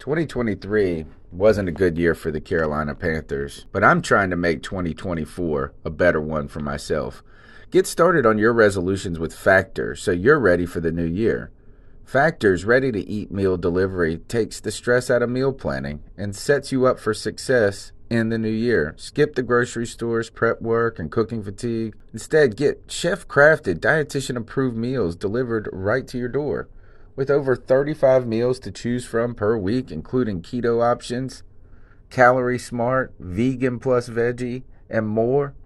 2023 wasn't a good year for the Carolina Panthers, but I'm trying to make 2024 a better one for myself. Get started on your resolutions with Factor so you're ready for the new year. Factor's ready-to-eat meal delivery takes the stress out of meal planning and sets you up for success in the new year. Skip the grocery stores, prep work, and cooking fatigue. Instead, get chef-crafted, dietitian-approved meals delivered right to your door. With over 35 meals to choose from per week, including keto options, calorie smart, vegan plus veggie, and more,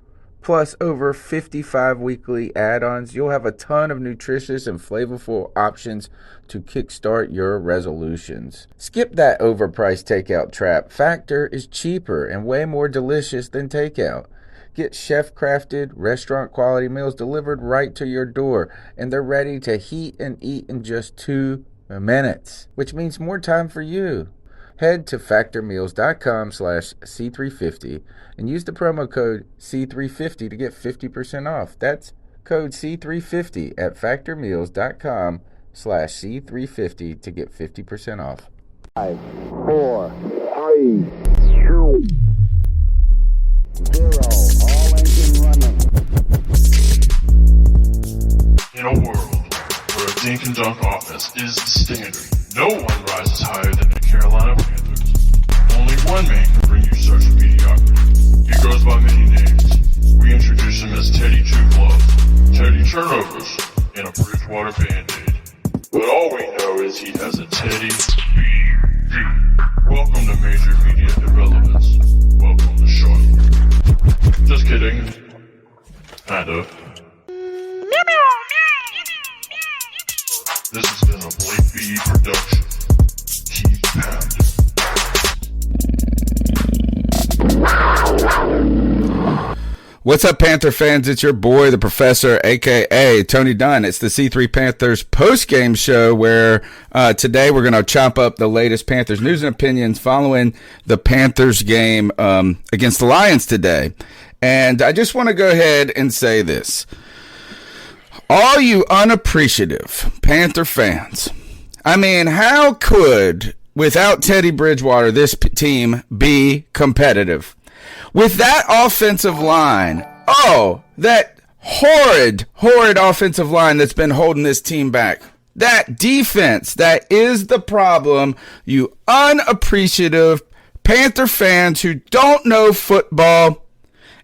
plus over 55 weekly add-ons, you'll have a ton of nutritious and flavorful options to kickstart your resolutions. Skip that overpriced takeout trap. Factor is cheaper and way more delicious than takeout. Get chef-crafted, restaurant-quality meals delivered right to your door, and they're ready to heat and eat in just 2 minutes, which means more time for you. Head to factormeals.com/C350 and use the promo code C350 to get 50% off. That's code C350 at factormeals.com/C350 to get 50% off. 5, 4, 3, 2, 0. All engine running. In a world where a dink and dunk offense is the standard, no one rises higher than the Carolina Panthers. Only one man can bring you such mediocrity. He goes by many names. We introduce him as Teddy Two Gloves, Teddy Turnovers, and a Bridgewater Band-Aid. But all we know is he has a Teddy BG. Welcome to Major Media Irrelevance. Welcome to Charlotte. Just kidding. Kind of. This has been a Blake B production. Keep pounding. What's up, Panther fans? It's your boy, the Professor, a.k.a. Tony Dunn. It's the C3 Panthers post-game show where today we're going to chop up the latest Panthers news and opinions following the Panthers game against the Lions today. And I just want to go ahead and say this. All you unappreciative Panther fans, I mean, how could, without Teddy Bridgewater, this team be competitive? With that offensive line, that horrid offensive line that's been holding this team back. That defense, that is the problem, you unappreciative Panther fans who don't know football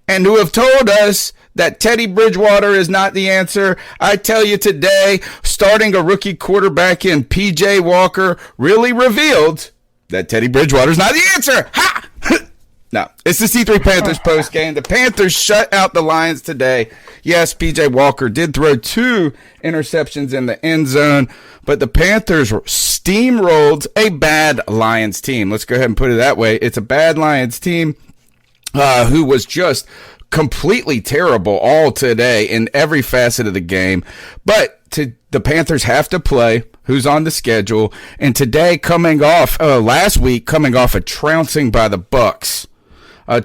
and who have told us that Teddy Bridgewater is not the answer. I tell you today, starting a rookie quarterback in P.J. Walker really revealed that Teddy Bridgewater is not the answer. Ha! No, it's the C3 Panthers post game. The Panthers shut out the Lions today. Yes, P.J. Walker did throw 2 interceptions in the end zone, but the Panthers steamrolled a bad Lions team. Let's go ahead and put it that way. It's a bad Lions team who was just completely terrible all today in every facet of the game. But the Panthers have to play who's on the schedule. And today, last week, coming off a trouncing by the Bucs. The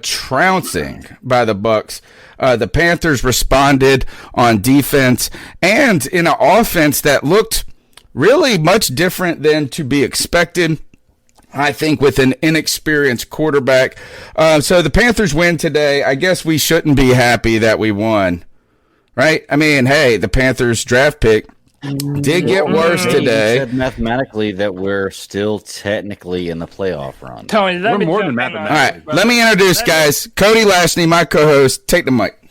Panthers responded on defense and in an offense that looked really much different than to be expected, I think, with an inexperienced quarterback. So the Panthers win today. I guess we shouldn't be happy that we won, right? I mean, hey, the Panthers draft pick did get worse today. You said mathematically that we're still technically in the playoff run. Tony, we're more than mathematically. All right, let me introduce, guys. Cody Lashney, my co-host. Take the mic.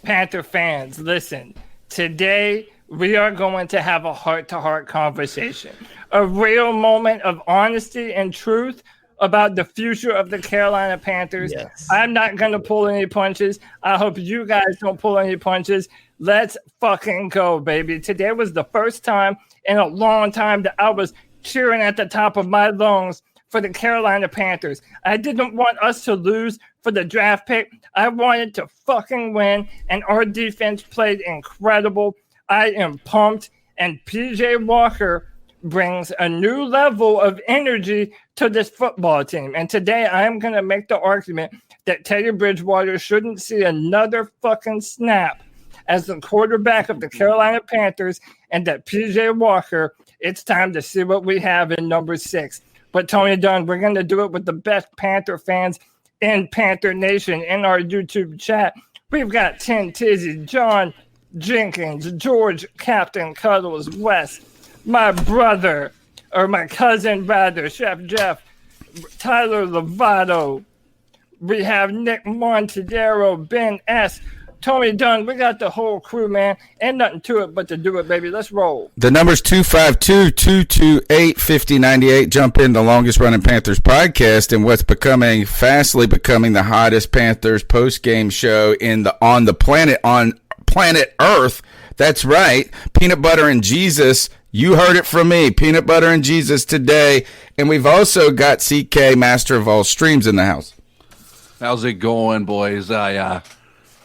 Panther fans, listen. Today, we are going to have a heart-to-heart conversation. A real moment of honesty and truth about the future of the Carolina Panthers. Yes. I'm not going to pull any punches. I hope you guys don't pull any punches. Let's fucking go, baby. Today was the first time in a long time that I was cheering at the top of my lungs for the Carolina Panthers. I didn't want us to lose for the draft pick. I wanted to fucking win, and our defense played incredible. I am pumped, and P.J. Walker brings a new level of energy to this football team. And today I am going to make the argument that Teddy Bridgewater shouldn't see another fucking snap as the quarterback of the Carolina Panthers, and that P.J. Walker, it's time to see what we have in number 6. But Tony Dunn, we're going to do it with the best Panther fans in Panther Nation in our YouTube chat. We've got Tim Tizzy, John Jenkins, George Captain Cuddles, Wes, my brother, or my cousin rather, Chef Jeff, Tyler Lovato. We have Nick Montedero, Ben S., Tony Dunn. We got the whole crew, man. Ain't nothing to it but to do it, baby. Let's roll. The number's 252-228-5098. Jump in the longest running Panthers podcast and what's fastly becoming the hottest Panthers post game show on planet Earth. That's right. Peanut butter and Jesus. You heard it from me. Peanut butter and Jesus today. And we've also got CK, master of all streams, in the house. How's it going, boys?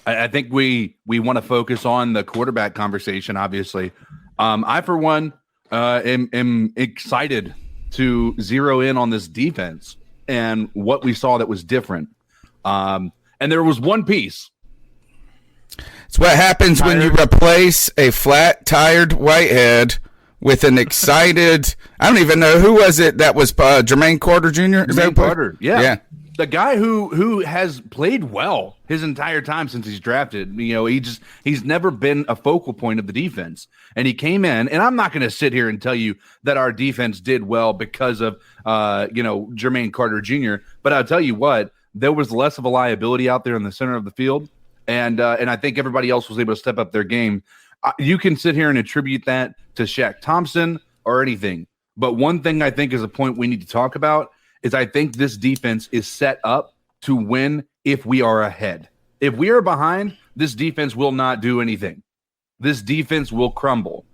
I think we want to focus on the quarterback conversation, obviously. I, for one, am excited to zero in on this defense and what we saw that was different. And there was one piece. It's what happens when you replace a flat, tired Whitehead with an excited – I don't even know. Who was it that was Jermaine Carter Jr.? Jermaine Carter, yeah. The guy who has played well his entire time since he's drafted. You know, he's never been a focal point of the defense. And he came in, and I'm not going to sit here and tell you that our defense did well because of Jermaine Carter Jr., but I'll tell you what, there was less of a liability out there in the center of the field, and I think everybody else was able to step up their game. You can sit here and attribute that to Shaq Thompson or anything, but one thing I think is a point we need to talk about is I think this defense is set up to win if we are ahead. If we are behind, this defense will not do anything. This defense will crumble.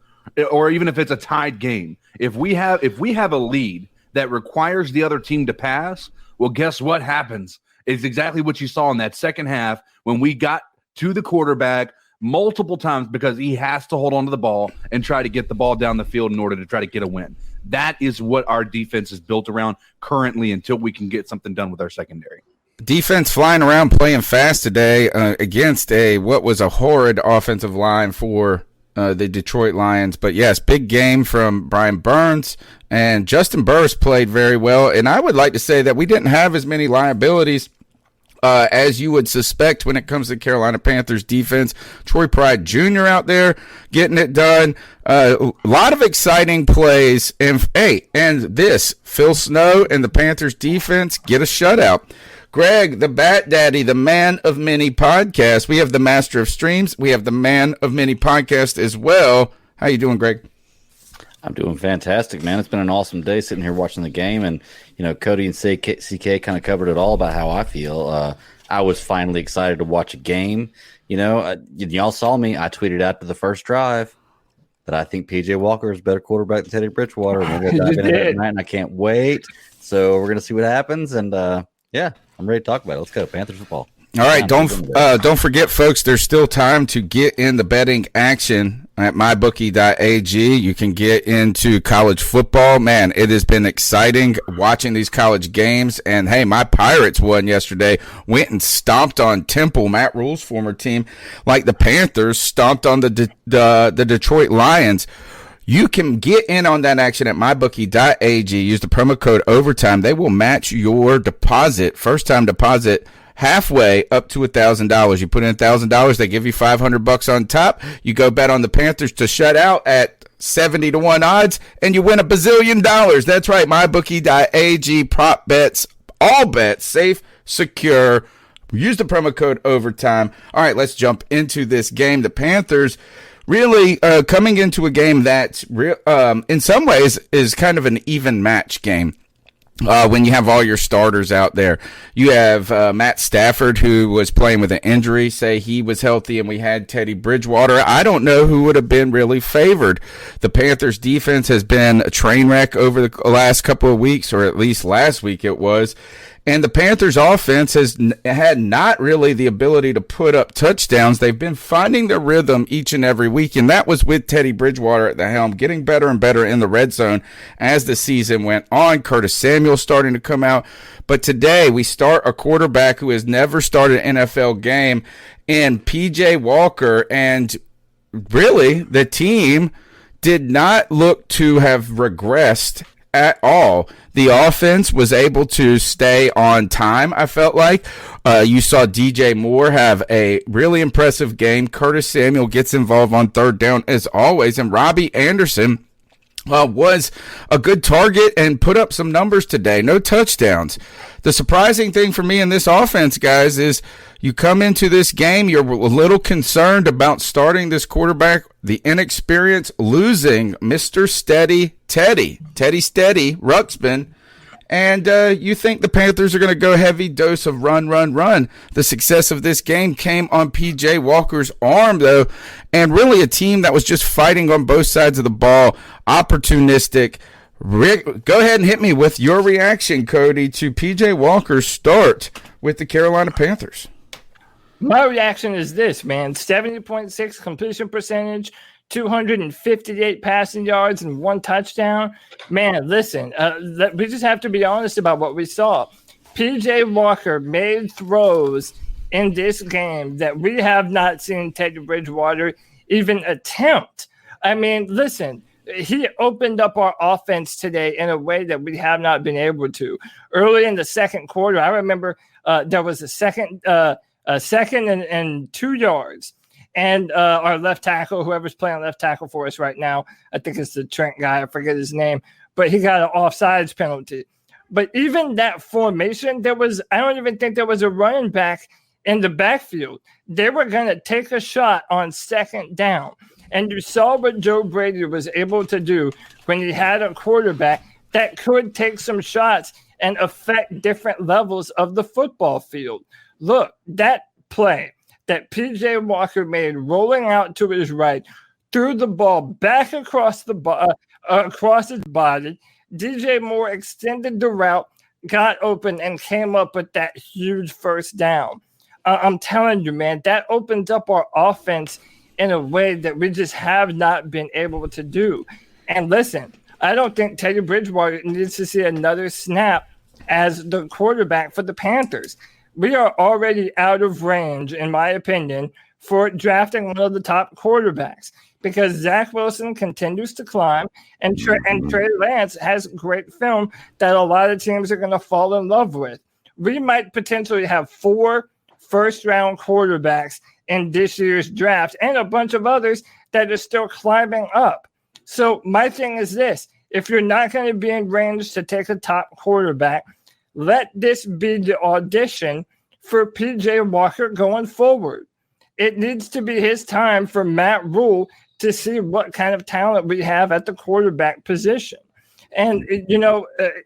Or even if it's a tied game. If we have a lead that requires the other team to pass, well, guess what happens? It's exactly what you saw in that second half when we got to the quarterback multiple times because he has to hold on to the ball and try to get the ball down the field in order to try to get a win. That is what our defense is built around currently until we can get something done with our secondary. Defense flying around playing fast today against what was a horrid offensive line for the Detroit Lions. But, yes, big game from Brian Burns, and Justin Burris played very well. And I would like to say that we didn't have as many liabilities as you would suspect when it comes to Carolina Panthers defense. Troy Pride Jr. out there getting it done. A lot of exciting plays. And this, Phil Snow and the Panthers defense get a shutout. Greg, the Bat Daddy, the man of many podcasts. We have the master of streams. We have the man of many podcasts as well. How you doing, Greg? I'm doing fantastic, man. It's been an awesome day sitting here watching the game, and Cody and CK kind of covered it all about how I feel. I was finally excited to watch a game. Y'all saw me. I tweeted after the first drive that I think PJ Walker is a better quarterback than Teddy Bridgewater. And we're going to dive into it tonight, and I can't wait. So we're going to see what happens, and I'm ready to talk about it. Let's go, Panthers football. All right, don't forget, folks, there's still time to get in the betting action at mybookie.ag. You can get into college football. Man, it has been exciting watching these college games. And, hey, my Pirates won yesterday, went and stomped on Temple, Matt Rule's former team, like the Panthers stomped on the Detroit Lions. You can get in on that action at mybookie.ag. Use the promo code OVERTIME. They will match your deposit, first-time deposit, halfway up to $1,000. You put in $1,000, they give you $500 on top. You go bet on the Panthers to shut out at 70-1 odds, and you win $1 bazillion. That's right, mybookie.ag, prop bets, all bets, safe, secure. Use the promo code OVERTIME. All right, let's jump into this game. The Panthers really coming into a game that in some ways is kind of an even match game. When you have all your starters out there, you have Matt Stafford, who was playing with an injury. Say he was healthy, and we had Teddy Bridgewater. I don't know who would have been really favored. The Panthers defense has been a train wreck over the last couple of weeks, or at least last week it was. And the Panthers offense has had not really the ability to put up touchdowns. They've been finding their rhythm each and every week, and that was with Teddy Bridgewater at the helm, getting better and better in the red zone as the season went on. Curtis Samuel starting to come out. But today we start a quarterback who has never started an NFL game in P.J. Walker, and really the team did not look to have regressed at all. The offense was able to stay on time, I felt like. You saw DJ Moore have a really impressive game. Curtis Samuel gets involved on third down as always, and Robbie Anderson was a good target and put up some numbers today. No touchdowns. The surprising thing for me in this offense, guys, is you come into this game, you're a little concerned about starting this quarterback, the inexperience, losing Mr. Steady Teddy Steady Ruxpin, and you think the Panthers are going to go heavy dose of run. The success of this game came on P.J. Walker's arm, though, and really a team that was just fighting on both sides of the ball, opportunistic. Rick, go ahead and hit me with your reaction, Cody, to P.J. Walker's start with the Carolina Panthers. My reaction is this, man. 70.6 completion percentage, 258 passing yards, and 1 touchdown. Man, listen, we just have to be honest about what we saw. P.J. Walker made throws in this game that we have not seen Teddy Bridgewater even attempt. I mean, listen, he opened up our offense today in a way that we have not been able to. Early in the second quarter, I remember there was a second and 2 yards. And our left tackle, whoever's playing left tackle for us right now, I think it's the Trent guy, I forget his name, but he got an offsides penalty. But even that formation, I don't even think there was a running back in the backfield. They were going to take a shot on second down. And you saw what Joe Brady was able to do when he had a quarterback that could take some shots and affect different levels of the football field. Look, that play that P.J. Walker made rolling out to his right, threw the ball back across across his body. DJ Moore extended the route, got open, and came up with that huge first down. I'm telling you, man, that opens up our offense in a way that we just have not been able to do. And listen, I don't think Teddy Bridgewater needs to see another snap as the quarterback for the Panthers. We are already out of range, in my opinion, for drafting one of the top quarterbacks because Zach Wilson continues to climb and Trey Lance has great film that a lot of teams are going to fall in love with. We might potentially have 4 first-round quarterbacks in this year's draft and a bunch of others that are still climbing up. So my thing is this. If you're not going to be in range to take a top quarterback, let this be the audition for P.J. Walker going forward. It needs to be his time for Matt Rule to see what kind of talent we have at the quarterback position. And,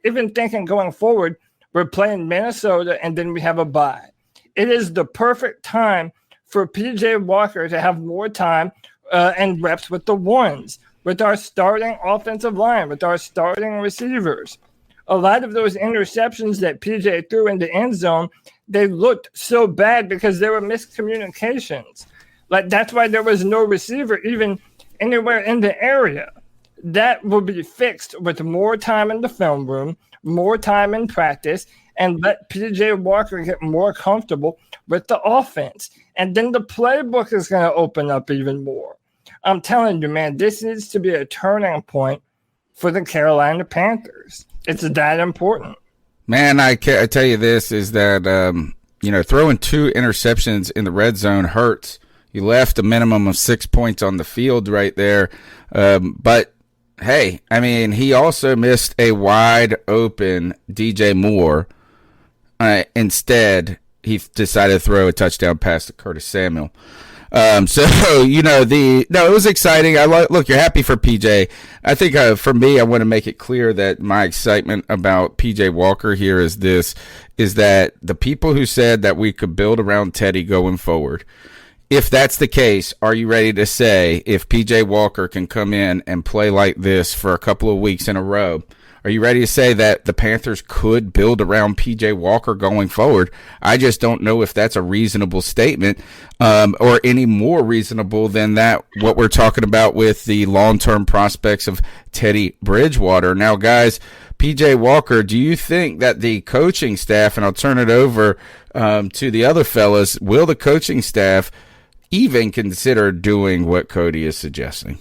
even thinking going forward, we're playing Minnesota and then we have a bye. It is the perfect time for P.J. Walker to have more time and reps with the ones, with our starting offensive line, with our starting receivers. A lot of those interceptions that PJ threw in the end zone, they looked so bad because there were miscommunications. Like, that's why there was no receiver even anywhere in the area. That will be fixed with more time in the film room, more time in practice, and let PJ Walker get more comfortable with the offense. And then the playbook is going to open up even more. I'm telling you, man, this needs to be a turning point for the Carolina Panthers. It's that important. Man, I tell you this is that, throwing 2 interceptions in the red zone hurts. You left a minimum of 6 points on the field right there. But, hey, I mean, he also missed a wide open DJ Moore. Instead, he decided to throw a touchdown pass to Curtis Samuel. It was exciting. Look, you're happy for PJ. I think for me, I want to make it clear that my excitement about PJ Walker here is that the people who said that we could build around Teddy going forward, if that's the case, are you ready to say if PJ Walker can come in and play like this for a couple of weeks in a row, are you ready to say that the Panthers could build around P.J. Walker going forward? I just don't know if that's a reasonable statement or any more reasonable than that what we're talking about with the long-term prospects of Teddy Bridgewater. Now, guys, P.J. Walker, do you think that the coaching staff, and I'll turn it over to the other fellas, will the coaching staff even consider doing what Cody is suggesting?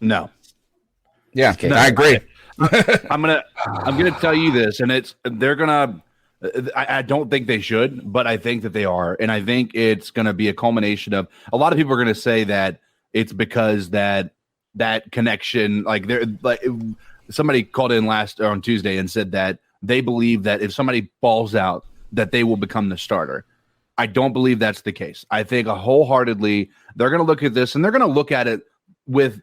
No. Yeah, no, I agree. I'm gonna tell you this, and they're gonna. I don't think they should, but I think that they are, and I think it's gonna be a culmination of a lot of people are gonna say that it's because that connection, like they're like somebody called in on Tuesday and said that they believe that if somebody balls out, that they will become the starter. I don't believe that's the case. I think wholeheartedly they're going to look at this and they're going to look at it with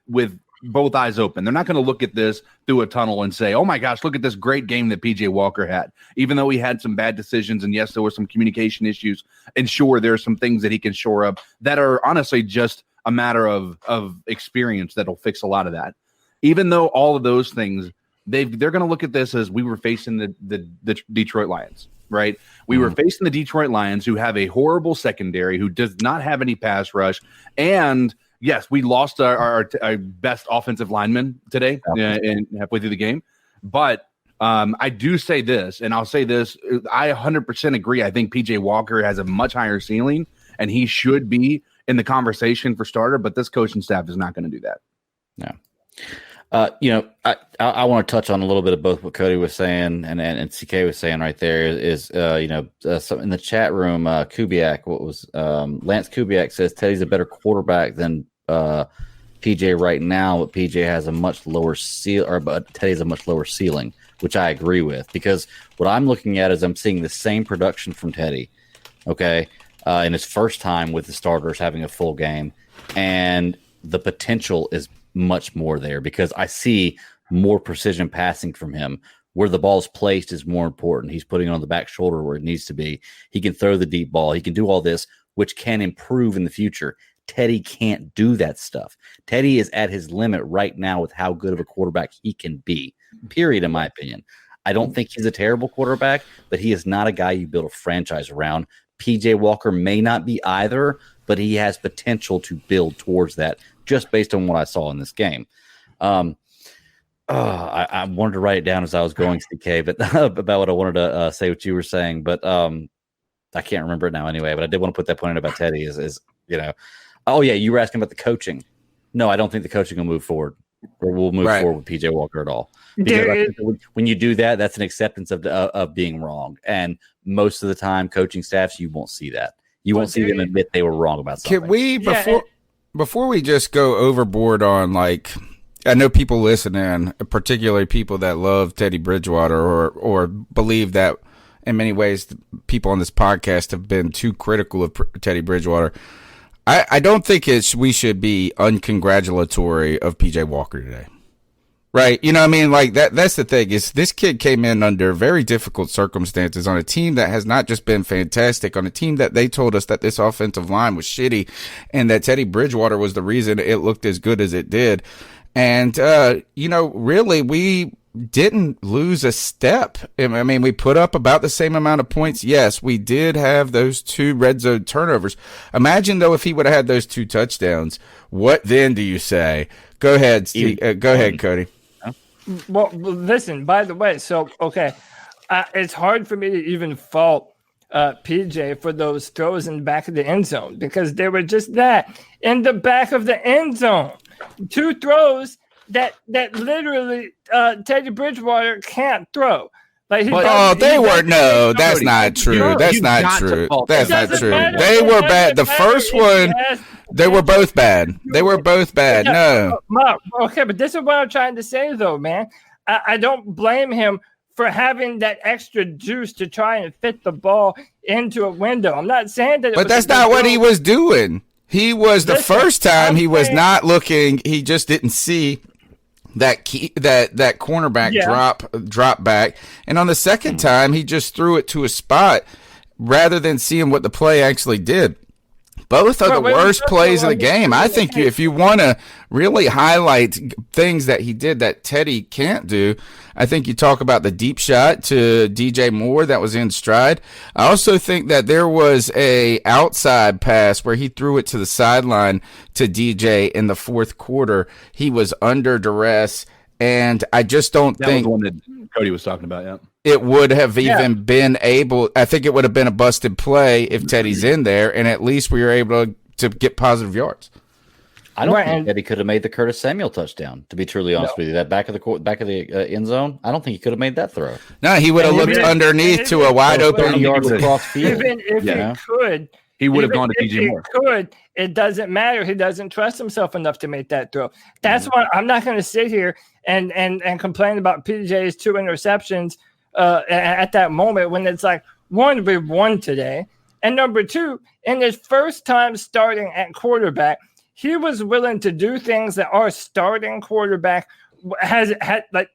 both eyes open. They're not going to look at this through a tunnel and say, oh my gosh, look at this great game that PJ Walker had. Even though he had some bad decisions and yes, there were some communication issues, and sure, there are some things that he can shore up that are honestly just a matter of experience that'll fix a lot of that. Even though all of those things, they're going to look at this as we were facing the Detroit Lions. Right. We were facing the Detroit Lions, who have a horrible secondary, who does not have any pass rush. And yes, we lost our best offensive lineman today and halfway through the game. But I do say this, and I'll say this. I 100% agree. I think PJ Walker has a much higher ceiling and he should be in the conversation for starter. But this coaching staff is not going to do that. No. I want to touch on a little bit of both what Cody was saying and CK was saying right there is some in the chat room, Kubiak, Lance Kubiak says Teddy's a better quarterback than PJ right now, but PJ has a much lower but Teddy's a much lower ceiling, which I agree with, because what I'm looking at is I'm seeing the same production from Teddy, okay, in his first time with the starters having a full game, and the potential is much more there because I see more precision passing from him. Where the ball's placed is more important. He's putting it on the back shoulder where it needs to be. He can throw the deep ball. He can do all this, which can improve in the future. Teddy can't do that stuff. Teddy is at his limit right now with how good of a quarterback he can be, period, in my opinion. I don't think he's a terrible quarterback, but he is not a guy you build a franchise around. PJ Walker may not be either, but he has potential to build towards that just based on what I saw in this game. I wanted to write it down as I was going, CK, but about what I wanted to say what you were saying, but I can't remember it now anyway, but I did want to put that point in about Teddy is oh yeah, you were asking about the coaching. No, I don't think the coaching will move forward or will move forward with PJ Walker at all. Because when you do that, that's an acceptance of being wrong. And most of the time, coaching staffs, you won't see that. You won't see them admit they were wrong about something. Can we, before we just go overboard on, like, I know people listening, particularly people that love Teddy Bridgewater or believe that in many ways people on this podcast have been too critical of Teddy Bridgewater. I don't think we should be uncongratulatory of PJ Walker today. Right. You know what I mean? Like that's the thing is this kid came in under very difficult circumstances on a team that has not just been fantastic, on a team that they told us that this offensive line was shitty and that Teddy Bridgewater was the reason it looked as good as it did. And, really we didn't lose a step. I mean, we put up about the same amount of points. Yes, we did have those 2 red zone turnovers. Imagine though, if he would have had those 2 touchdowns, what then do you say? Go ahead, Steve. Go ahead, Cody. Well, listen, by the way, so, okay, it's hard for me to even fault PJ for those throws in the back of the end zone because they were just that, in the back of the end zone. 2 throws that literally Teddy Bridgewater can't throw. Like they were no. That's not true. That's not true. That's not true. They were bad. The first one, they were both bad. They were both bad. No. Okay, but this is what I'm trying to say, though, man. I don't blame him for having that extra juice to try and fit the ball into a window. I'm not saying that. But that's not what he was doing. He was the first time he was not looking. He just didn't see that cornerback drop back, and on the second time he just threw it to a spot rather than seeing what the play actually did. Both are the worst plays of the game. I think if you want to really highlight things that he did that Teddy can't do, I think you talk about the deep shot to DJ Moore that was in stride. I also think that there was a outside pass where he threw it to the sideline to DJ in the fourth quarter. He was under duress, and I just don't think that was the one that Cody was talking about. Yeah. It would have even been able – I think it would have been a busted play if Teddy's in there, and at least we were able to get positive yards. I don't Right, think and- that he could have made the Curtis Samuel touchdown. To be truly honest with you, that back of the end zone, I don't think he could have made that throw. No, he would have And looked even- underneath and to a even- wide Thirty open. yards would've- across field. Even if Yeah. he could, He would have even gone to if DJ he Moore. could, it doesn't matter. He doesn't trust himself enough to make that throw. That's why I'm not going to sit here and complain about PJ's 2 interceptions at that moment when it's like, one, we won today, and number two, in his first time starting at quarterback, he was willing to do things that our starting quarterback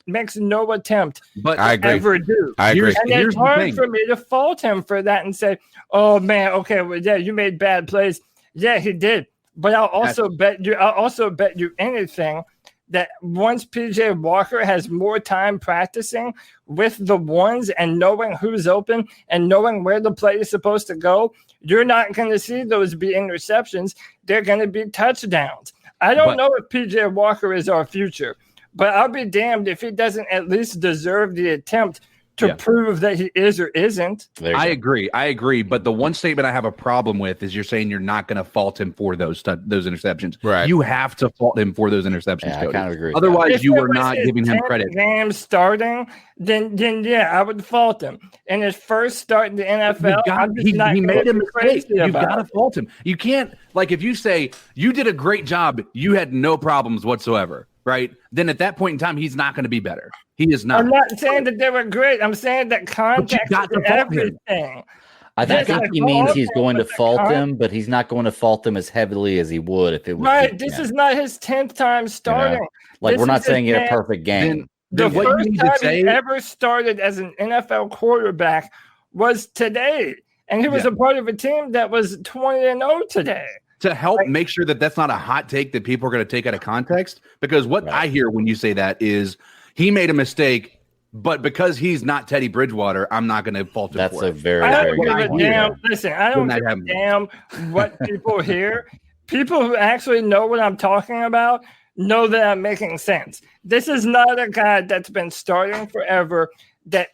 makes no attempt But I agree. ever do. I agree. And Here's it's the hard thing. for me to fault him for that and say, "Oh man, okay, well, yeah, you made bad plays. Yeah, he did." But I'll also bet you anything that once PJ Walker has more time practicing with the ones and knowing who's open and knowing where the play is supposed to go, you're not going to see those be interceptions. They're going to be touchdowns. I don't know if PJ Walker is our future, but I'll be damned if he doesn't at least deserve the attempt to prove that he is or isn't. I agree. But the one statement I have a problem with is you're saying you're not going to fault him for those interceptions. Right. You have to fault him for those interceptions. Yeah, I Cody. kind of agree. Otherwise, If you it are was not his giving him 10th credit. game starting, then yeah, I would fault him. In his first start in the NFL, He made a mistake. You've got to it. fault him. You can't, like, if you say you did a great job, you had no problems whatsoever, right? Then at that point in time, he's not going to be better. He is not. I'm not saying that they were great. I'm saying that context got is to fault him. everything. I Yes, think I he means fault he's him, going to but the fault con- him, but he's not going to fault him as heavily as he would if it was Right. This is not his 10th time starting. like This we're not is saying he his had a perfect game. The Then what you first need to time say- he ever started as an NFL quarterback was today. And he was a part of a team that was 20-0 today. To help make sure that that's not a hot take that people are going to take out of context. Because what I hear when you say that is he made a mistake, but because he's not Teddy Bridgewater, I'm not going to fault him That's for a it. very, I very don't good give a point. damn. Listen, I don't When give that a happens. damn what people hear. People who actually know what I'm talking about know that I'm making sense. This is not a guy that's been starting forever that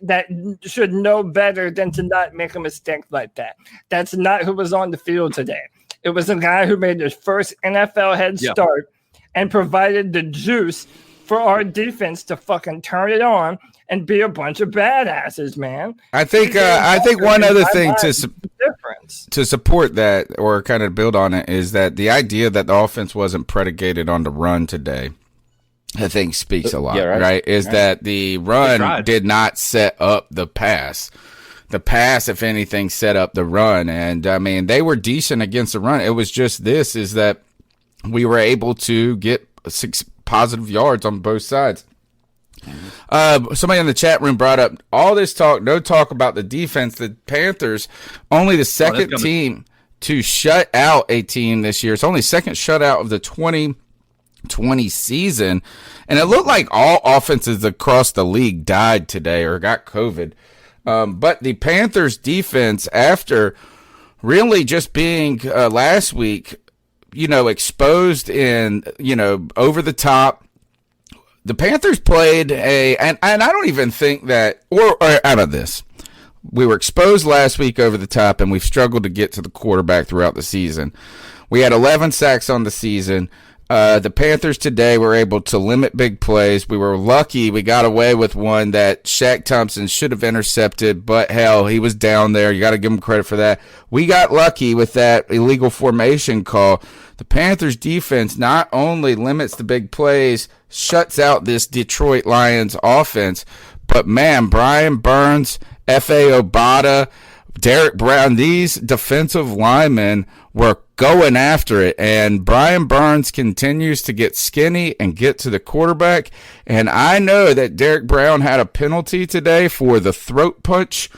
should know better than to not make a mistake like that. That's not who was on the field today. It was a guy who made his first NFL head start and provided the juice for our defense to fucking turn it on and be a bunch of badasses, man. I think one other thing difference. to support that or kind of build on it is that the idea that the offense wasn't predicated on the run today, I think speaks a lot, Yeah, right. Is that the run did not set up the pass. The pass, if anything, set up the run. And, I mean, they were decent against the run. It was just is that we were able to get 6 positive yards on both sides. Somebody in the chat room brought up all this talk, no talk about the defense. The Panthers, only the second team to shut out a team this year. It's only second shutout of the 2020 season. And it looked like all offenses across the league died today or got COVID. But the Panthers defense, after really just being last week, exposed in, over the top, the Panthers played and I don't even think that, or out of this, we were exposed last week over the top and we've struggled to get to the quarterback throughout the season. We had 11 sacks on the season. The Panthers today were able to limit big plays. We were lucky. We got away with one that Shaq Thompson should have intercepted, but hell, he was down there. You got to give him credit for that. We got lucky with that illegal formation call. The Panthers defense not only limits the big plays, shuts out this Detroit Lions offense, but man, Brian Burns, F.A. Obata, Derek Brown, these defensive linemen were going after it, and Brian Burns continues to get skinny and get to the quarterback. And I know that Derek Brown had a penalty today for the throat punch,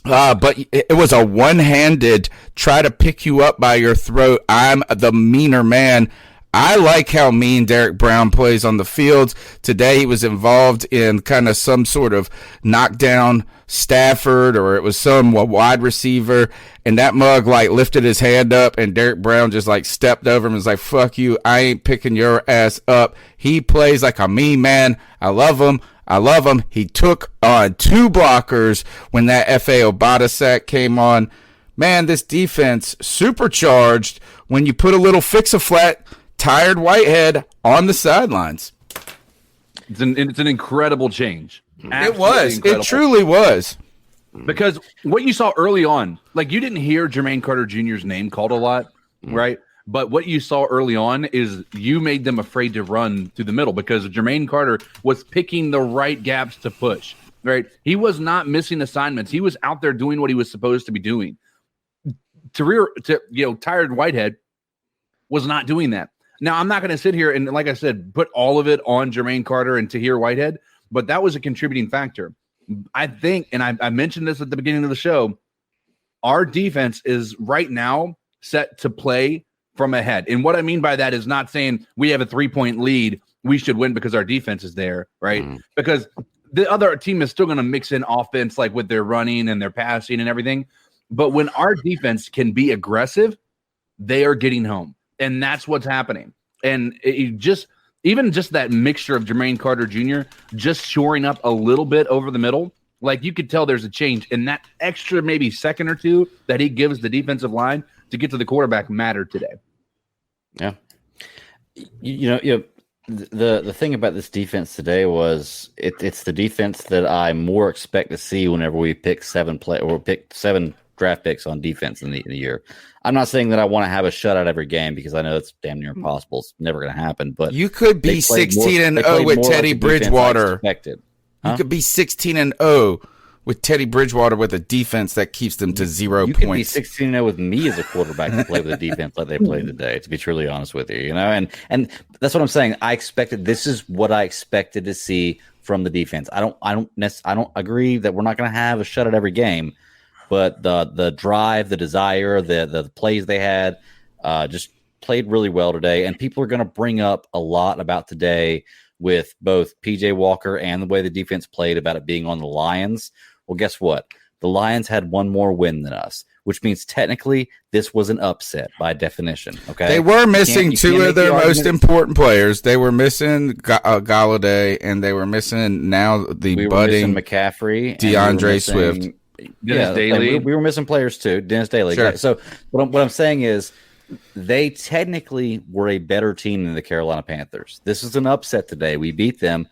but it was a one-handed try to pick you up by your throat. I'm the meaner man. I like how mean Derek Brown plays on the field. Today he was involved in kind of some sort of knockdown Stafford, or it was some wide receiver, and that mug lifted his hand up, and Derek Brown just stepped over him and was like, fuck you, I ain't picking your ass up. He plays like a mean man. I love him. He took on 2 blockers when that F.A. Obata sack came on. Man, this defense supercharged when you put a little fix-a-flat tired Whitehead on the sidelines. It's an incredible change. It was. Incredible. It truly was. Because what you saw early on, like you didn't hear Jermaine Carter Jr.'s name called a lot, right? But what you saw early on is you made them afraid to run through the middle because Jermaine Carter was picking the right gaps to push, right? He was not missing assignments. He was out there doing what he was supposed to be doing. Tired Whitehead was not doing that. Now, I'm not going to sit here and, like I said, put all of it on Jermaine Carter and Tahir Whitehead, but that was a contributing factor. I think, and I mentioned this at the beginning of the show, our defense is right now set to play from ahead. And what I mean by that is not saying we have a 3-point lead, we should win because our defense is there, right? Because the other team is still going to mix in offense, like with their running and their passing and everything. But when our defense can be aggressive, they are getting home. And that's what's happening. And even just that mixture of Jermaine Carter Jr. just shoring up a little bit over the middle, like you could tell there's a change. And that extra maybe second or two that he gives the defensive line to get to the quarterback mattered today. Yeah. The thing about this defense today was it's the defense that I more expect to see whenever we pick seven draft picks on defense in the year. I'm not saying that I want to have a shutout every game because I know it's damn near impossible. It's never going to happen. But you could be 16-0 with Teddy Bridgewater. You could be 16-0 with Teddy Bridgewater with a defense that keeps them to 0 points. You could be 16-0 with me as a quarterback to play with a defense like they played today, to be truly honest with you. And that's what I'm saying. This is what I expected to see from the defense. I don't agree that we're not going to have a shutout every game, but the drive, the desire, the plays they had just played really well today. And people are going to bring up a lot about today with both PJ Walker and the way the defense played about it being on the Lions. Well, guess what? The Lions had one more win than us, which means technically this was an upset by definition. Okay, they were missing two of their most important players. They were missing Galladay, and they were missing budding McCaffrey, DeAndre Swift. Dennis Daly. We were missing players too. Dennis Daly. Sure. So what I'm saying is they technically were a better team than the Carolina Panthers. This is an upset today. We beat them.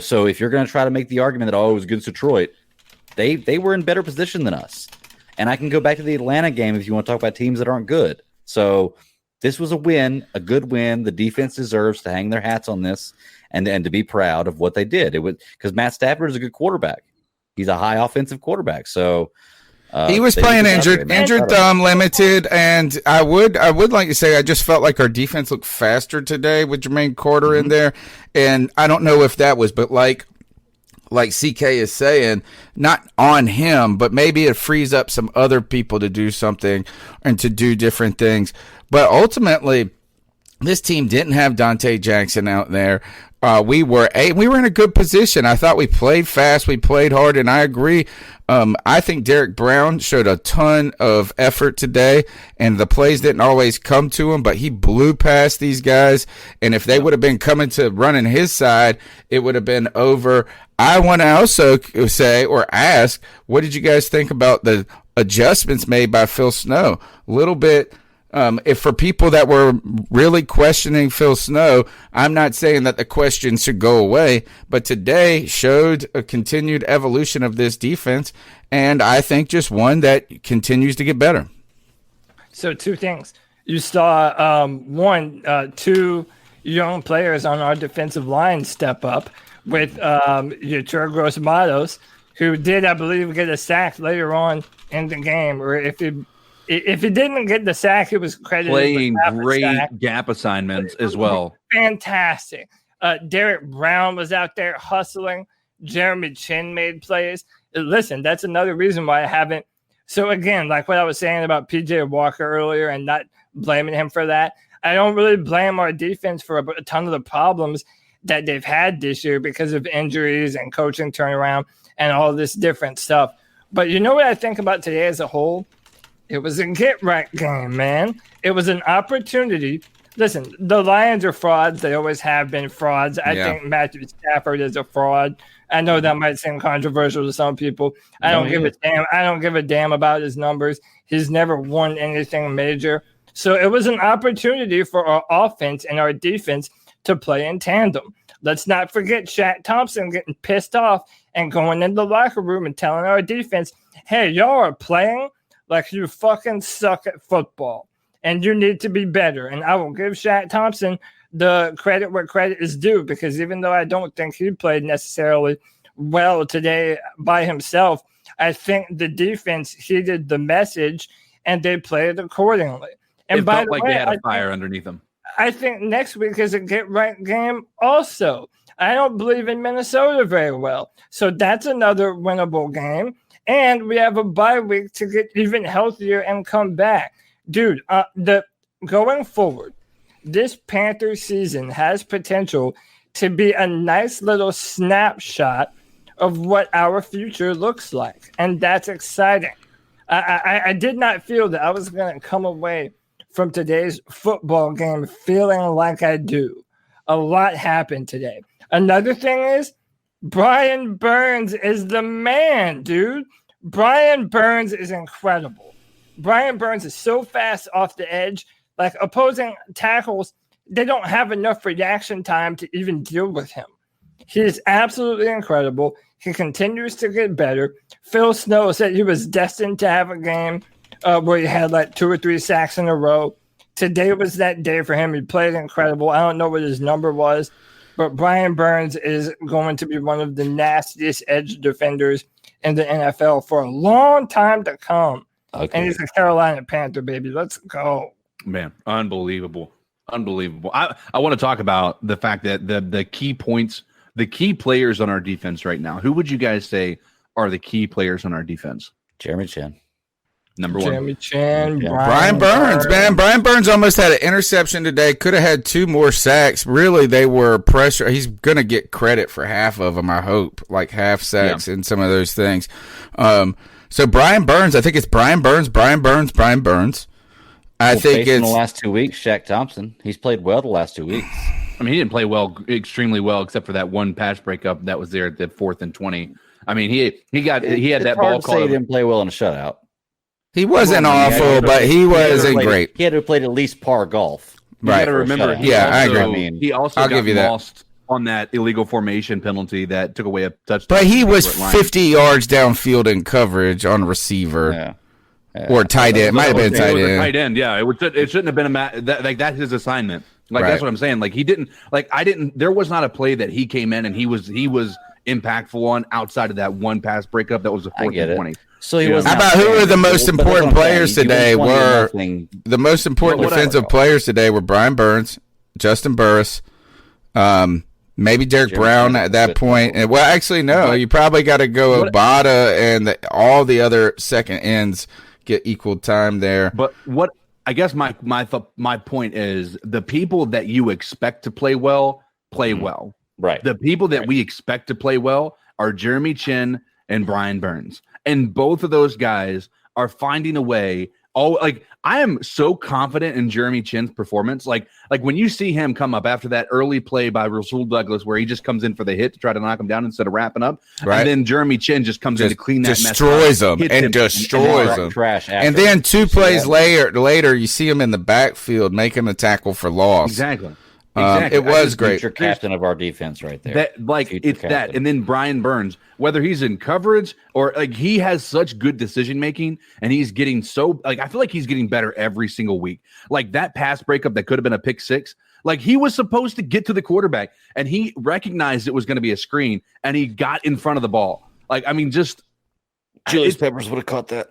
So if you're going to try to make the argument that, it was against Detroit, they were in better position than us. And I can go back to the Atlanta game if you want to talk about teams that aren't good. So this was a win, a good win. The defense deserves to hang their hats on this and to be proud of what they did. It was because Matt Stafford is a good quarterback. He's a high offensive quarterback. So he was playing injured thumb, limited, and I would like to say I just felt like our defense looked faster today with Jermaine Carter in there, and I don't know if that was, but like CK is saying, not on him, but maybe it frees up some other people to do something and to do different things. But ultimately, this team didn't have Dante Jackson out there. We were in a good position. I thought we played fast, we played hard, and I agree. I think Derek Brown showed a ton of effort today, and the plays didn't always come to him, but he blew past these guys, and if they would have been coming to running his side, it would have been over. I want to also say or ask, what did you guys think about the adjustments made by Phil Snow? A little bit. If for people that were really questioning Phil Snow, I'm not saying that the question should go away, but today showed a continued evolution of this defense, and I think just one that continues to get better. So two things. You saw two young players on our defensive line step up with your Gross Matos, who did, I believe, get a sack later on in the game, or if he didn't get the sack, it was credited playing great gap assignments as well. Fantastic. Derek Brown was out there hustling. Jeremy Chin made plays. Listen, that's another reason why I haven't. So again, like what I was saying about PJ Walker earlier and not blaming him for that, I don't really blame our defense for a ton of the problems that they've had this year because of injuries and coaching turnaround and all this different stuff. But you know what I think about today as a whole? It was a get-right game, man. It was an opportunity. Listen, the Lions are frauds. They always have been frauds. I think Matthew Stafford is a fraud. I know that might seem controversial to some people. I don't give a damn. I don't give a damn about his numbers. He's never won anything major. So it was an opportunity for our offense and our defense to play in tandem. Let's not forget Shaq Thompson getting pissed off and going in the locker room and telling our defense, hey, y'all are playing like you fucking suck at football and you need to be better. And I will give Shaq Thompson the credit where credit is due, because even though I don't think he played necessarily well today by himself, I think the defense heeded the message and they played accordingly. And it felt like they had a fire underneath them. I think next week is a get-right game also. I don't believe in Minnesota very well. So that's another winnable game. And we have a bye week to get even healthier and come back. Dude, going forward, this Panthers season has potential to be a nice little snapshot of what our future looks like. And that's exciting. I did not feel that I was going to come away from today's football game feeling like I do. A lot happened today. Another thing is, Brian Burns is the man, dude. Brian Burns is incredible. Brian Burns is so fast off the edge. Like, opposing tackles, they don't have enough reaction time to even deal with him. He is absolutely incredible. He continues to get better. Phil Snow said he was destined to have a game where he had like 2 or 3 sacks in a row. Today was that day for him. He played incredible. I don't know what his number was, but Brian Burns is going to be one of the nastiest edge defenders in the NFL for a long time to come. Okay. And he's a Carolina Panther, baby. Let's go. Man, unbelievable. Unbelievable. I want to talk about the fact that the key points, the key players on our defense right now. Who would you guys say are the key players on our defense? Jeremy Chin. Number one. Jeremy Chin. Brian Burns, man. Brian Burns almost had an interception today. Could have had 2 more sacks. Really, they were pressure. He's going to get credit for half of them, I hope. Like half sacks and some of those things. So Brian Burns, I think it's Brian Burns. I think it's in the last 2 weeks, Shaq Thompson. He's played well the last 2 weeks. I mean, he didn't play extremely well, except for that one pass breakup that was there at the 4th and 20. I mean, he had that ball call. He didn't play well in a shutout. He wasn't awful, but he wasn't great. He had to have played at least par golf. Right. You got to remember. I agree. He also got lost on that illegal formation penalty that took away a touchdown. But he was 50 yards downfield in coverage on receiver. Yeah. Or tight end. Might have been tight end. Tight end, yeah. It shouldn't have been that's his assignment. Like, that's what I'm saying. Like, there was not a play that he came in and he was impactful on outside of that one pass breakup that was the 4th and 20. So he was. How about who were the most important players today? The most important defensive players today were Brian Burns, Justin Burris, maybe Derek Brown at that point. And, well, actually, no. You probably got to go Obata and all the other second ends get equal time there. But what I guess my point is, the people that you expect to play well play well. Right. The people that we expect to play well are Jeremy Chin and Brian Burns. And both of those guys are finding a way. I am so confident in Jeremy Chin's performance. Like when you see him come up after that early play by Rasul Douglas, where he just comes in for the hit to try to knock him down instead of wrapping up, and then Jeremy Chin just comes in to clean that mess up, destroys them. Trash. And then 2 plays later, you see him in the backfield making a tackle for loss. Exactly. It was great. Future captain of our defense, right there. That, and then Brian Burns, whether he's in coverage or he has such good decision making, and he's getting I feel like he's getting better every single week. Like that pass breakup that could have been a pick 6. Like, he was supposed to get to the quarterback, and he recognized it was going to be a screen, and he got in front of the ball. Like, I mean, just Julius Peppers would have caught that.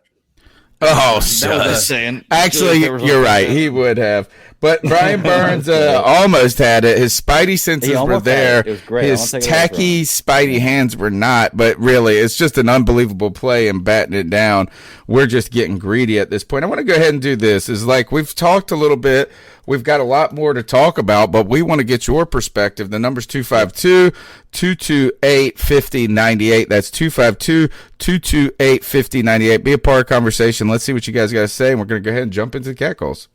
Oh, saying. Actually, you're right. He would have. But Brian Burns almost had it. His spidey senses were there. It was great. His tacky spidey hands were not. But really, it's just an unbelievable play and batting it down. We're just getting greedy at this point. I want to go ahead and do this. Is like we've talked a little bit. We've got a lot more to talk about, but we want to get your perspective. The number's 252-228-5098. That's 252-228-5098. Be a part of the conversation. Let's see what you guys got to say, and we're going to go ahead and jump into the cat calls.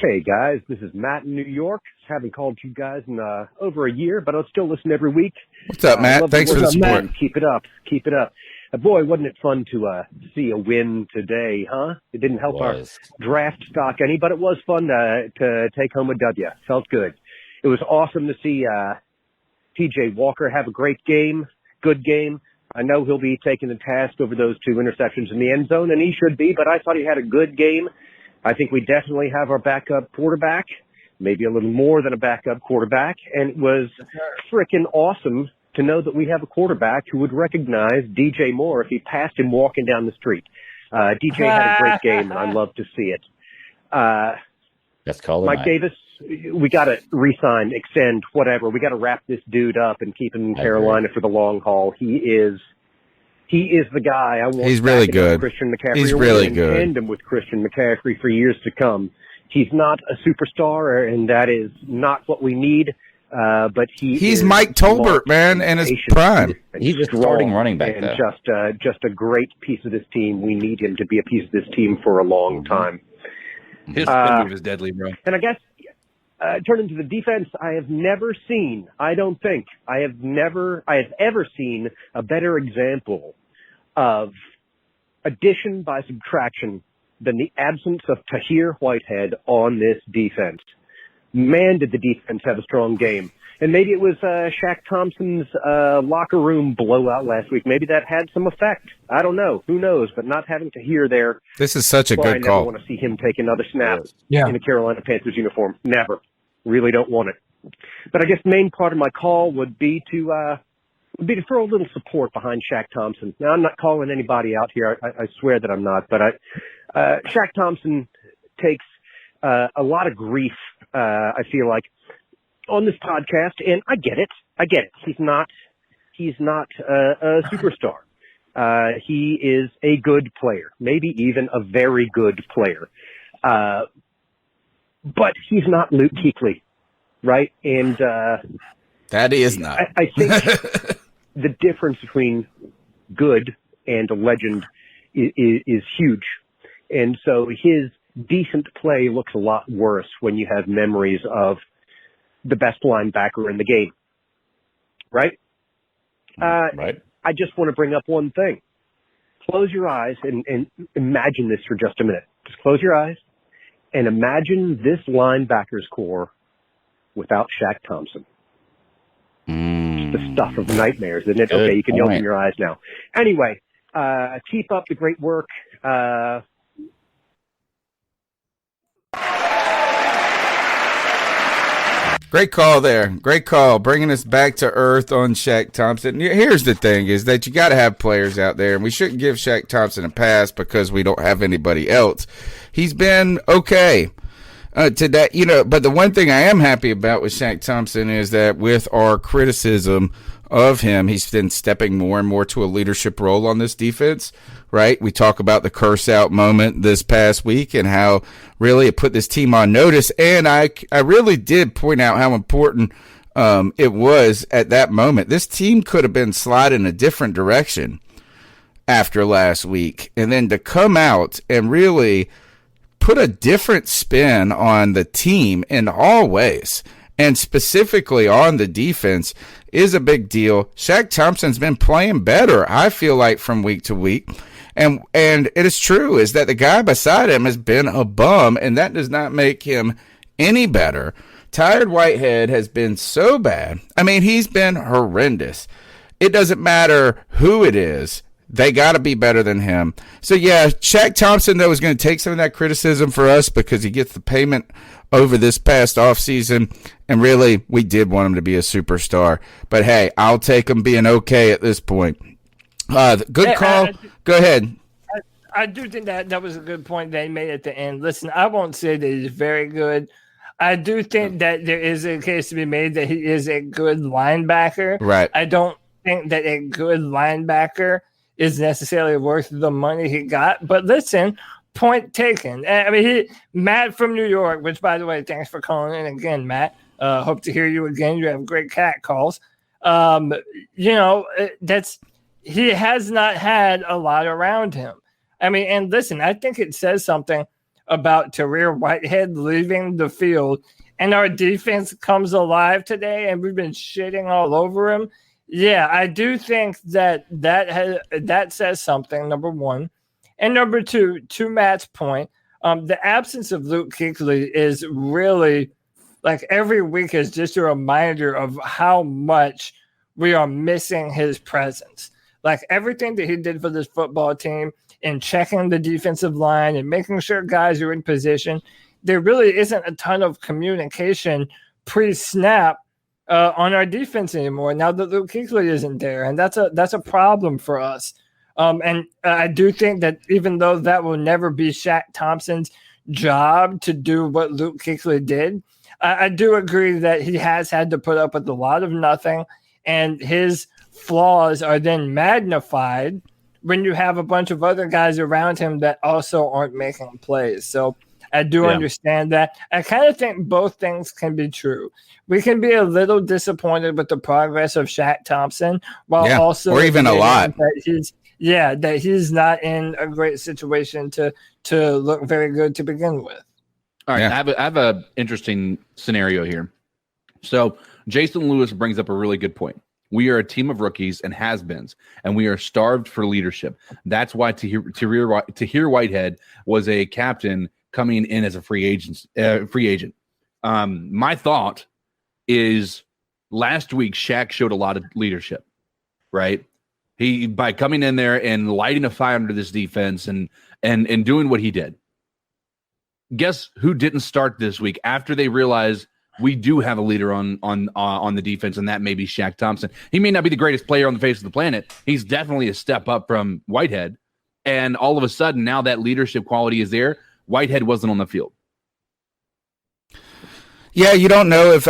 Hey, guys. This is Matt in New York. Haven't called you guys in over a year, but I'll still listen every week. What's up, Matt? Thanks for the support. Matt. Keep it up. Boy, wasn't it fun to see a win today, huh? It didn't help our draft stock any, but it was fun to take home a W. Felt good. It was awesome to see TJ Walker have a great game, good game. I know he'll be taking the task over those 2 interceptions in the end zone, and he should be, but I thought he had a good game. I think we definitely have our backup quarterback, maybe a little more than a backup quarterback, and it was freaking awesome to know that we have a quarterback who would recognize DJ Moore if he passed him walking down the street. DJ had a great game, and I love to see it. That's called Mike Davis, we got to re-sign, extend, whatever. We got to wrap this dude up and keep him in Carolina for the long haul. He is the guy I want. He's really good. Christian McCaffrey. He's really good. Tandem with Christian McCaffrey for years to come. He's not a superstar, and that is not what we need. But he's Mike Tolbert, man, in his prime. He's a starting running back, and just a great piece of this team. We need him to be a piece of this team for a long time. His spin move is deadly, bro. And I guess turning to the defense, I have never seen. I don't think I have ever seen a better example of addition by subtraction than the absence of Tahir Whitehead on this defense. Man, did the defense have a strong game. And maybe it was Shaq Thompson's locker room blowout last week. Maybe that had some effect. I don't know. Who knows? But not having Tahir there. This is such a good I never call. want to see him take another snap in a Carolina Panthers uniform. Never. Really don't want it. But I guess the main part of my call would be to throw a little support behind Shaq Thompson. Now, I'm not calling anybody out here. I swear that I'm not. But Shaq Thompson takes a lot of grief, I feel like, on this podcast, and I get it. He's not a superstar. He is a good player, maybe even a very good player. But he's not Luke Kuechly, right? And that he is not. I think the difference between good and a legend is huge. And so his decent play looks a lot worse when you have memories of the best linebacker in the game. Right? Right. I just want to bring up one thing. Close your eyes and imagine this for just a minute. Just close your eyes and imagine this linebackers core without Shaq Thompson. It's the stuff of nightmares, isn't it? Good Okay, you can point. open your eyes now. Anyway, keep up the great work. Great call there. Great call. Bringing us back to earth on Shaq Thompson. Here's the thing is that you got to have players out there, and we shouldn't give Shaq Thompson a pass because we don't have anybody else. He's been okay today, but the one thing I am happy about with Shaq Thompson is that with our criticism of him, he's been stepping more and more to a leadership role on this defense, right? We talk about the curse out moment this past week and how really it put this team on notice. And I really did point out how important it was at that moment. This team could have been sliding a different direction after last week. And then to come out and really put a different spin on the team in all ways, and specifically on the defense, is a big deal. Shaq Thompson's been playing better, I feel like, from week to week. And it is true, is that the guy beside him has been a bum, and that does not make him any better. Tired Whitehead has been so bad. I mean, he's been horrendous. It doesn't matter who it is. They got to be better than him. So, yeah, Shaq Thompson, though, is going to take some of that criticism for us because he gets the payment over this past offseason. And really, we did want him to be a superstar. But, hey, I'll take him being okay at this point. Good call. Go ahead. I do think that was a good point they made at the end. Listen, I won't say that he's very good. I do think that there is a case to be made that he is a good linebacker. Right. I don't think that a good linebacker is necessarily worth the money he got. But listen, point taken. I mean, Matt from New York, which, by the way, thanks for calling in again, Matt. Hope to hear you again. You have great cat calls. He has not had a lot around him. I mean, and listen, I think it says something about Tahir Whitehead leaving the field, and our defense comes alive today, and we've been shitting all over him. Yeah, I do think that says something, number one. And number two, to Matt's point, the absence of Luke Kuechly is really like every week is just a reminder of how much we are missing his presence. Like everything that he did for this football team and checking the defensive line and making sure guys are in position, there really isn't a ton of communication pre-snap on our defense anymore. Now that Luke Kuechly isn't there, and that's a problem for us. And I do think that even though that will never be Shaq Thompson's job to do what Luke Kuechly did, I do agree that he has had to put up with a lot of nothing, and his flaws are then magnified when you have a bunch of other guys around him that also aren't making plays. So I do understand that. I kind of think both things can be true. We can be a little disappointed with the progress of Shaq Thompson, while also or even a lot that he's not in a great situation to look very good to begin with. All right, I have a interesting scenario here. So Jason Lewis brings up a really good point. We are a team of rookies and has-beens, and we are starved for leadership. That's why Tahir Whitehead was a captain coming in as a free agent. My thought is last week Shaq showed a lot of leadership, right? He by coming in there and lighting a fire under this defense and doing what he did. Guess who didn't start this week after they realized we do have a leader on the defense, and that may be Shaq Thompson. He may not be the greatest player on the face of the planet. He's definitely a step up from Whitehead. And all of a sudden, now that leadership quality is there, Whitehead wasn't on the field. Yeah, you don't know if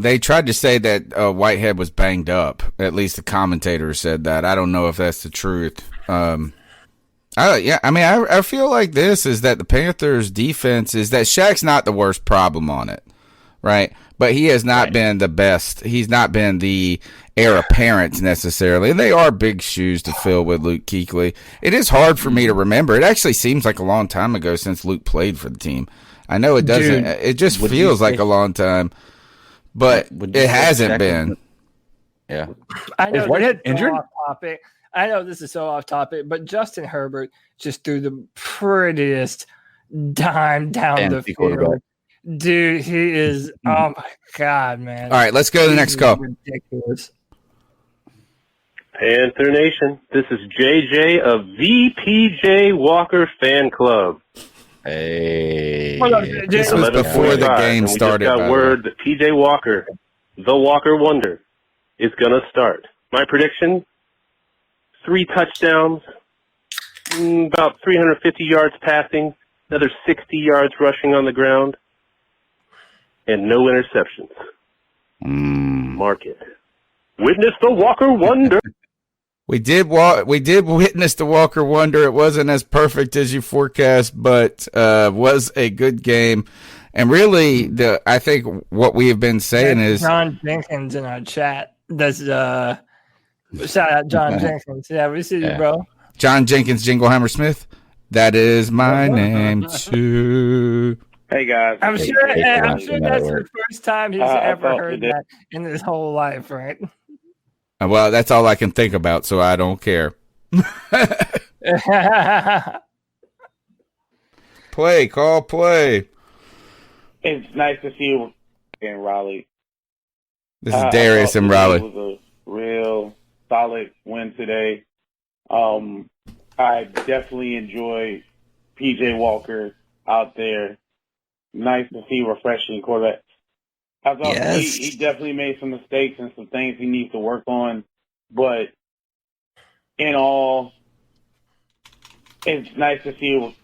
they tried to say that Whitehead was banged up. At least the commentator said that. I don't know if that's the truth. I feel like this is that the Panthers' defense is that Shaq's not the worst problem on it, right? But he has not been the best. He's not been the heir apparent necessarily. And they are big shoes to fill with Luke Kuechly. It is hard for me to remember. It actually seems like a long time ago since Luke played for the team. I know it doesn't. Dude, it just feels like a long time, but it hasn't been. Yeah. I know is Whitehead injured? Topic. I know this is so off topic, but Justin Herbert just threw the prettiest dime down the field. Dude, he is, oh my God, man. All right, let's go to the next call. Ridiculous. Panther Nation, this is JJ of the PJ Walker Fan Club. Hey. This was before the game started. We just got word that PJ Walker, the Walker Wonder, is going to start. My prediction, 3 touchdowns, about 350 yards passing, another 60 yards rushing on the ground, and no interceptions. Mark it. Witness the Walker Wonder. We did witness the Walker Wonder. It wasn't as perfect as you forecast, but was a good game. And really, I think what we have been saying is John Jenkins in our chat. That's shout out John Jenkins. Yeah, we see you, bro. John Jenkins, Jingleheimer Smith. That is my name too. Hey guys, I'm sure that's the first time he's ever heard that in his whole life, right? Well, that's all I can think about, so I don't care. Play. It's nice to see you in Raleigh. This is Darius in Raleigh. It was a real solid win today. I definitely enjoy PJ Walker out there. Nice to see refreshing quarterback. I thought he definitely made some mistakes and some things he needs to work on. But in all, it's nice to see.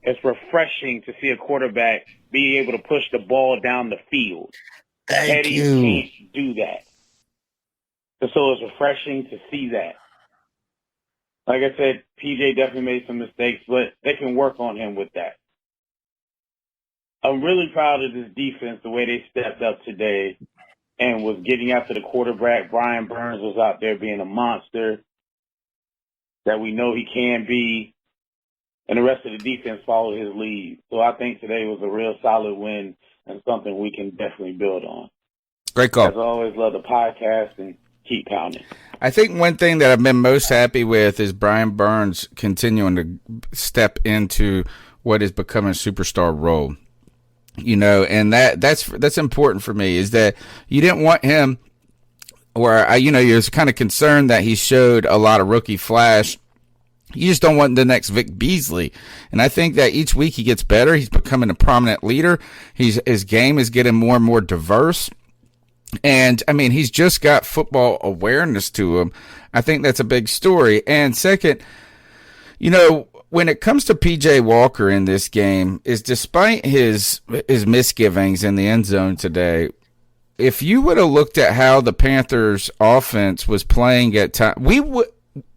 It's refreshing to see a quarterback be able to push the ball down the field. Teddy can't do that. So it's refreshing to see that. Like I said, PJ definitely made some mistakes, but they can work on him with that. I'm really proud of this defense, the way they stepped up today and was getting after the quarterback. Brian Burns was out there being a monster that we know he can be, and the rest of the defense followed his lead. So I think today was a real solid win and something we can definitely build on. Great call. As always, love the podcast, and keep pounding. I think one thing that I've been most happy with is Brian Burns continuing to step into what is becoming a superstar role. And that's important for me, is that you didn't want him where you was kind of concerned that he showed a lot of rookie flash. You just don't want the next Vic Beasley. And I think that each week he gets better. He's becoming a prominent leader. His game is getting more and more diverse. And, he's just got football awareness to him. I think that's a big story. And second, when it comes to P.J. Walker in this game, is despite his misgivings in the end zone today, if you would have looked at how the Panthers offense was playing at time,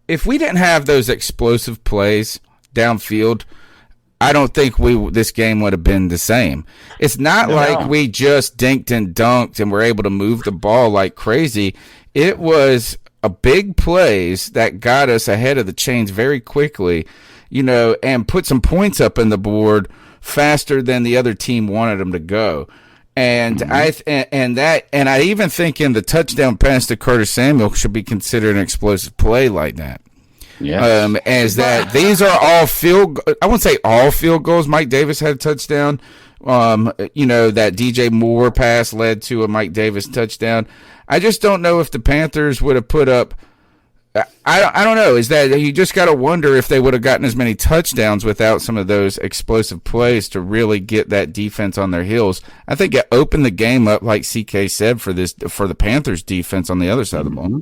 if we didn't have those explosive plays downfield, I don't think this game would have been the same. It's not like we just dinked and dunked and were able to move the ball like crazy. It was a big plays that got us ahead of the chains very quickly, and put some points up in the board faster than the other team wanted them to go. And I even think in the touchdown pass to Curtis Samuel should be considered an explosive play like that. Yeah. As that these are all I won't say all field goals. Mike Davis had a touchdown. That DJ Moore pass led to a Mike Davis touchdown. I just don't know if the Panthers would have put up. I don't know. Is that you just got to wonder if they would have gotten as many touchdowns without some of those explosive plays to really get that defense on their heels. I think it opened the game up, like CK said, for the Panthers defense on the other side of the ball.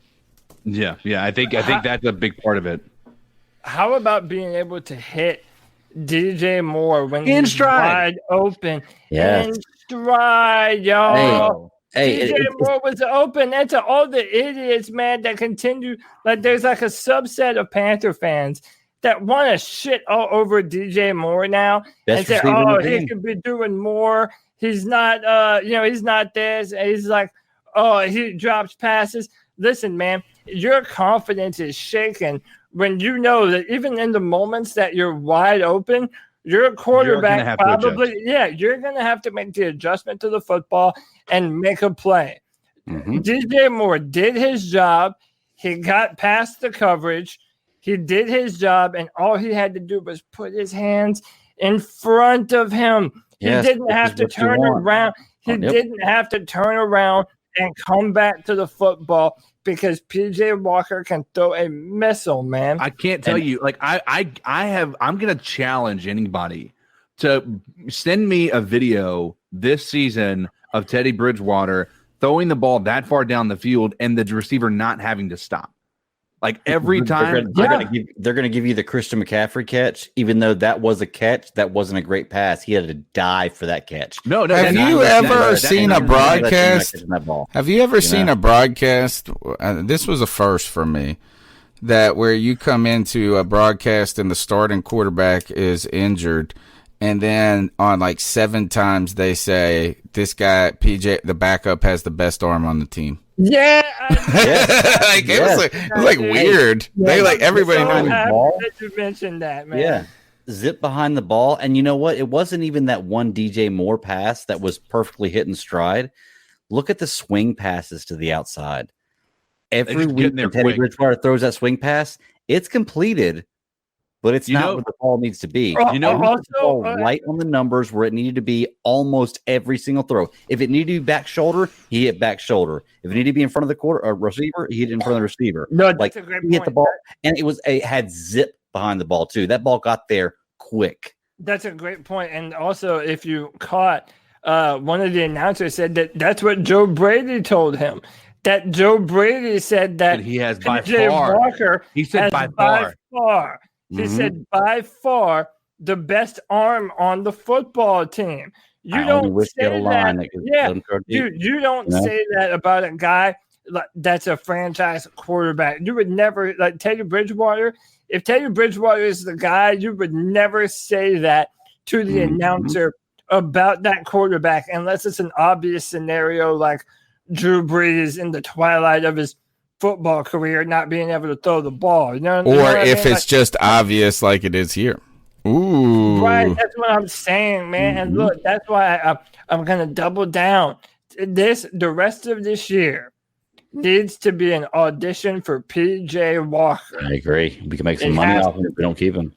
Yeah. I think that's a big part of it. How about being able to hit DJ Moore when in he's stride, wide open? Yes. In stride, y'all. DJ Moore was open. And to all the idiots, man, that continue, there's a subset of Panther fans that want to shit all over DJ Moore now and say, he could be doing more. He's not, he's not this. And he's like, he drops passes. Listen, man, your confidence is shaken when you know that even in the moments that you're wide open, your quarterback you're going to have to make the adjustment to the football and make a play. Mm-hmm. DJ Moore did his job. He got past the coverage. He did his job, and all he had to do was put his hands in front of him. He didn't have to turn around. He didn't have to turn around and come back to the football because PJ Walker can throw a missile, man. I can't tell you. I'm going to challenge anybody to send me a video this season of Teddy Bridgewater throwing the ball that far down the field and the receiver not having to stop. Every time they're going to give you the Christian McCaffrey catch, even though that was a catch, that wasn't a great pass. He had to dive for that catch. No. Have you ever seen a broadcast? Have you ever seen a broadcast? This was a first for me. That where you come into a broadcast and the starting quarterback is injured, and then on 7 times they say this guy PJ, the backup, has the best arm on the team. Yeah, it was weird. Everybody knew that you mentioned that, man. Yeah, zip behind the ball, and you know what? It wasn't even that one DJ Moore pass that was perfectly hit in stride. Look at the swing passes to the outside. Every week, when Teddy Bridgewater throws that swing pass, it's completed, but it's not where the ball needs to be. Right on the numbers where it needed to be almost every single throw. If it needed to be back shoulder, he hit back shoulder. If it needed to be in front of the receiver, he hit in front of the receiver. No, that's a great point. He hit the ball, and it had zip behind the ball too. That ball got there quick. That's a great point. And also, if you caught, one of the announcers said that's what Joe Brady told him. That Joe Brady said that he has PJ by far. Walker He said by far. He said by far the best arm on the football team. You don't say that. Yeah, you don't say that about a guy that's a franchise quarterback. You would never Teddy Bridgewater. If Teddy Bridgewater is the guy, you would never say that to the announcer about that quarterback unless it's an obvious scenario like Drew Brees in the twilight of his football career not being able to throw the ball. Or if it's just obvious like it is here. Ooh. Right, that's what I'm saying, man. And look, that's why I'm going to double down. The rest of this year, needs to be an audition for PJ Walker. I agree. We can make some money off him if we don't keep him.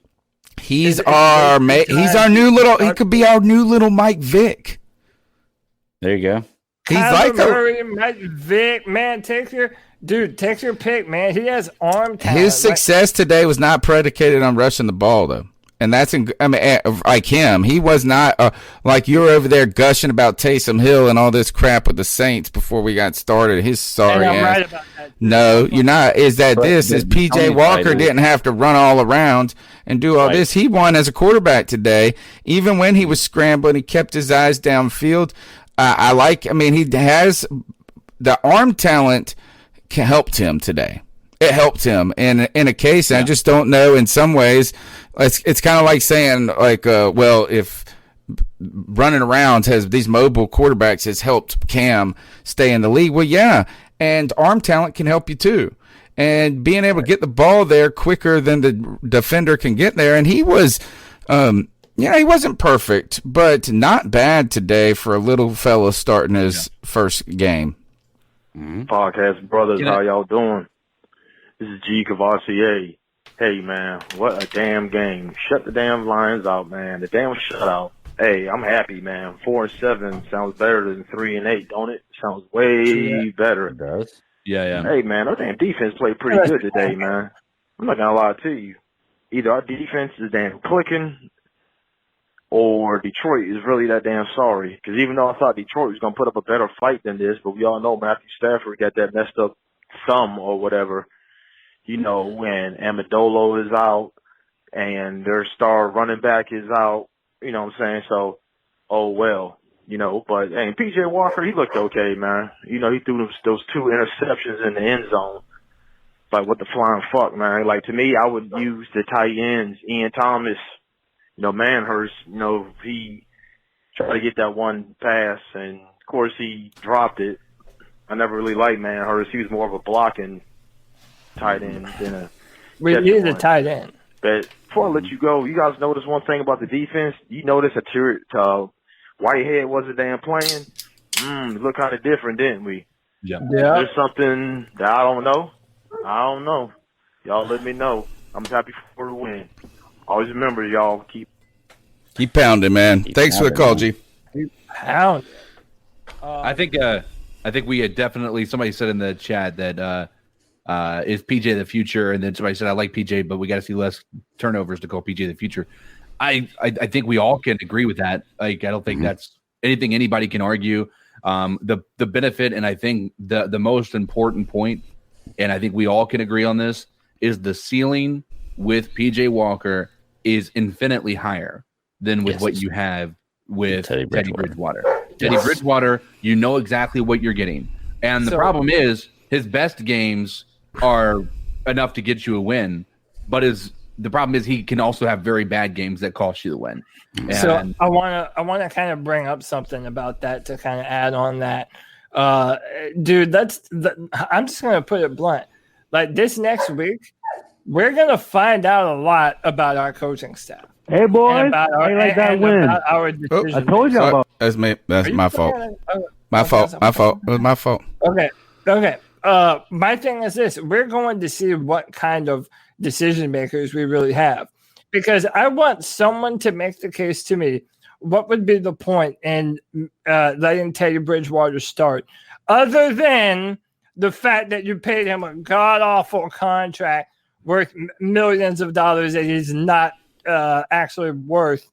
He's our new little. He could be our new little Mike Vick. There you go. He's Kyler like Murray, Mike Vick, man. Take your pick, man. He has arm talent. His success today was not predicated on rushing the ball, though. And that's, like him. He was not, like you were over there gushing about Taysom Hill and all this crap with the Saints before we got started. His sorry and I'm ass. right about that. No, you're not. Is PJ Walker didn't have to run all around and do all this. He won as a quarterback today. Even when he was scrambling, he kept his eyes downfield. He has the arm talent helped him today. It helped him in a case. I just don't know. In some ways, it's kind of like saying if running around has these mobile quarterbacks has helped Cam stay in the league. Well, yeah, and arm talent can help you too. And being able to get the ball there quicker than the defender can get there. And he was, he wasn't perfect, but not bad today for a little fella starting his first game. Podcast brothers, how y'all doing? This is G Cavassier. Hey, man, what a damn game. Shut the damn Lions out, man. The damn shutout. Hey, I'm happy, man. 4-7 sounds better than 3-8, don't it? Sounds way better. It does. Yeah. Hey, man, our damn defense played pretty good today, man. I'm not going to lie to you. Either our defense is damn clicking or Detroit is really that damn sorry. Because even though I thought Detroit was going to put up a better fight than this, but we all know Matthew Stafford got that messed up thumb or whatever. You know, when Amendola is out and their star running back is out, you know what I'm saying? So, oh, well, you know, but hey, PJ Walker, he looked okay, man. You know, he threw those 2 interceptions in the end zone. Like, what the flying fuck, man? Like, to me, I would use the tight ends, Ian Thomas, you know, Manhurst, you know, he tried to get that one pass, and, of course, he dropped it. I never really liked Manhurst. He was more of a blocking tight end than a We need a tight end. But before I let you go, you guys notice one thing about the defense? You notice Whitehead wasn't damn playing? It looked kind of different, didn't we? Yeah. There's something that I don't know. Y'all let me know. I'm happy for the win. Always remember, y'all, keep pounding, man. Thanks for the call, G. Pound. I think we had definitely, somebody said in the chat that is PJ the future, and then somebody said I like PJ, but we got to see less turnovers to call PJ the future. I think we all can agree with that. Like, I don't think that's anything anybody can argue. The benefit, and I think the most important point, and I think we all can agree on this, is the ceiling with PJ Walker is infinitely higher than with what you have with Teddy Bridgewater. Teddy Bridgewater, you know exactly what you're getting. And the problem is his best games are enough to get you a win, but the problem is he can also have very bad games that cost you the win. And so I wanna kind of bring up something about that to kind of add on that. Dude, I'm just gonna put it blunt. Like, this next week, we're gonna find out a lot about our coaching staff. Hey, boys, how you like that win? Our decision. I told you about. That's me. That's my fault. My fault. It was my fault. Okay. My thing is this: we're going to see what kind of decision makers we really have, because I want someone to make the case to me. What would be the point in letting Teddy Bridgewater start, other than the fact that you paid him a god awful contract worth millions of dollars that he's not actually worth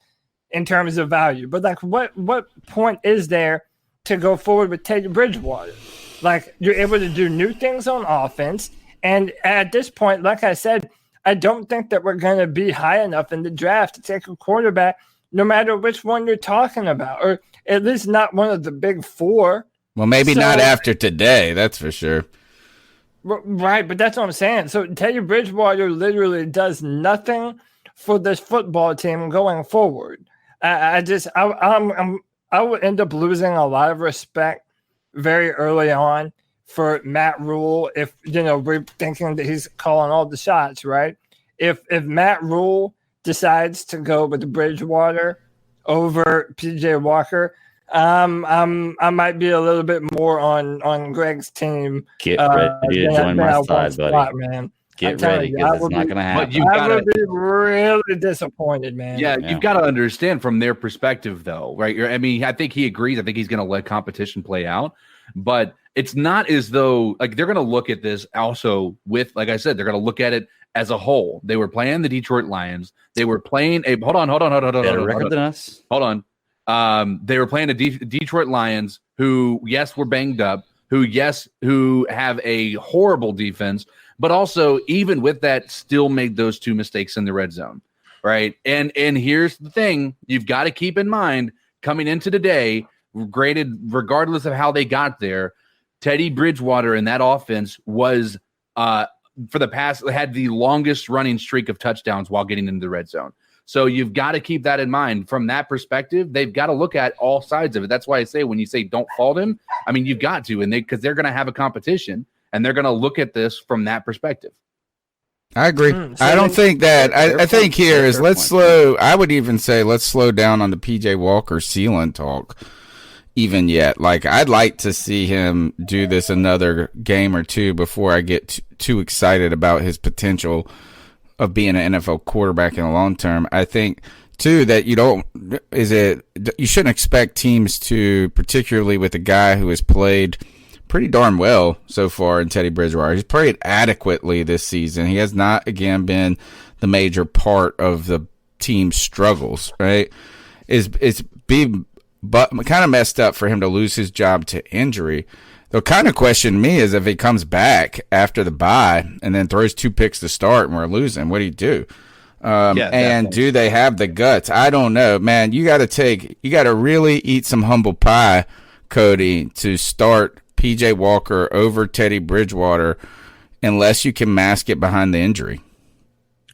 in terms of value? But like, what point is there to go forward with Teddy Bridgewater? Like, you're able to do new things on offense, and at this point, like I said, I don't think that we're going to be high enough in the draft to take a quarterback, no matter which one you're talking about, or at least not one of the big four. Well, maybe not after today, that's for sure. Right, but that's what I'm saying. So Teddy Bridgewater literally does nothing for this football team going forward. I would end up losing a lot of respect very early on for Matt Rule if, we're thinking that he's calling all the shots, right? If Matt Rule decides to go with Bridgewater over PJ Walker, I might be a little bit more on Greg's team. Get ready to join my side, buddy. Man. Get ready because it's not going to happen. I would be really disappointed, man. Yeah, you've got to understand from their perspective, though, right? I mean, I think he agrees. I think he's going to let competition play out, but it's not as though like they're going to look at this also with, like I said, they're going to look at it as a whole. They were playing the Detroit Lions. They were playing a hold on. Better record than us. Hold on. They were playing a Detroit Lions who, yes, were banged up. Who have a horrible defense, but also even with that, still made those two mistakes in the red zone, right? And here's the thing: you've got to keep in mind coming into today, graded regardless of how they got there. Teddy Bridgewater in that offense was for the past had the longest running streak of touchdowns while getting into the red zone. So you've got to keep that in mind. From that perspective, they've got to look at all sides of it. That's why I say when you say don't fault him, I mean, you've got to, and because they're going to have a competition, and they're going to look at this from that perspective. I agree. I don't think that. I think here is let's slow. I would even say let's slow down on the PJ Walker ceiling talk even yet. Like, I'd like to see him do this another game or two before I get too excited about his potential of being an NFL quarterback in the long term. I think too that you shouldn't expect teams to, particularly with a guy who has played pretty darn well so far in Teddy Bridgewater. He's played adequately this season. He has not again been the major part of the team's struggles, right? But kind of messed up for him to lose his job to injury. The kind of question to me is if he comes back after the bye and then throws 2 picks to start and we're losing, what do you do? And do they have the guts? I don't know, man. You got to really eat some humble pie, Cody, to start PJ Walker over Teddy Bridgewater unless you can mask it behind the injury.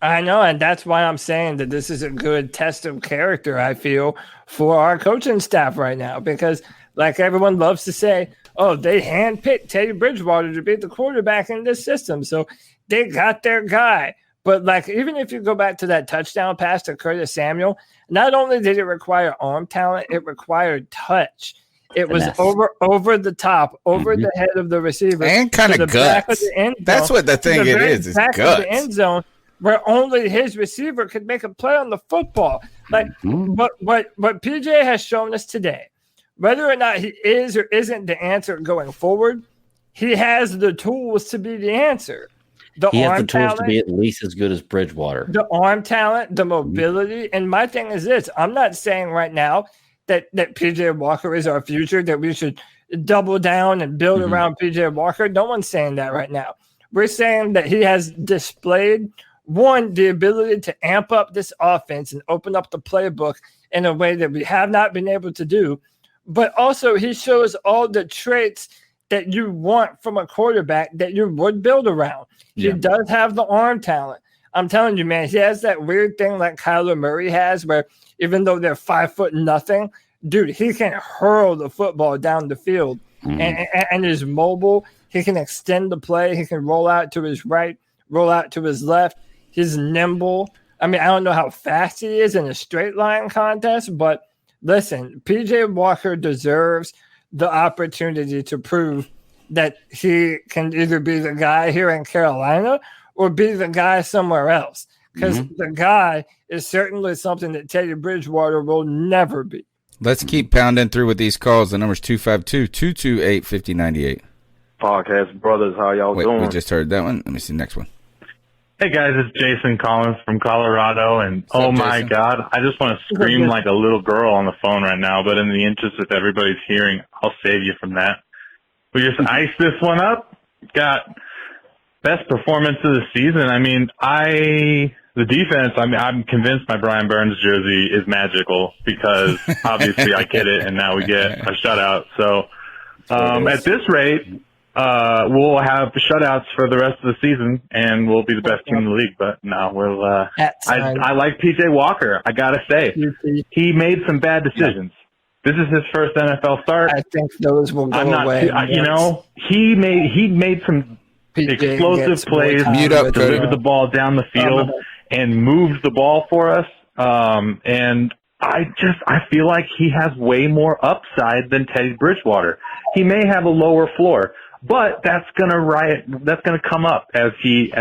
I know, and that's why I'm saying that this is a good test of character, I feel, for our coaching staff right now. Because, like everyone loves to say, oh, they handpicked Teddy Bridgewater to be the quarterback in this system, so they got their guy. But, like, even if you go back to that touchdown pass to Curtis Samuel, not only did it require arm talent, it required touch. It was over the top, over the head of the receiver. And kind of guts. That's what the thing it is guts. Of the end zone, where only his receiver could make a play on the football. Like, what PJ has shown us today, whether or not he is or isn't the answer going forward, he has the tools to be the answer. He has the tools to be at least as good as Bridgewater. The arm talent, the mobility. And my thing is this. I'm not saying right now that PJ Walker is our future, that we should double down and build around PJ Walker. No one's saying that right now. We're saying that he has displayed, one, the ability to amp up this offense and open up the playbook in a way that we have not been able to do. But also he shows all the traits that you want from a quarterback that you would build around. Yeah. He does have the arm talent. I'm telling you, man, he has that weird thing like Kyler Murray has where even though they're 5'0", dude, he can hurl the football down the field and is mobile. He can extend the play. He can roll out to his right, roll out to his left. He's nimble. I mean, I don't know how fast he is in a straight line contest, but listen, PJ Walker deserves the opportunity to prove that he can either be the guy here in Carolina or be the guy somewhere else. Because the guy is certainly something that Teddy Bridgewater will never be. Let's keep pounding through with these calls. The number's 252-228-5098. Podcast brothers, how y'all doing? We just heard that one. Let me see the next one. Hey guys, it's Jason Collins from Colorado, and oh my God, I just want to scream like a little girl on the phone right now, but in the interest of everybody's hearing, I'll save you from that. We just iced this one up, got best performance of the season. I mean, the defense, I'm convinced my Brian Burns jersey is magical because obviously I get it, and now we get a shutout. So at this rate, we'll have shutouts for the rest of the season, and we'll be the best team in the league. But no, we'll. I like PJ Walker. I gotta say, he made some bad decisions. This is his first NFL start. I think those will go away. He made some explosive plays, delivered the ball down the field, and moved the ball for us. And I feel like he has way more upside than Teddy Bridgewater. He may have a lower floor, but that's gonna come up as he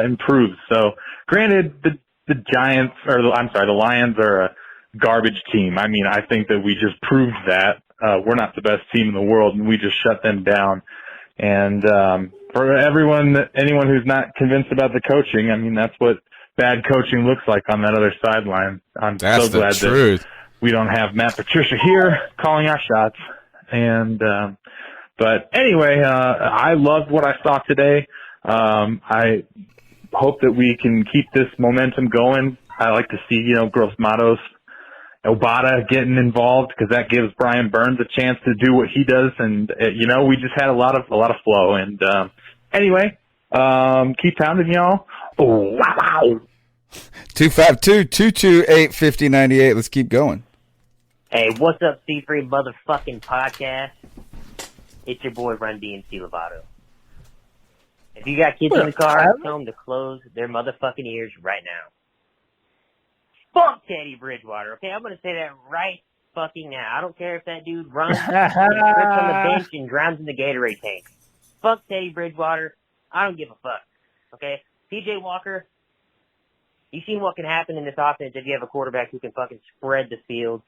improves. So, granted, the Giants the Lions are a garbage team. I mean, I think that we just proved that we're not the best team in the world, and we just shut them down. And for anyone who's not convinced about the coaching, I mean, that's what bad coaching looks like on that other sideline. I'm so glad that we don't have Matt Patricia here calling our shots. And but anyway, I loved what I saw today. I hope that we can keep this momentum going. I like to see, Gross Matos, Obata getting involved, because that gives Brian Burns a chance to do what he does. And we just had a lot of flow. And anyway, keep pounding, y'all. Oh, wow. 252-228-5098. Let's keep going. Hey, what's up, C3 motherfucking podcast? It's your boy Run DMC Lovato. If you got kids in the car, tell them to close their motherfucking ears right now. Fuck Teddy Bridgewater, okay? I'm going to say that right fucking now. I don't care if that dude runs and trips on the bench and drowns in the Gatorade tank. Fuck Teddy Bridgewater. I don't give a fuck, okay? PJ Walker, you've seen what can happen in this offense if you have a quarterback who can fucking spread the field,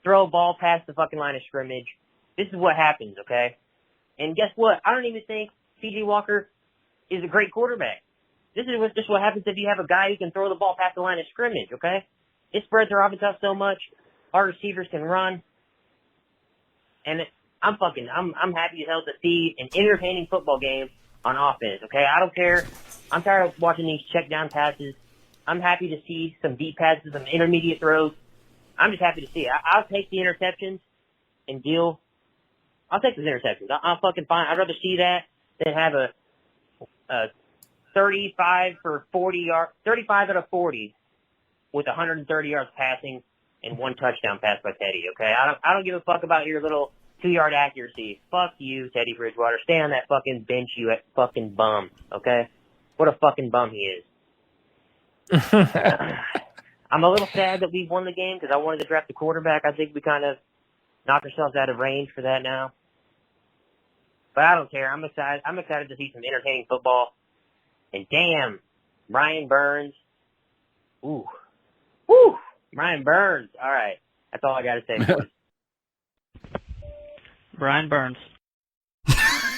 throw a ball past the fucking line of scrimmage. This is what happens, okay? And guess what? I don't even think PJ Walker is a great quarterback. This is just what happens if you have a guy who can throw the ball past the line of scrimmage, okay? It spreads their offense out so much. Our receivers can run. And I'm happy as hell to see an entertaining football game on offense, okay? I don't care. I'm tired of watching these check down passes. I'm happy to see some deep passes, some intermediate throws. I'm just happy to see it. I'll take the interceptions and deal. I'll take those interceptions. I'll fucking fine. I'd rather see that than have a 35 for 40 yards, 35 out of 40 with 130 yards passing and one touchdown pass by Teddy. Okay, I don't give a fuck about your little 2-yard accuracy. Fuck you, Teddy Bridgewater. Stay on that fucking bench, you fucking bum. Okay, what a fucking bum he is. I'm a little sad that we won the game because I wanted to draft a quarterback. I think we kind of knocked ourselves out of range for that now. But I don't care. I'm excited. I'm excited to see some entertaining football. And damn, Brian Burns. Ooh. Woo! Brian Burns. All right. That's all I got to say. Brian Burns.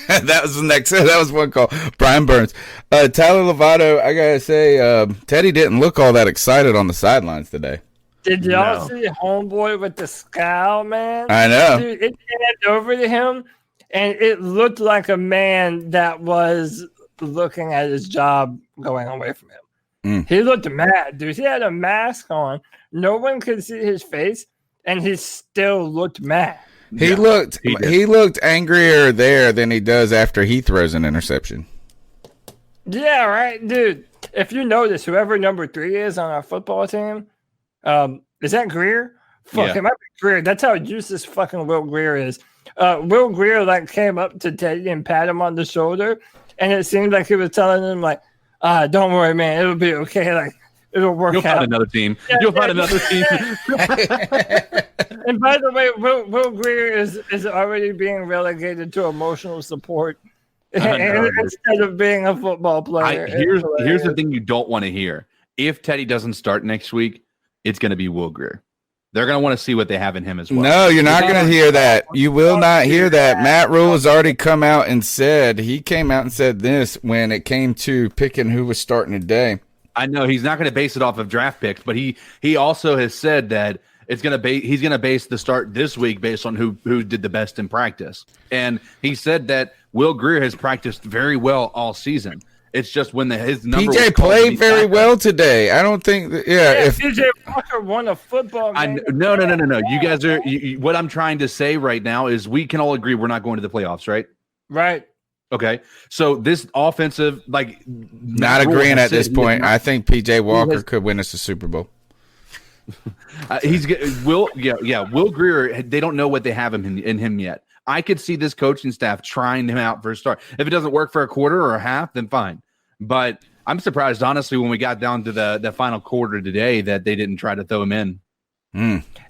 That was the next. That was one call. Brian Burns. Tyler Lovato, I got to say, Teddy didn't look all that excited on the sidelines today. Did y'all see Homeboy with the scowl, man? I know. Dude, it panned over to him, and it looked like a man that was looking at his job going away from him. He looked mad, dude. He had a mask on. No one could see his face, and he still looked mad. He looked angrier there than he does after he throws an interception. Yeah, right, dude. If you notice, whoever number 3 is on our football team, is that Greer? Fuck, it might be Greer. That's how useless fucking Will Greer is. Will Greer came up to Teddy and pat him on the shoulder, and it seemed like he was telling him don't worry, man, it'll be okay. It'll work out. You'll find another team. You'll find another team. And by the way, Will Greer is already being relegated to emotional support instead of being a football player. Here's the thing you don't want to hear. If Teddy doesn't start next week, it's going to be Will Greer. They're going to want to see what they have in him as well. No, you're not going to hear that. You will not hear that. Matt Rule has already come out and said, he came out and said this when it came to picking who was starting today. I know he's not going to base it off of draft picks, but he also has said that he's going to base the start this week based on who did the best in practice. And he said that Will Greer has practiced very well all season. It's just when his number PJ played very well today. I don't think if PJ Walker won a football game. No. You guys are what I'm trying to say right now is we can all agree we're not going to the playoffs, right? Right. Okay. So this offensive, not agreeing at this point. I think PJ Walker could win us the Super Bowl. Will Greer. They don't know what they have in him yet. I could see this coaching staff trying him out for a start. If it doesn't work for a quarter or a half, then fine. But I'm surprised, honestly, when we got down to the final quarter today that they didn't try to throw him in.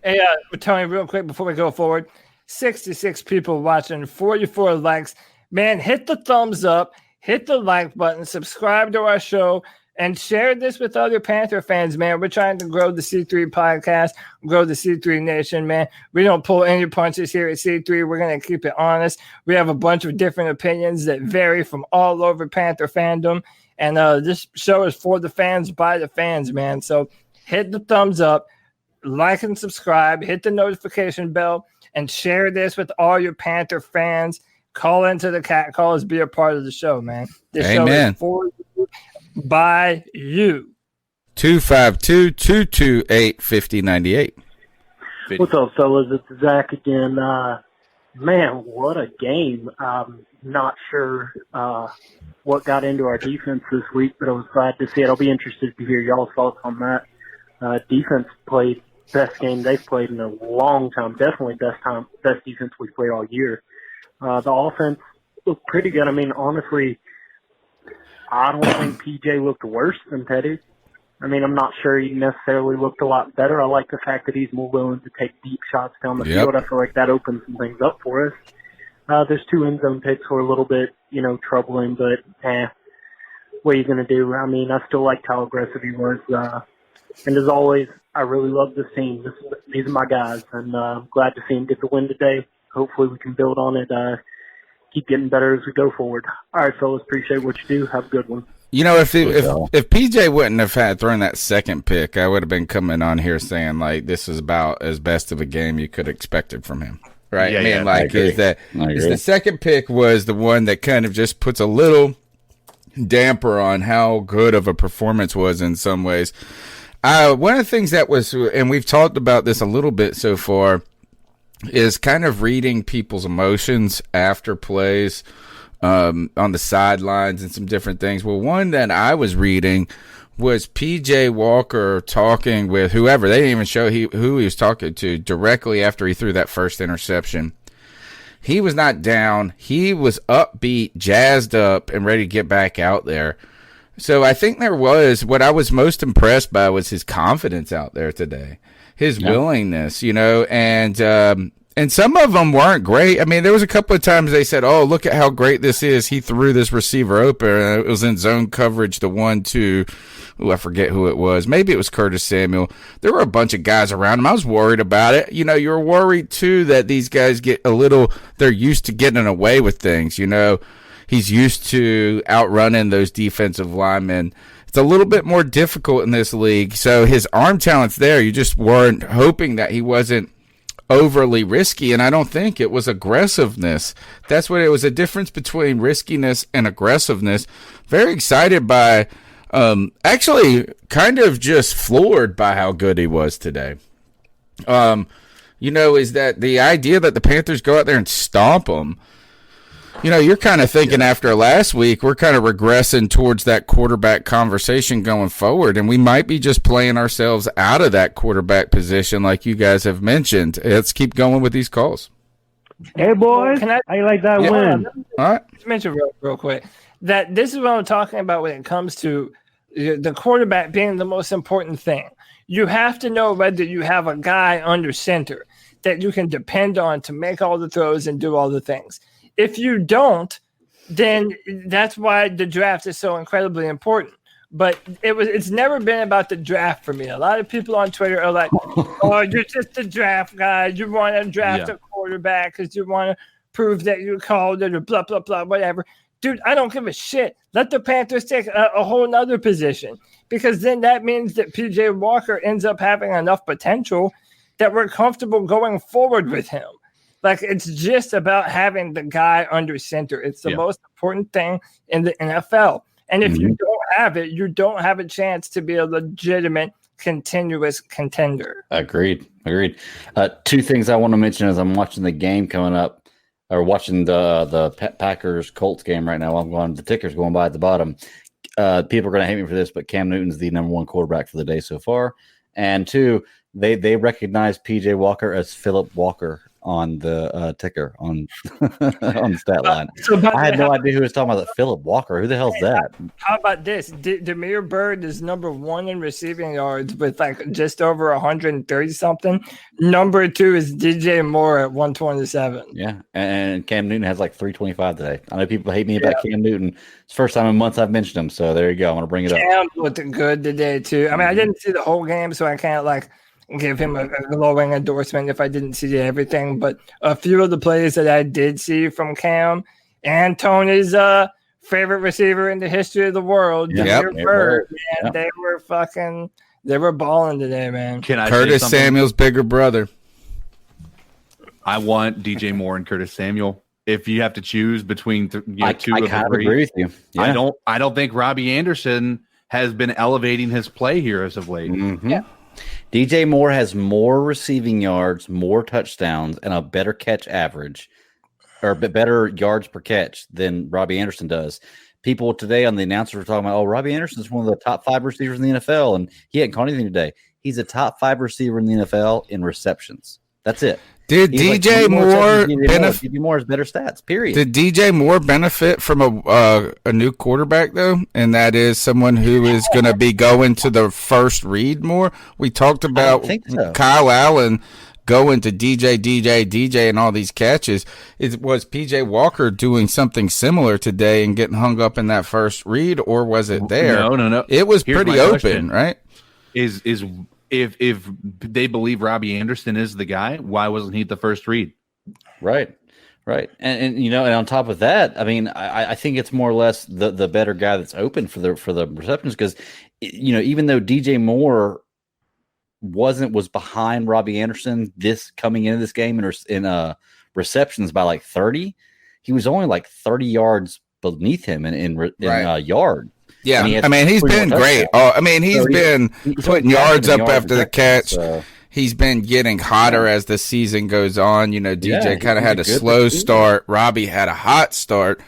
Hey, Tony, real quick before we go forward, 66 people watching, 44 likes. Man, hit the thumbs up, hit the like button, subscribe to our show, and share this with other Panther fans, man. We're trying to grow the C3 podcast, grow the C3 Nation, man. We don't pull any punches here at C3. We're going to keep it honest. We have a bunch of different opinions that vary from all over Panther fandom, and this show is for the fans, by the fans, man. So hit the thumbs up, like and subscribe, hit the notification bell, and share this with all your Panther fans. Call into the cat calls, be a part of the show, man. This show is for you, by you. 252-228-5098. What's up, fellas? It's Zach again. Man, what a game. Not sure what got into our defense this week, but I was glad to see it. I'll be interested to hear y'all's thoughts on that. Defense played best game they've played in a long time. Definitely best defense we've played all year. The offense looked pretty good. I mean, honestly, I don't think PJ looked worse than Teddy. I mean, I'm not sure he necessarily looked a lot better. I like the fact that he's more willing to take deep shots down the field. I feel like that opens some things up for us. There's 2 end zone picks were a little bit, troubling, but what are you going to do? I mean, I still liked how aggressive he was. And as always, I really love this team. These are my guys, and I'm glad to see him get the win today. Hopefully we can build on it, keep getting better as we go forward. All right, fellas, appreciate what you do. Have a good one. If PJ wouldn't have had thrown that second pick, I would have been coming on here saying, like, this is about as best of a game you could have expected from him. Right? Yeah, is the second pick was the one that kind of just puts a little damper on how good of a performance was in some ways. One of the things that was, and we've talked about this a little bit so far, is kind of reading people's emotions after plays on the sidelines and some different things. Well, one that I was reading was P.J. Walker talking with whoever. They didn't even show who he was talking to directly after he threw that first interception. He was not down. He was upbeat, jazzed up, and ready to get back out there. So I think what I was most impressed by was his confidence out there today, his willingness, and some of them weren't great. I mean, there was a couple of times they said, "Oh, look at how great this is. He threw this receiver open. It was in zone coverage, the 1-2. I forget who it was. Maybe it was Curtis Samuel. There were a bunch of guys around him. I was worried about it. You're worried too that these guys they're used to getting away with things, He's used to outrunning those defensive linemen. It's a little bit more difficult in this league. So his arm talent's there. You just weren't hoping that he wasn't overly risky, and I don't think it was aggressiveness. That's what it was, a difference between riskiness and aggressiveness. Very excited by, actually kind of just floored by how good he was today. Is that the idea that the Panthers go out there and stomp them? You're kind of thinking after last week, we're kind of regressing towards that quarterback conversation going forward, and we might be just playing ourselves out of that quarterback position like you guys have mentioned. Let's keep going with these calls. Hey, boys. How you like that win? All right. Let's mention real quick that this is what I'm talking about when it comes to the quarterback being the most important thing. You have to know whether you have a guy under center that you can depend on to make all the throws and do all the things. If you don't, then that's why the draft is so incredibly important. But it's never been about the draft for me. A lot of people on Twitter are like, "Oh, you're just a draft guy. You want to draft a quarterback because you want to prove that you called it or blah blah blah, whatever." Dude, I don't give a shit. Let the Panthers take a whole nother position, because then that means that P.J. Walker ends up having enough potential that we're comfortable going forward with him. Like, it's just about having the guy under center. It's the most important thing in the NFL. And if you don't have it, you don't have a chance to be a legitimate, continuous contender. Agreed. 2 things I want to mention as I'm watching the game coming up, or watching the Packers Colts game right now. The ticker's going by at the bottom. People are going to hate me for this, but Cam Newton's the number 1 quarterback for the day so far. And 2, they recognize P.J. Walker as Philip Walker on the ticker on on the stat line. So I had no idea who was talking about that. Philip Walker. Who the hell's that? How about this? Demir Bird is number 1 in receiving yards with like just over 130 something. Number 2 is DJ Moore at 127. Yeah, and Cam Newton has like 325 today. I know people hate me about Cam Newton. It's the first time in months I've mentioned him, so there you go. I'm gonna bring it up. Cam looked good today too. I mean, I didn't see the whole game, so I can't like give him a glowing endorsement if I didn't see everything. But a few of the plays that I did see from Cam and Tony's favorite receiver in the history of the world, Demir Bird, man, they were balling today, man. Can I Curtis Samuel's bigger brother? I want DJ Moore and Curtis Samuel. If you have to choose between two of the three, agree with you. Yeah. I don't think Robbie Anderson has been elevating his play here as of late. Mm-hmm. Yeah. DJ Moore has more receiving yards, more touchdowns, and a better catch average, or better yards per catch than Robbie Anderson does. People today on the announcers were talking about, Robbie Anderson is one of the top 5 receivers in the NFL, and he hadn't caught anything today. He's a top 5 receiver in the NFL in receptions. That's it. Did DJ Moore benefit? DJ Moore has better stats. Period. Did DJ Moore benefit from a new quarterback though, and that is someone who is going to be going to the first read more? We talked about Kyle Allen going to DJ, and all these catches. Was PJ Walker doing something similar today and getting hung up in that first read, or was it there? No. It was Here's pretty open, right? If they believe Robbie Anderson is the guy, why wasn't he the first read? Right. And you know, and on top of that, I mean, I think it's more or less the better guy that's open for the receptions, because you know, even though DJ Moore was behind Robbie Anderson coming into this game in receptions by like 30, he was only like 30 yards beneath him in yard. Yeah, I mean, he's been great. He's been putting yards up after the catch. So. He's been getting hotter as the season goes on. You know, DJ kind of had a slow start. Robbie had a hot start.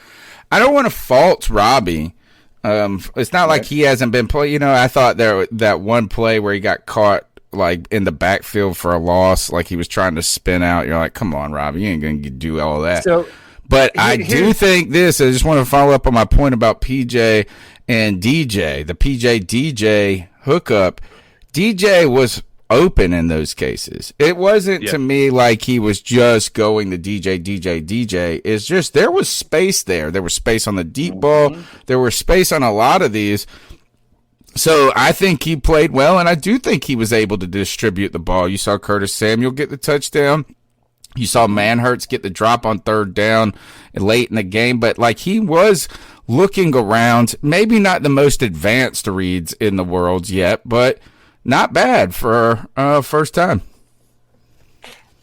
I don't want to fault Robbie. It's not like he hasn't been playing. You know, I thought that one play where he got caught like in the backfield for a loss, like he was trying to spin out. You're like, come on, Robbie, you ain't going to do all that. But I do think this. I just want to follow up on my point about PJ and DJ, the DJ hookup. DJ was open in those cases. It wasn't to me like he was just going to DJ. It's just there was space there. There was space on the deep ball. There was space on a lot of these. So I think he played well, and I do think he was able to distribute the ball. You saw Curtis Samuel get the touchdown. You saw Manhurts get the drop on third down late in the game, but like he was looking around, maybe not the most advanced reads in the world yet, but not bad for first time.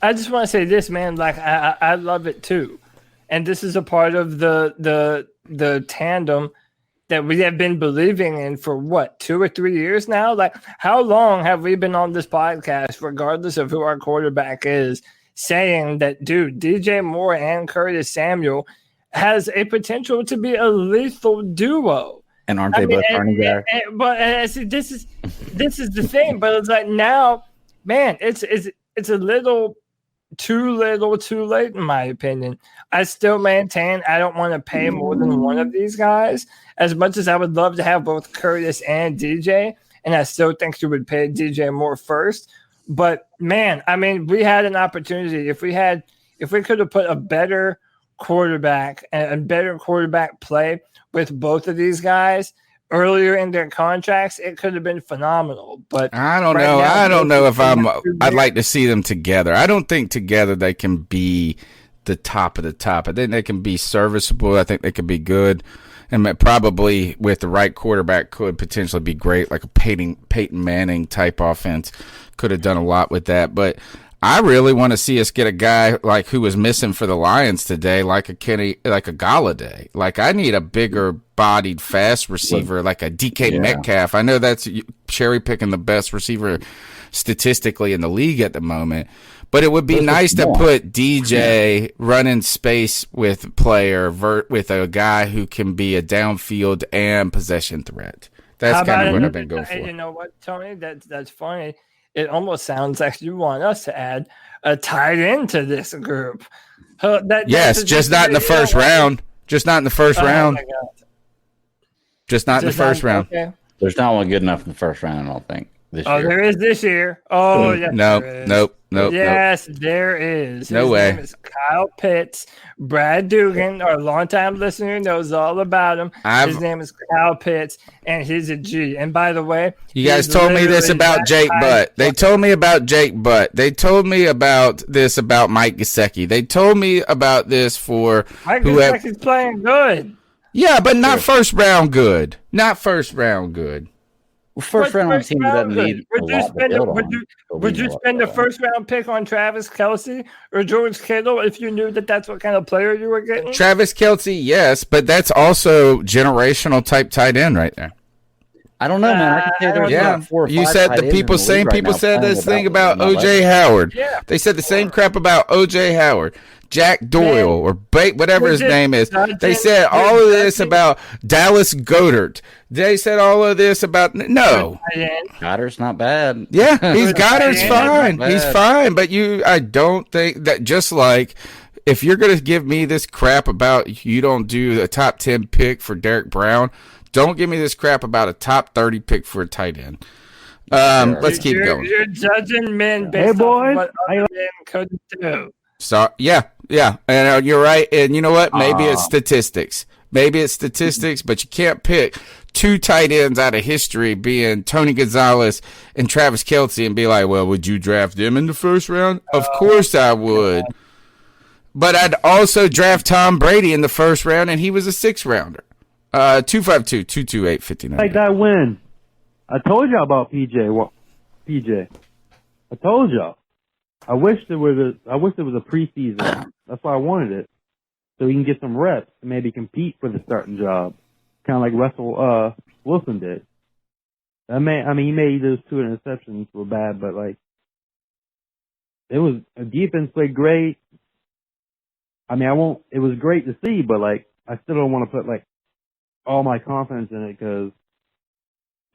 I just want to say this, man. Like I love it too, and this is a part of the tandem that we have been believing in for what, 2 or 3 years now. Like, how long have we been on this podcast, regardless of who our quarterback is, saying that, dude, DJ Moore and Curtis Samuel has a potential to be a lethal duo. And aren't they both running back? But see, this is the thing. But it's like now, man, it's a little too late in my opinion. I still maintain I don't want to pay more than one of these guys, as much as I would love to have both Curtis and DJ, and I still think you would pay DJ Moore first. But man, I mean, we had an opportunity. If we could have put a better quarterback and better quarterback play with both of these guys earlier in their contracts, it could have been phenomenal. But I don't know. I don't know if I'd like to see them together. I don't think together they can be the top of the top. I think they can be serviceable. I think they can be good. And probably with the right quarterback could potentially be great, like a Peyton Manning type offense. Could have done a lot with that. But I really want to see us get a guy like who was missing for the Lions today, like a Galladay. Like I need a bigger bodied, fast receiver, like a DK Metcalf. I know that's cherry picking the best receiver statistically in the league at the moment. But it would be nice to put DJ running space with with a guy who can be a downfield and possession threat. That's kind of what I've been going for. You know what, Tony? That's funny. it almost sounds like you want us to add a tight end to this group. Yes, just not in the first round. Just not in the first round. Just not in the first round. Okay. There's not one good enough in the first round, I don't think. This year. There is this year. Oh, yes. Nope. Yes, there is. No His way. name is Kyle Pitts. Brad Dugan, our longtime listener, knows all about him. His name is Kyle Pitts, and he's a G. And by the way, you guys told me this about Jake Butt. They told me about Jake Butt. They told me about this about Mike Gesicki. They told me about this for Mike Gesicki's playing good. Yeah, but not first round good. Not first round good. Well, first round team doesn't need a lot to build on. Would you spend a first round pick on Travis Kelce or George Kittle if you knew that that's what kind of player you were getting? Travis Kelce, yes, but that's also generational type tight end right there. I don't know, man. I can say there's about 4 or 5 You said tight the ends people, in the same league right people now said playing this thing without about O.J. Howard. Yeah. They said the same crap about O.J. Howard, Jack Doyle, or whatever his name is. They said all of this about Dallas Goedert. They said all of this about no. Goddard's not bad. Yeah, Goddard's fine. He's fine, but I don't think that just like if you're going to give me this crap about you don't do a top 10 pick for Derek Brown, don't give me this crap about a top 30 pick for a tight end. Let's keep going. You're judging men based on what other men could do. So yeah, and you're right. And you know what? Maybe it's statistics. But you can't pick 2 tight ends out of history, being Tony Gonzalez and Travis Kelce, and be like, "Well, would you draft them in the first round?" Of course I would. But I'd also draft Tom Brady in the first round, and he was a 6th rounder. 252-228-59. Like that win. I told y'all about PJ. I told y'all. I wish there was a preseason. That's why I wanted it, so he can get some reps and maybe compete for the starting job, kind of like Russell Wilson did. He made those 2 interceptions were bad, but like a defense played great. It was great to see, but like I still don't want to put like all my confidence in it because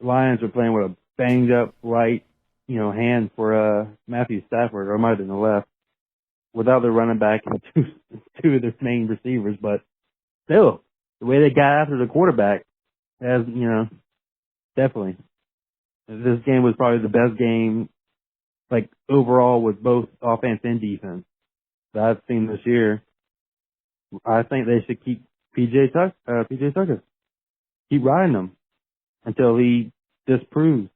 the Lions are playing with a banged up right, hand for Matthew Stafford, or it might have been the left, without their running back and two of their main receivers. But still, the way they got after the quarterback has, definitely. This game was probably the best game, like overall, with both offense and defense that I've seen this year. I think they should keep PJ Tucker. Keep riding him until he disproves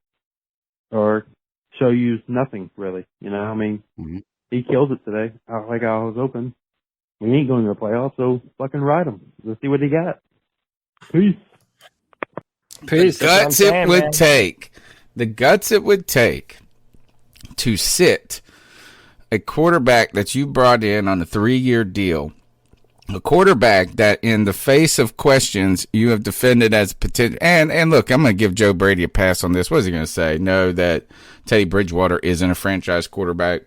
or show you nothing, really. He kills it today. I was open. We ain't going to the playoffs, so fucking ride him. Let's see what he got. Peace. The guts it would take to sit a quarterback that you brought in on a 3-year deal, a quarterback that in the face of questions you have defended as potential. And look, I'm going to give Joe Brady a pass on this. What is he going to say? No, that Teddy Bridgewater isn't a franchise quarterback.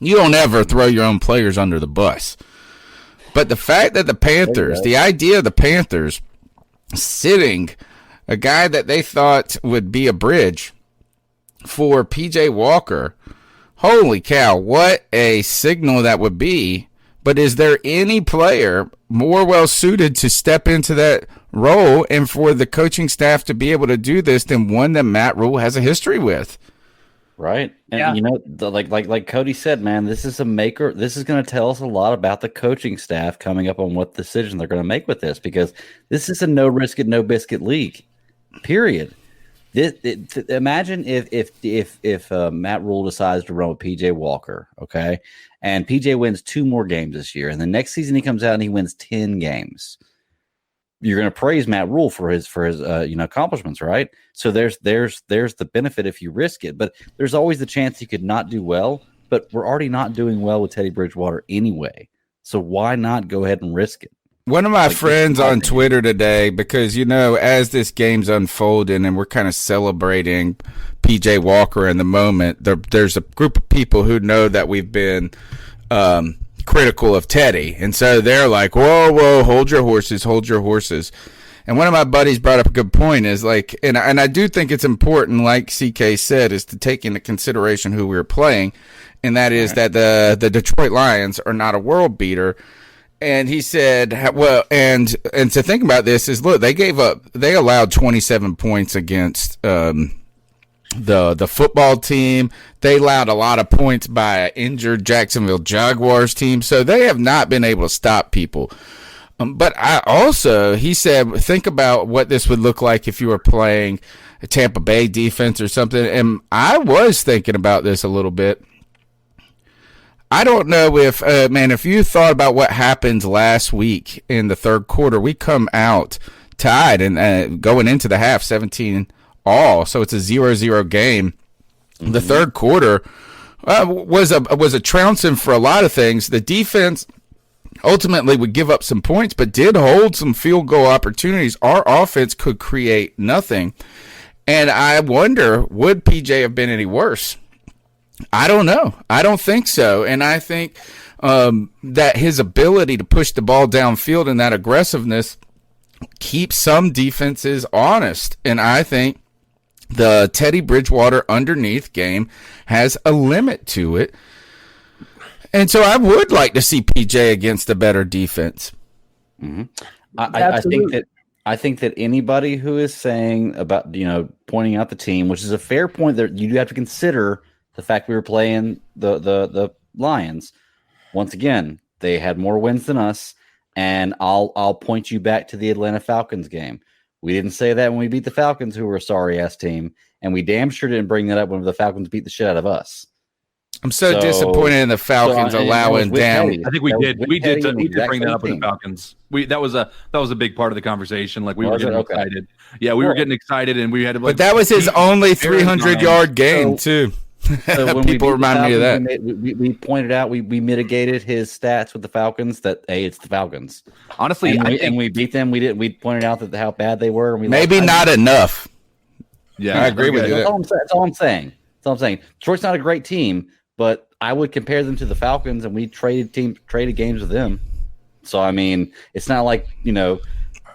You don't ever throw your own players under the bus. But the fact that the idea of the Panthers sitting a guy that they thought would be a bridge for P.J. Walker, holy cow, what a signal that would be. But is there any player more well-suited to step into that role and for the coaching staff to be able to do this than one that Matt Rule has a history with? Right. And, like Cody said, man, this is a maker. This is going to tell us a lot about the coaching staff coming up on what decision they're going to make with this, because this is a no-risk-it, no-biscuit league, period. Imagine if Matt Rule decides to run with PJ Walker, okay, and PJ wins 2 more games this year, and the next season he comes out and he wins 10 games. You're going to praise Matt Rule for his accomplishments, right? So there's the benefit if you risk it, but there's always the chance he could not do well. But we're already not doing well with Teddy Bridgewater anyway, so why not go ahead and risk it? One of my friends on Twitter today, because, as this game's unfolding and we're kind of celebrating P.J. Walker in the moment, there's a group of people who know that we've been critical of Teddy. And so they're like, whoa, hold your horses. And one of my buddies brought up a good point is like, and I do think it's important, like CK said, is to take into consideration who we're playing. And that is that the Detroit Lions are not a world beater. And he said, well, and to think about this is, look, they allowed 27 points against the football team. They allowed a lot of points by an injured Jacksonville Jaguars team. So they have not been able to stop people. But he said, think about what this would look like if you were playing a Tampa Bay defense or something. And I was thinking about this a little bit. I don't know if you thought about what happened last week in the third quarter, we come out tied and going into the half 17 all. So it's a 0-0 game. Mm-hmm. The third quarter was a trouncing for a lot of things. The defense ultimately would give up some points, but did hold some field goal opportunities. Our offense could create nothing. And I wonder, would PJ have been any worse? I don't know. I don't think so. And I think that his ability to push the ball downfield and that aggressiveness keeps some defenses honest. And I think the Teddy Bridgewater underneath game has a limit to it. And so I would like to see PJ against a better defense. Mm-hmm. I think that anybody who is saying about, pointing out the team, which is a fair point, that you do have to consider the fact we were playing the Lions. Once again, they had more wins than us, and I'll point you back to the Atlanta Falcons game. We didn't say that when we beat the Falcons, who were a sorry-ass team, and we damn sure didn't bring that up when the Falcons beat the shit out of us. I'm so disappointed in the Falcons allowing down. I think we did. We did bring that up with the Falcons. That was a big part of the conversation. Like we were getting excited. Yeah, we were getting excited, and we had to. But that was his only 300-yard game too. So when people remind me of that. We pointed out we mitigated his stats with the Falcons. That it's the Falcons. Honestly, and we beat them. We pointed out that how bad they were. And we maybe not enough. Yeah, I agree with you. That's all I'm saying. Detroit's not a great team, but I would compare them to the Falcons, and we traded games with them. So I mean, it's not like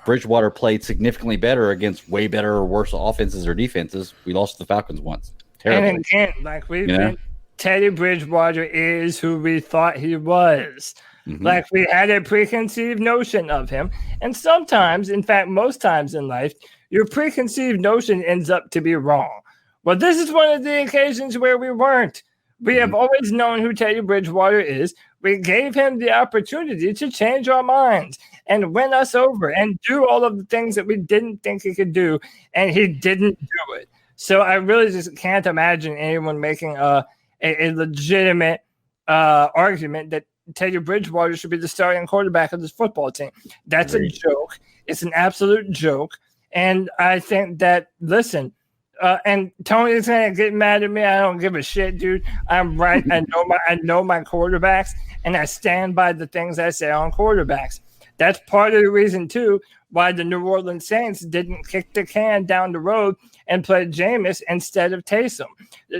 Bridgewater played significantly better against way better or worse offenses or defenses. We lost to the Falcons once. Terribly. And again, like we've been, Teddy Bridgewater is who we thought he was. Mm-hmm. Like we had a preconceived notion of him. And sometimes, in fact, most times in life, your preconceived notion ends up to be wrong. Well, this is one of the occasions where we weren't. We have always known who Teddy Bridgewater is. We gave him the opportunity to change our minds and win us over and do all of the things that we didn't think he could do, and he didn't do it. So I really just can't imagine anyone making a legitimate argument that Teddy Bridgewater should be the starting quarterback of this football team. That's a joke. It's an absolute joke. And I think that, listen, and Tony's gonna get mad at me. I don't give a shit, dude. I'm right. I know my quarterbacks, and I stand by the things I say on quarterbacks. That's part of the reason too why the New Orleans Saints didn't kick the can down the road and play Jameis instead of Taysom.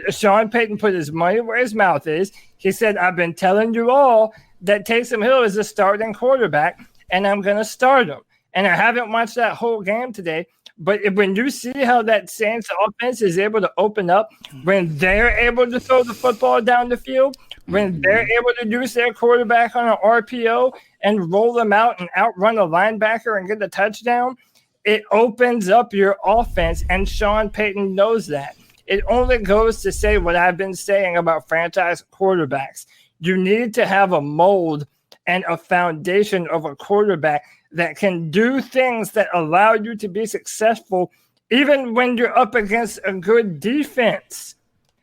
Sean Payton put his money where his mouth is. He said, "I've been telling you all that Taysom Hill is a starting quarterback, and I'm going to start him." And I haven't watched that whole game today. But when you see how that Saints offense is able to open up, when they're able to throw the football down the field, when they're able to use their quarterback on an RPO and roll them out and outrun a linebacker and get a touchdown, it opens up your offense, and Sean Payton knows that. It only goes to say what I've been saying about franchise quarterbacks. You need to have a mold and a foundation of a quarterback that can do things that allow you to be successful even when you're up against a good defense.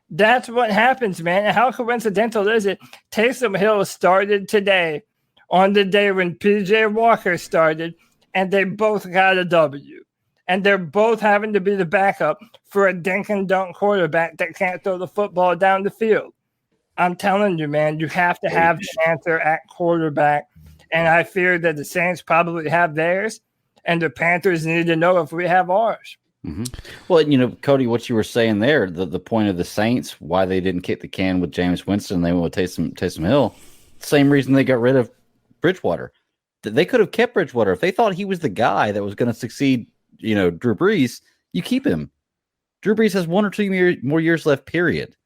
That's what happens, man. And how coincidental is it? Taysom Hill started today on the day when PJ Walker started, and they both got a W. And they're both having to be the backup for a dink and dunk quarterback that can't throw the football down the field. I'm telling you, man, you have to have the answer at quarterback. And I fear that the Saints probably have theirs, and the Panthers need to know if we have ours. Mm-hmm. Well, Cody, what you were saying there, the point of the Saints, why they didn't kick the can with Jameis Winston, they went with Taysom Hill, same reason they got rid of Bridgewater. They could have kept Bridgewater if they thought he was the guy that was going to succeed. Drew Brees. You keep him. Drew Brees has 1 or 2 more years left. Period.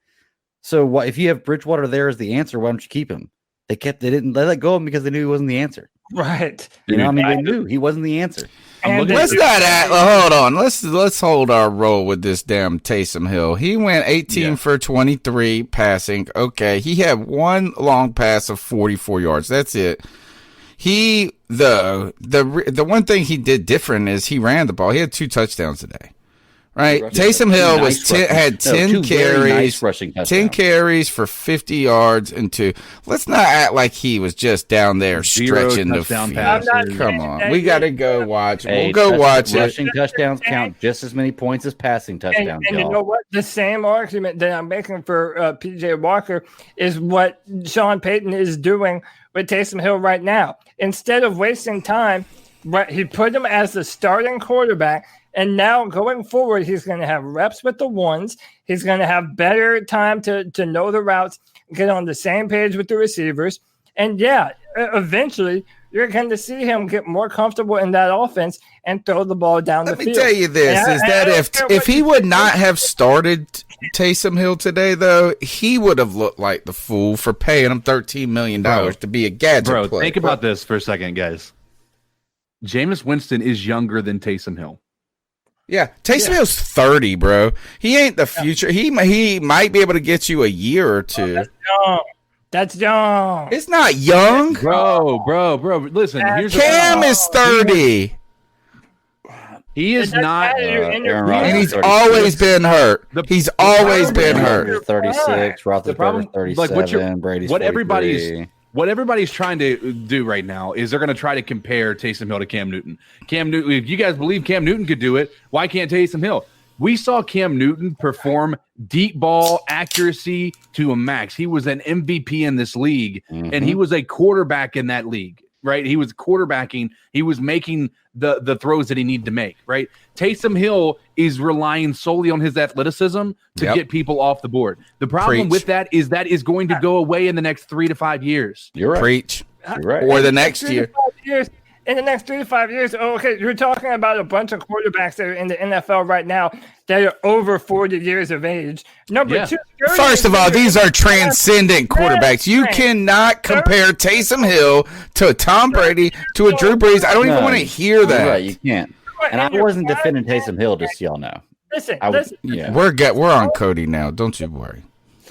So if you have Bridgewater there as the answer, why don't you keep him? They let go of him because they knew he wasn't the answer. Right. They knew he wasn't the answer. Let's not hold on. Let's hold our roll with this damn Taysom Hill. He went 18 for 23 passing. Okay, he had one long pass of 44 yards. That's it. The one thing he did different is he ran the ball. He had 2 touchdowns today. Right, Taysom Hill had 10 carries, 10 carries for 50 yards and 2. Let's not act like he was just down there stretching the field. Come on, we got to go watch. We'll go watch it. Rushing touchdowns count just as many points as passing touchdowns. And you know what? The same argument that I'm making for PJ Walker is what Sean Payton is doing with Taysom Hill right now. Instead of wasting time, he put him as the starting quarterback. And now going forward, he's going to have reps with the ones. He's going to have better time to know the routes, get on the same page with the receivers. And eventually you're going to see him get more comfortable in that offense and throw the ball down the field. Let me tell you this, is that if he would not have started Taysom Hill today, though, he would have looked like the fool for paying him $13 million to be a gadget player. Think about this for a second, guys. Jameis Winston is younger than Taysom Hill. Yeah, Taysom Hill's 30, bro. He ain't the future. He might be able to get you a year or 2. That's young. It's not young. Bro. Listen, here's Cam is 30. He is not. And he's always been hurt. He's always been hurt. 36, Roethlisberger 37, Brady's 43. What everybody's trying to do right now is they're going to try to compare Taysom Hill to Cam Newton. Cam Newton, if you guys believe Cam Newton could do it, why can't Taysom Hill? We saw Cam Newton perform deep ball accuracy to a max. He was an MVP in this league, and he was a quarterback in that league, right? He was quarterbacking. He was making the throws that he needed to make, right? Taysom Hill is relying solely on his athleticism to get people off the board. The problem with that is going to go away in the next 3 to 5 years. You're right. Preach. You're right. Or the next year. In the next 3 to 5 years, okay, you're talking about a bunch of quarterbacks that are in the NFL right now that are over 40 years of age. Number 2. First of all, these are transcendent quarterbacks. You cannot compare Taysom Hill to Tom Brady, to a Drew Brees. I don't even want to hear that. Right, you can't. And I wasn't defending Taysom Hill, just so y'all know. Listen. We're on Cody now. Don't you worry.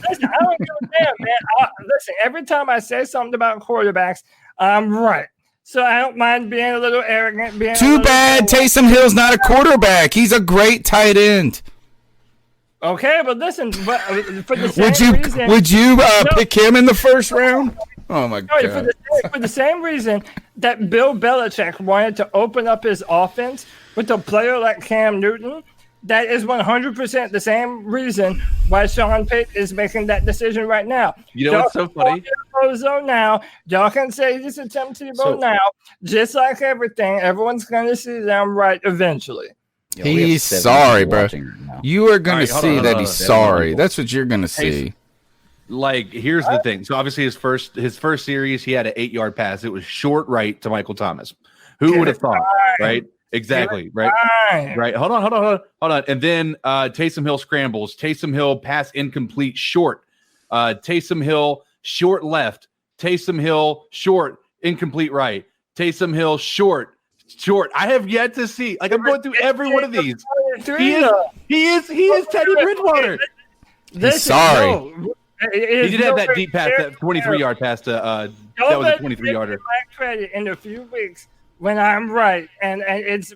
Listen, I don't give a damn, man. Listen, every time I say something about quarterbacks, I'm right. So I don't mind being a little arrogant. Too bad Taysom Hill's not a quarterback. He's a great tight end. Okay, but listen, for the same reason, would you pick him in the first round? Oh my God! For the same reason that Bill Belichick wanted to open up his offense with a player like Cam Newton, that is 100% the same reason why Sean Payton is making that decision right now. You know what's so funny? Now, y'all can say this is Tim Tebow now. Just like everything, everyone's going to see them right eventually. He's sorry, bro. You are going to see that he's sorry. That's what you're going to see. Like, here's the thing. So obviously his first series, he had an 8-yard pass. It was short right to Michael Thomas. Who would have thought, right? Exactly, right? Right. Hold on. And then Taysom Hill scrambles. Taysom Hill pass incomplete short. Taysom Hill short left. Taysom Hill short incomplete right. Taysom Hill short. I have yet to see. Like, I'm going through every one of these. He is Teddy Bridgewater. He's sorry. He did have that deep pass, that 23-yard pass to that was a 23-yarder. Credit in a few weeks when I'm right, and it's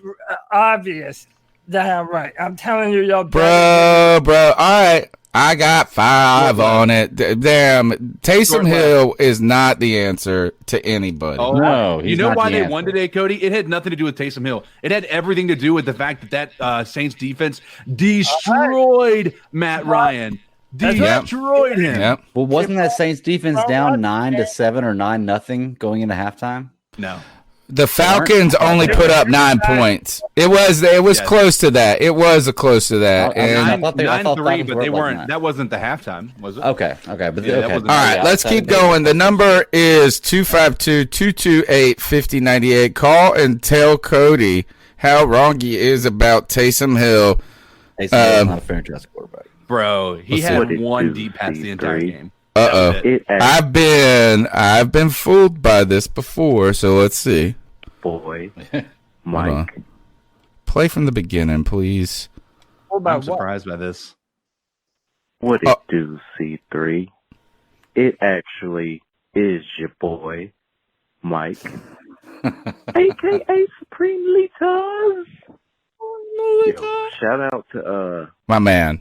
obvious that I'm right. I'm telling you, y'all. Bro. All right. I got 5 on it. Damn, Taysom Hill is not the answer to anybody. Oh, no. You know why they won today, Cody? It had nothing to do with Taysom Hill. It had everything to do with the fact that Saints defense destroyed Matt Ryan. Destroyed him. Yep. Well, wasn't that Saints defense down 9-7 or 9-0 going into halftime? No. The Falcons only put up 9 points. It was close to that. It was close to that. And I thought 9-3, but they were weren't. like That wasn't the halftime, was it? Okay, but that okay. wasn't- All right, let's keep going. The number is 252-228-5098. Call and tell Cody how wrong he is about Taysom Hill. Taysom Hill's not a fantastic quarterback. Bro, he Let's had see. one deep pass the entire game. I've been fooled by this before, so let's see. Boy, Hold Mike. on. Play from the beginning, please. I'm surprised by this. What it do, C3? It actually is your boy, Mike, a.k.a. Supreme Litas. Yo, shout out to My man.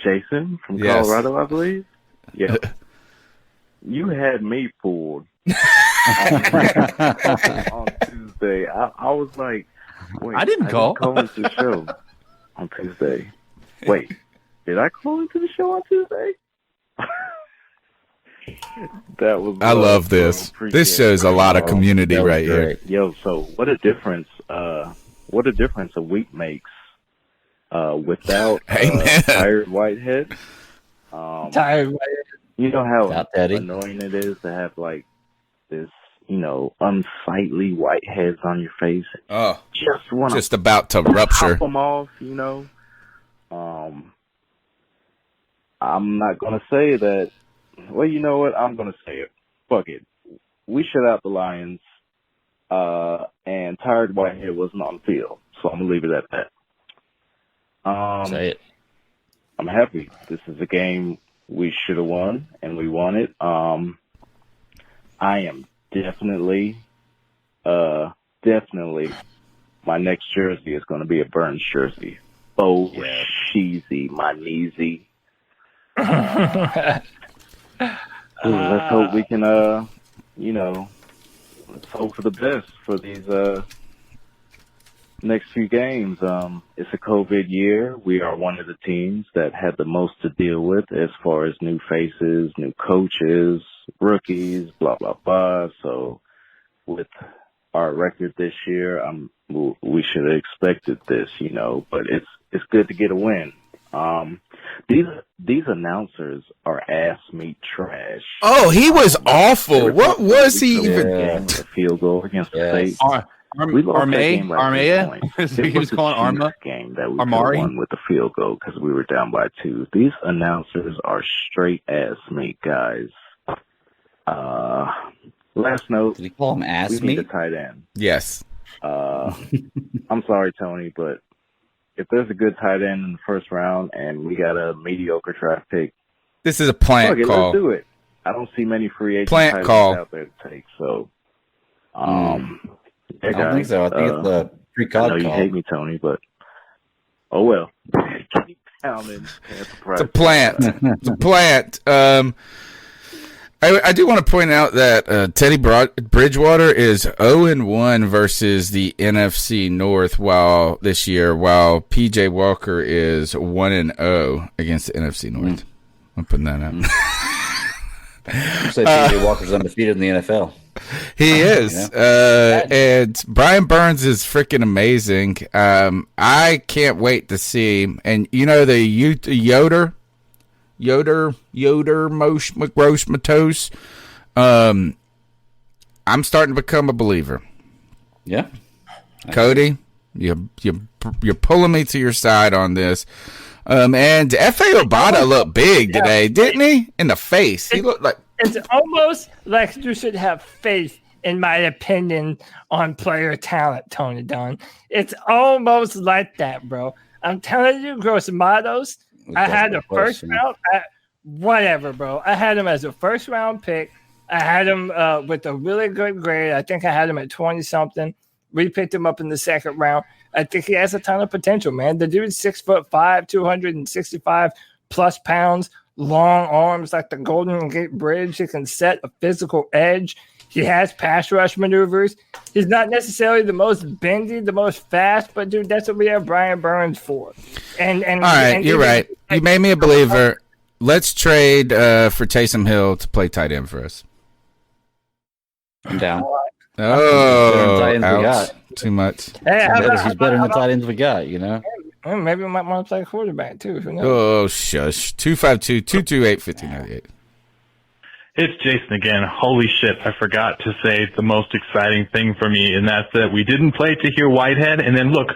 Jason from Yes. Colorado, I believe. Yeah, you had me fooled on Tuesday. I was like, wait, I didn't call. into the show on Tuesday. Wait, did I call into the show on Tuesday? That was. I love this. This shows a lot of community right here. Yo, so what a difference! What a difference a week makes without tired Whitehead. Tired Whitehead. You know how Without Teddy. annoying it is to have like this, unsightly whiteheads on your face. Oh, just about to rupture. Pop them off, I'm not gonna say that. Well, you know what? I'm gonna say it. Fuck it. We shut out the Lions, and tired Whitehead wasn't on the field, so I'm gonna leave it at that. Say it. I'm happy. This is a game we should have won, and we won it. I am definitely, my next jersey is going to be a Burns jersey. Oh, cheesy, my kneesy. Let's hope we can, let's hope for the best for these next few games. It's a COVID year. We are one of the teams that had the most to deal with as far as new faces, new coaches, rookies, blah, blah, blah. So with our record this year, we should have expected this, but it's good to get a win. These announcers are ass meat trash. Oh, he was awful. What was he even? A field goal against the Saints. We lost that game by 3 points. He was calling Arma. Game that we could have won with the field goal because we were down by 2. These announcers are straight ass meat, guys. Last note. Did he call him ass we meat? need a tight end. Yes. I'm sorry, Tony, but if there's a good tight end in the first round and we got a mediocre draft pick, this is a plant call. Let's do it. I don't see many free agent plant tight ends call out there to take. So, I don't think so. I think it's a pre-call. I know you hate me, Tony, but oh well. Keep pounding. It's a plant. It's a plant. I do want to point out that Teddy Bridgewater is 0-1 versus the NFC North this year, while PJ Walker is 1-0 against the NFC North. I'm putting that out. You say PJ Walker's undefeated in the NFL. He is. And Brian Burns is freaking amazing. I can't wait to see him. And the Yoder Gross Matos. I'm starting to become a believer. Yeah. Cody, you're pulling me to your side on this. And F.A. Obata looked big today, didn't he? In the face. He looked like... It's almost like you should have faith, in my opinion, on player talent, Tony Dunn. It's almost like that, bro. I'm telling you, Gross Matos, I had the first round. Whatever, bro. I had him as a first round pick. I had him with a really good grade. I think I had him at 20 something. We picked him up in the second round. I think he has a ton of potential, man. The dude's 6'5", 265 plus pounds, long arms like the Golden Gate Bridge. He can set a physical edge. He has pass rush maneuvers. He's not necessarily the most bendy, the most fast, but dude, that's what we have Brian Burns for. And all right, you're right. You made me a believer. Let's trade for Taysom Hill to play tight end for us. I'm down. Oh, tight ends we ouch. got. Too much. Hey, He's better than the tight ends we got, you know? Maybe we might want to play quarterback, too. Who knows? Oh, shush. 252-228-1598. It's Jason again. Holy shit, I forgot to say the most exciting thing for me, and that's that we didn't play Tahir Whitehead, and then look,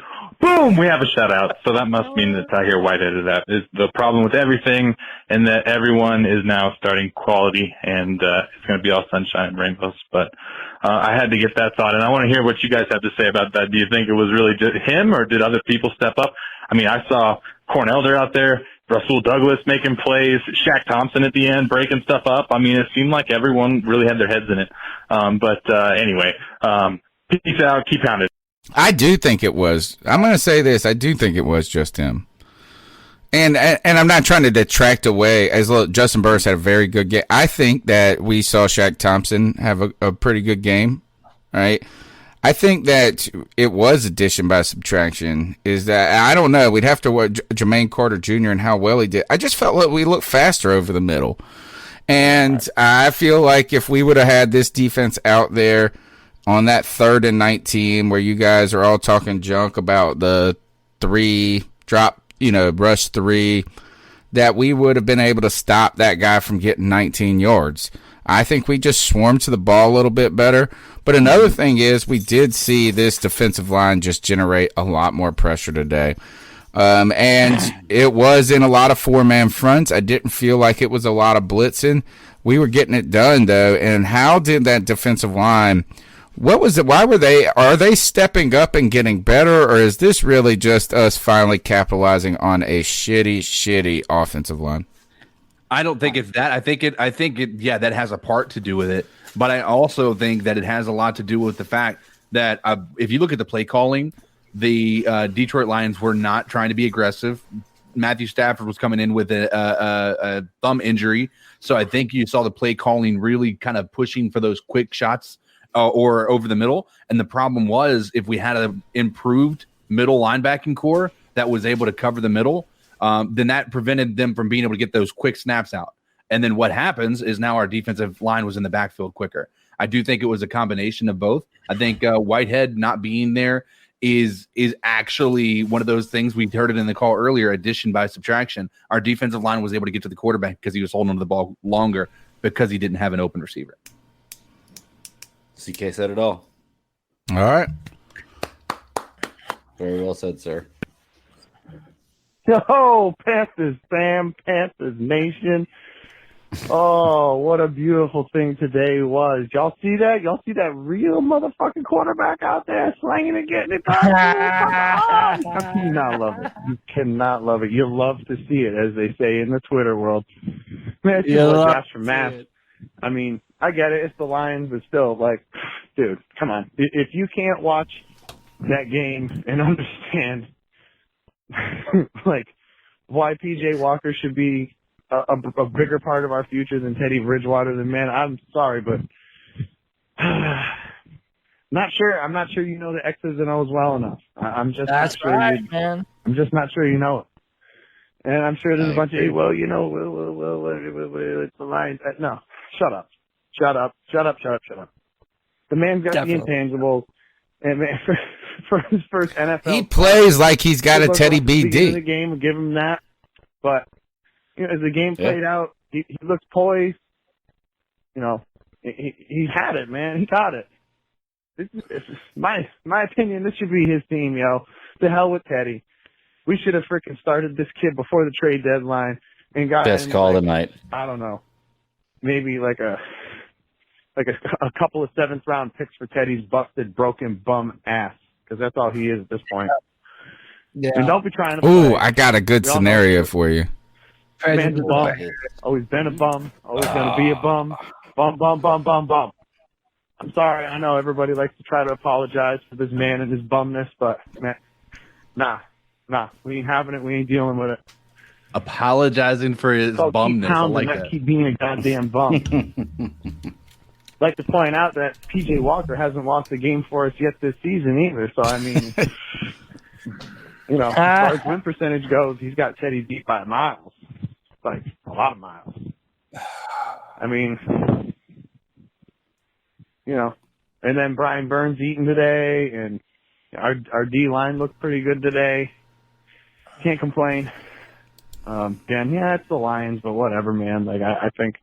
boom, we have a shutout. So that must mean that Tahir Whitehead is the problem with everything, and that everyone is now starting quality, and it's going to be all sunshine and rainbows. But I had to get that thought, and I want to hear what you guys have to say about that. Do you think it was really just him, or did other people step up? I mean, I saw Cornelder out there, Rasul Douglas making plays, Shaq Thompson at the end breaking stuff up. I mean, it seemed like everyone really had their heads in it. Anyway, peace out, keep pounding. I do think it was. I'm going to say this. I do think it was just him. And I'm not trying to detract away. Justin Burris had a very good game. I think that we saw Shaq Thompson have a pretty good game, right? I think that it was addition by subtraction. Is that I don't know. We'd have to watch Jermaine Carter Jr. and how well he did. I just felt like we looked faster over the middle, and I feel like if we would have had this defense out there on that 3rd and 19, where you guys are all talking junk about the 3 drop, rush 3, that we would have been able to stop that guy from getting 19 yards. I think we just swarmed to the ball a little bit better. But another thing is we did see this defensive line just generate a lot more pressure today. And it was in a lot of 4-man fronts. I didn't feel like it was a lot of blitzing. We were getting it done, though. And how did that defensive line, what was it? Are they stepping up and getting better? Or is this really just us finally capitalizing on a shitty offensive line? I don't think it's that. I think it. Yeah, that has a part to do with it. But I also think that it has a lot to do with the fact that if you look at the play calling, the Detroit Lions were not trying to be aggressive. Matthew Stafford was coming in with a thumb injury, so I think you saw the play calling really kind of pushing for those quick shots or over the middle. And the problem was if we had an improved middle linebacking core that was able to cover the middle, then that prevented them from being able to get those quick snaps out. And then what happens is now our defensive line was in the backfield quicker. I do think it was a combination of both. I think Whitehead not being there is actually one of those things. We heard it in the call earlier, addition by subtraction. Our defensive line was able to get to the quarterback because he was holding on to the ball longer because he didn't have an open receiver. CK said it all. All right. Very well said, sir. Yo, Panthers fam, Panthers nation. Oh, what a beautiful thing today was. Y'all see that? Y'all see that real motherfucking quarterback out there slanging and getting it? How can you not love it? You cannot love it. You love to see it, as they say in the Twitter world. Man, it's Josh from Mass. I mean, I get it. It's the Lions, but still, like, dude, come on. If you can't watch that game and understand, like, why P.J. Walker should be a bigger part of our future than Teddy Bridgewater, then man, I'm sorry, but not sure. I'm not sure you know the X's and O's well enough. I'm just That's not sure right, man. I'm just not sure you know it. And I'm sure there's a bunch of, well, you know, it's the Lions. No, shut up. The man's got the intangibles. And man, for his first NFL, he plays like he's got a Teddy BD. The game will give him that, but you know, as the game played out, he looked poised. You know, he had it, man. He got it. It's my opinion. This should be his team, yo. To hell with Teddy. We should have freaking started this kid before the trade deadline and got best call of the night. I don't know, maybe like a couple of 7th round picks for Teddy's busted, broken bum ass, because that's all he is at this point. Yeah. And don't be trying to. Ooh, I got a good scenario for you. Man's a bum. Always been a bum. Always gonna be a bum. Bum. I'm sorry. I know everybody likes to try to apologize for this man and his bumness, but man, nah. We ain't having it. We ain't dealing with it. Apologizing for his bumness. I like that. Keep being a goddamn bum. Like to point out that P.J. Walker hasn't lost a game for us yet this season either. So, I mean, you know, as far as win percentage goes, he's got Teddy beat by miles. Like, a lot of miles. I mean, you know, And then Brian Burns eating today, and our D line looked pretty good today. Can't complain. Dan, yeah, it's the Lions, but whatever, man. Like I think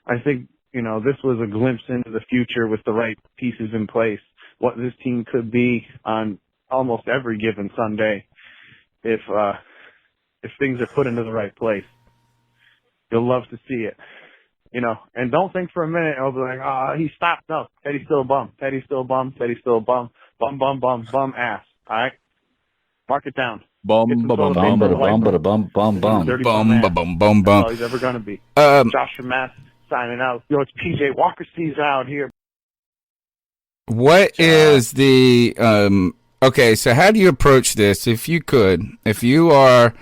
this was a glimpse into the future with the right pieces in place. What this team could be on almost every given Sunday, if things are put into the right place. You'll love to see it. And don't think for a minute, I'll be like, he stopped. No, Teddy's still a bum. Teddy's still a bum. Teddy's still a bum. Bum ass. All right? Mark it down. Bum, bum, bum, bum, bum, bum, bum, bum. That's all he's ever going to be. Josh Mass signing out. It's PJ Walker season out here. What is the okay, so how do you approach this? If you are,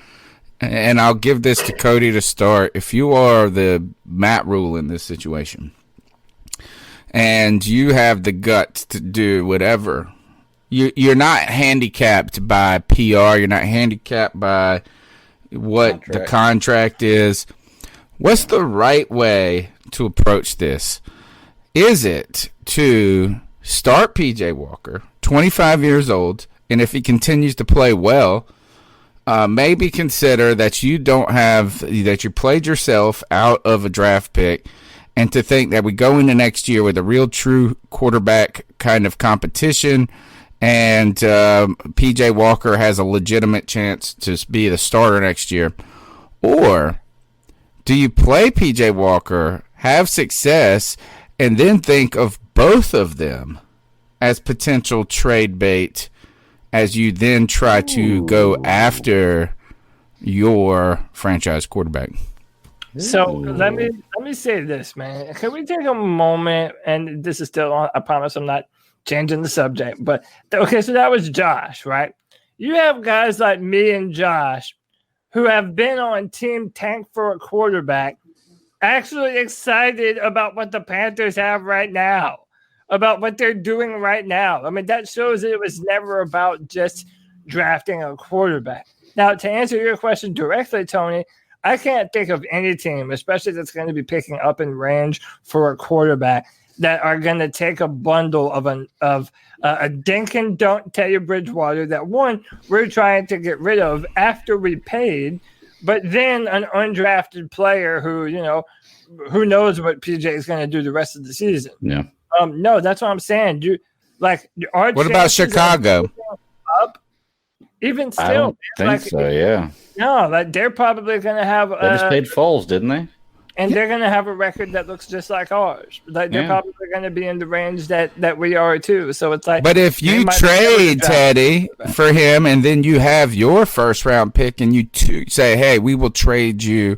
and I'll give this to Cody to start, if you are the Matt Rule in this situation and you have the guts to do whatever, you're not handicapped by PR, you're not handicapped by what the contract is. What's the right way to approach this? Is it to start PJ Walker, 25 years old, and if he continues to play well, maybe consider that you played yourself out of a draft pick, and to think that we go into next year with a real true quarterback kind of competition, and PJ Walker has a legitimate chance to be the starter next year? Or do you play PJ Walker, have success, and then think of both of them as potential trade bait as you then try to go after your franchise quarterback? So let me say this, man. Can we take a moment? And this is still on. I promise I'm not changing the subject. But okay, so that was Josh, right? You have guys like me and Josh who have been on Team Tank for a quarterback, actually excited about what the Panthers have right now, about what they're doing right now. I mean, that shows that it was never about just drafting a quarterback. Now, to answer your question directly, Tony, I can't think of any team, especially that's going to be picking up in range for a quarterback, that are going to take a bundle of a dink and dunk Teddy Bridgewater that, one, we're trying to get rid of after we paid, but then an undrafted player who knows what PJ is going to do the rest of the season. Yeah. No, that's what I'm saying. What about Chicago? Up, even still, I don't think so. Yeah. No, they're probably going to have. They just paid Foles, didn't they? And they're going to have a record that looks just like ours. They're probably going to be in the range that we are too. So it's like. But if you trade Teddy for him, and then you have your first round pick, and you say, "Hey, we will trade you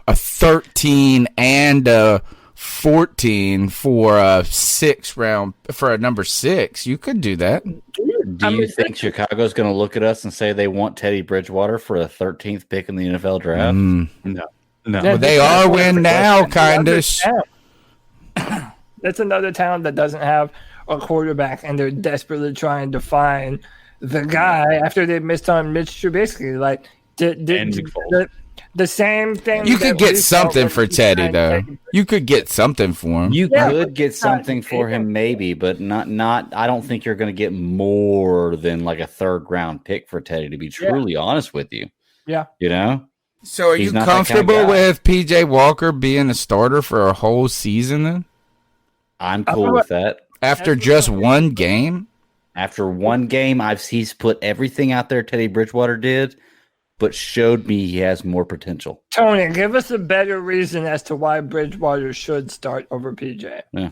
a 13 and a 14 for a number 6," you could do that. Do you think Chicago's going to look at us and say they want Teddy Bridgewater for the 13th pick in the NFL draft? No. Well, they are win now, kind of. That's another town that doesn't have a quarterback, and they're desperately trying to find the guy after they missed on Mitch Trubisky. Like the same thing. You could get something for Teddy, though. You could get something for him. You could get something for him, maybe, but not. I don't think you're going to get more than like a 3rd round pick for Teddy. To be truly honest with you, So are you comfortable with PJ Walker being a starter for a whole season then? I'm cool with that. After just one game? After one game, he's put everything out there Teddy Bridgewater did, but showed me he has more potential. Tony, give us a better reason as to why Bridgewater should start over PJ. Yeah.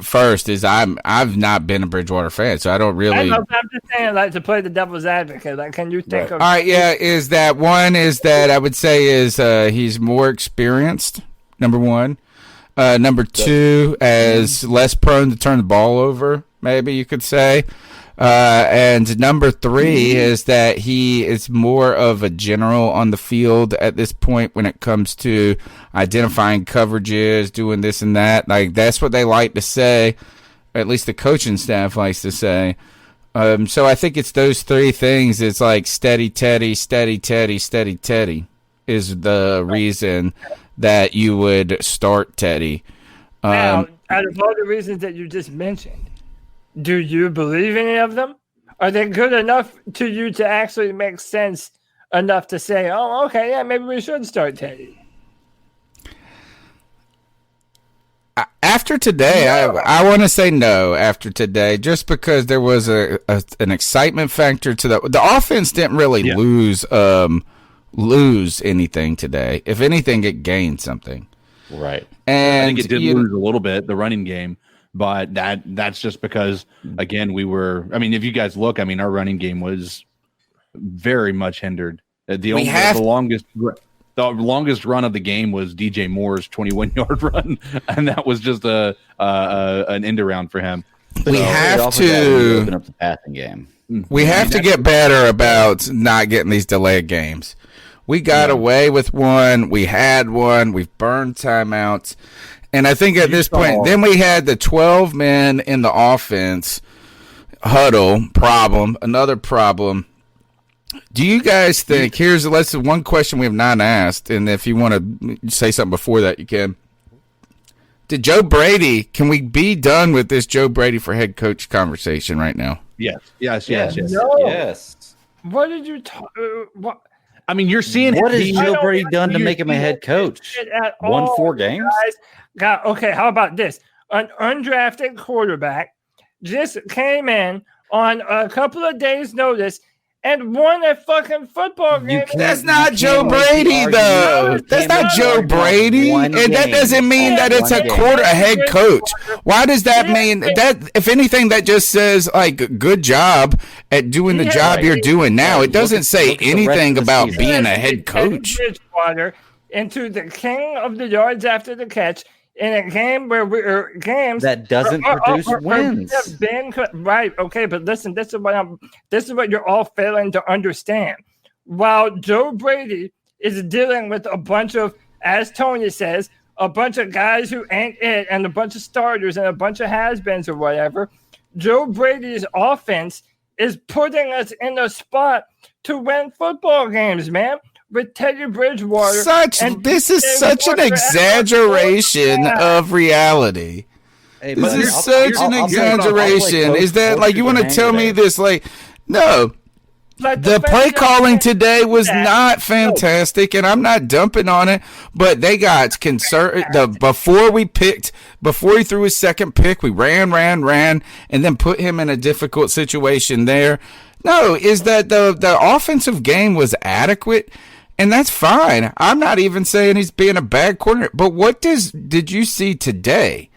First is I've not been a Bridgewater fan, so I don't really. I'm just saying, like, to play the devil's advocate. Like, can you think of? All right, yeah. Is that I would say is he's more experienced. Number one. Number two, as less prone to turn the ball over. Maybe you could say. And number three is that he is more of a general on the field at this point when it comes to identifying coverages, doing this and that. Like, that's what they like to say, or at least the coaching staff likes to say. So I think it's those three things. It's like steady Teddy, steady Teddy, steady Teddy is the reason that you would start Teddy. Now, out of all the reasons that you just mentioned, do you believe any of them? Are they good enough to you to actually make sense enough to say, oh, okay, yeah, maybe we should start Teddy? After today, I want to say no after today, just because there was an excitement factor to the offense didn't really lose anything today. If anything, it gained something. Right. And I think it did lose a little bit, the running game, but that's just because, again, if you guys look, our running game was very much hindered. The longest run of the game was DJ Moore's 21-yard run, and that was just an end around for him. We have to open up the passing game. We have to get better about not getting these delayed games. We got away with one. We had one. We've burned timeouts. And I think at this point, then we had the 12 men in the offense huddle problem, another problem. Do you guys think, here's one question we have not asked, and if you want to say something before that, you can. Did Joe Brady, can we be done with this Joe Brady for head coach conversation right now? Yes. No. Yes. What did you talk? What? You're seeing what has Joe Brady done to make him a head coach? Won 4 games? Okay, how about this? An undrafted quarterback just came in on a couple of days' notice and won a fucking football game. That's not Joe Brady, though. That's not Joe Brady, and that doesn't mean that it's a head coach. Why does that mean that? If anything, that just says like good job at doing the job you're doing now. It doesn't say anything about being a head coach. Bridgewater into the king of the yards after the catch in a game where games that doesn't produce wins. Right. Okay. But listen, this is what you're all failing to understand. While Joe Brady is dealing with a bunch of, as Tony says, a bunch of guys who ain't it and a bunch of starters and a bunch of has-beens or whatever, Joe Brady's offense is putting us in a spot to win football games, man. With Teddy Bridgewater. This is such an exaggeration of reality. Hey, this is such an exaggeration. Is that like you want to tell me this? Like, no. The play calling today was not fantastic, and I'm not dumping on it, but they got concerned. Before he threw his second pick, we ran, and then put him in a difficult situation there. No, is that the offensive game was adequate? And that's fine. I'm not even saying he's being a bad coordinator. But what did you see today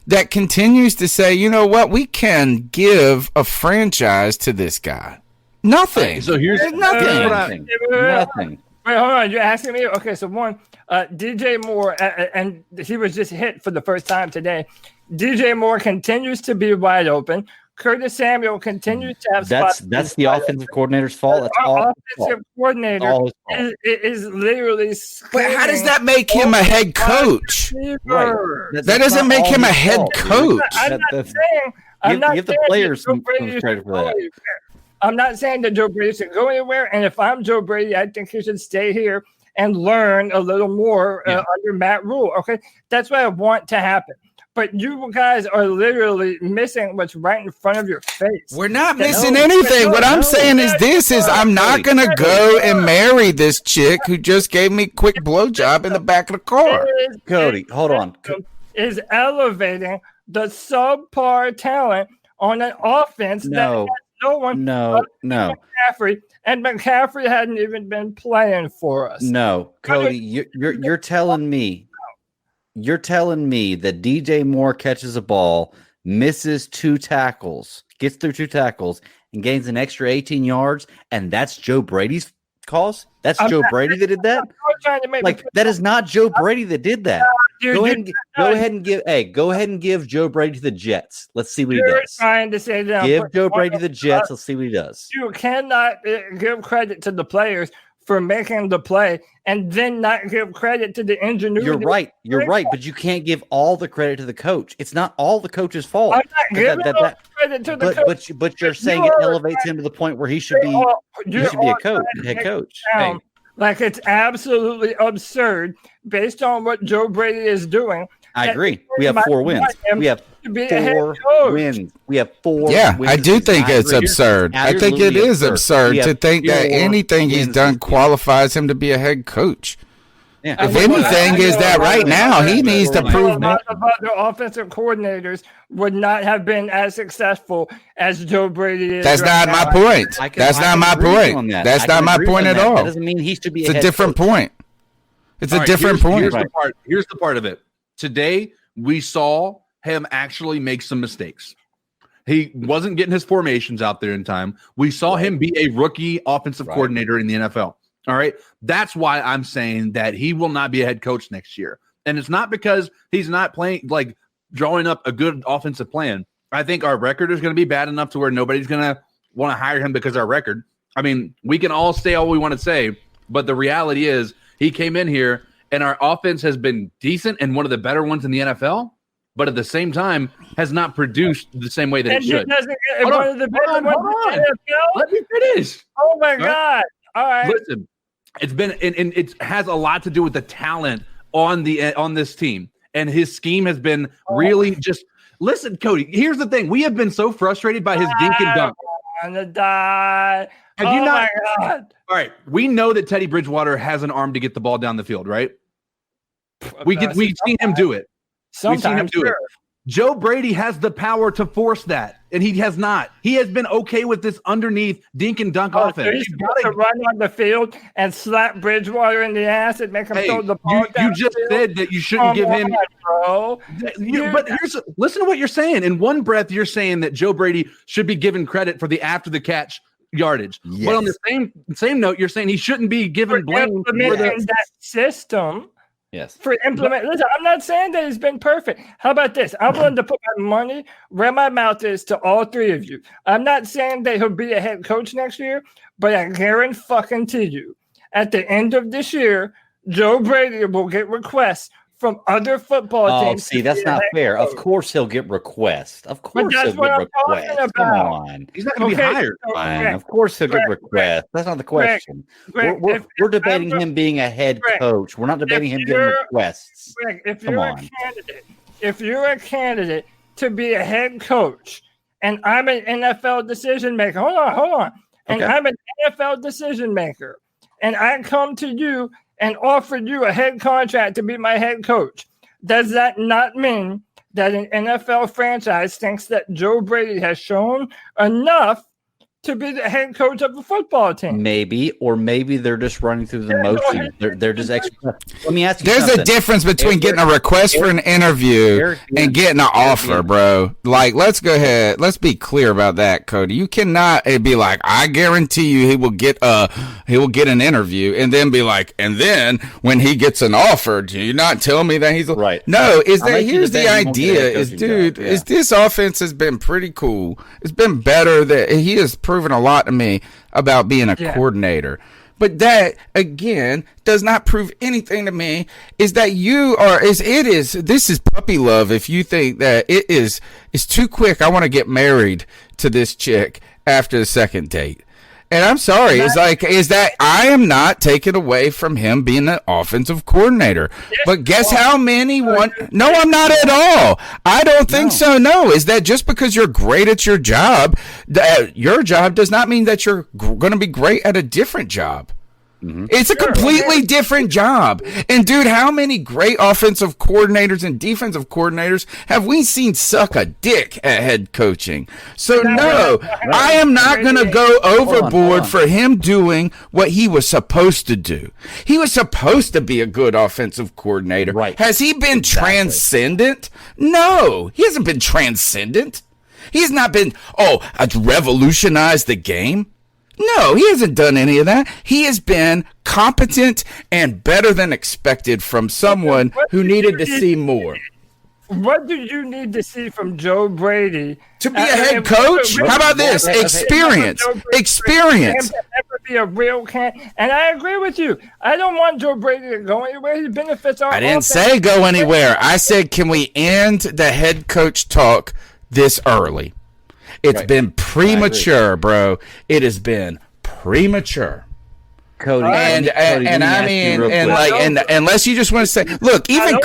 that continues to say, you know what, we can give a franchise to this guy? Nothing. So here's nothing. Nothing. Wait, hold on. You're asking me? Okay, so one, DJ Moore, and he was just hit for the first time today. DJ Moore continues to be wide open. Curtis Samuel continues to have spots. That's the offensive coordinator's fault. That's all. Offensive coordinator is literally. But how does that make him a head coach? Right. That doesn't make him a head coach. I'm not give the players some credit for that. I'm not saying that Joe Brady should go anywhere. And if I'm Joe Brady, I think he should stay here and learn a little more under Matt Rule. Okay, that's what I want to happen. But you guys are literally missing what's right in front of your face. We're not missing anything. What I'm saying is I'm not going to go and marry this chick who just gave me a quick blowjob in the back of the car. Cody, hold on. Is elevating the subpar talent on an offense that has no one. No. McCaffrey, and McCaffrey hadn't even been playing for us. No, Cody, you're telling me. You're telling me that DJ Moore catches a ball, misses 2 tackles, gets through 2 tackles, and gains an extra 18 yards, and that's Joe Brady's cause? That's Joe Brady that did that? That is not Joe Brady that did that. Go ahead and give Joe Brady to the Jets. Let's see what he does. Trying to say that give Joe Brady to the Jets. Let's see what he does. You cannot give credit to the players for making the play and then not give credit to the ingenuity. You're right, but you can't give all the credit to the coach. It's not all the coach's fault. I'm not giving credit to the coach. But you're saying it elevates him to the point where he should be a head coach. Like it's absolutely absurd based on what Joe Brady is doing I agree. We have 4 wins. We have 4 wins. We have 4 Yeah, wins. I do think it's absurd. I think it is absurd to think that anything he's done qualifies him to be a head coach. Yeah. If anything, is that right now he needs to prove a lot of other offensive coordinators would not have been as successful as Joe Brady is. That's not my point. That's not my point. That's not my point at all. That doesn't mean he should be. It's a different point. It's a different point. Here's the part of it. Today we saw him actually make some mistakes. He wasn't getting his formations out there in time. We saw him be a rookie offensive coordinator in the NFL. All right. That's why I'm saying that he will not be a head coach next year. And it's not because he's not playing, like drawing up a good offensive plan. I think our record is going to be bad enough to where nobody's going to want to hire him because of our record. I mean, we can all say all we want to say, but the reality is he came in here and our offense has been decent and one of the better ones in the NFL, but at the same time has not produced the same way that it should. Hold on. Let me finish. Oh my God. All right. Listen. It's been and it has a lot to do with the talent on this team, and his scheme has been really just. Listen, Cody. Here's the thing: we have been so frustrated by his dink and dunk. On the die. Have you not? My God. All right, we know that Teddy Bridgewater has an arm to get the ball down the field, right? We've seen him do it. We've seen him do it. Joe Brady has the power to force that, and he has not. He has been okay with this underneath dink and dunk offense. So he's supposed to run on the field and slap Bridgewater in the ass and make him throw the ball down. You just said that you shouldn't give him. Bro. But listen to what you're saying. In one breath, you're saying that Joe Brady should be given credit for the after the catch yardage. Yes. But on the same note, you're saying he shouldn't be given blame for that system. Yes. For implement. Listen, I'm not saying that it's been perfect. How about this? I'm willing to put my money where my mouth is to all 3 of you. I'm not saying that he'll be a head coach next year, but I guarantee you, at the end of this year, Joe Brady will get requests from other football teams. See, that's not fair. Of course he'll get requests. Of course he'll get requests. Come on. He's not going to be hired. Fine. Of course he'll get requests. That's not the question. We're debating him being a head coach. We're not debating him getting requests. If you're a candidate to be a head coach, and I'm an NFL decision maker, hold on. And I'm an NFL decision maker, and I come to you and offered you a head contract to be my head coach, does that not mean that an NFL franchise thinks that Joe Brady has shown enough to be the head coach of a football team? Maybe, or maybe they're just running through the motions. They're just extra. Let me ask you There's a difference between getting a request for an interview and getting an offer, bro. Like, let's go ahead. Let's be clear about that, Cody. You cannot be like, I guarantee you he will get an interview, and then be like, and then when he gets an offer, do you not tell me that he's right? No, here's the idea is this offense has been pretty cool. It's been better that he has proven a lot to me about being a coordinator. But that, again, does not prove anything to me. Is that this is puppy love if you think that it's too quick. I want to get married to this chick after the second date. And I'm sorry, is that I am not taking away from him being an offensive coordinator. But guess how many No, I'm not at all. I don't think so. No, is that just because you're great at your job does not mean that you're going to be great at a different job. Mm-hmm. It's a completely different job. And dude, how many great offensive coordinators and defensive coordinators have we seen suck a dick at head coaching? So no, I am not going to go overboard for him doing what he was supposed to do. He was supposed to be a good offensive coordinator. Right. Has he been transcendent? No, he hasn't been transcendent. He has not been, revolutionized the game. No, he hasn't done any of that. He has been competent and better than expected from someone who needed to see more. What do you need to see from Joe Brady to be a head coach? How about this? Experience. Experience. Ever be a real and I agree with you. I don't want Joe Brady to go anywhere. He benefits our I didn't say go anywhere. I said, can we end the head coach talk this early? It's been premature, bro. It has been premature. Cody, And I mean, and unless you just want to say, look, even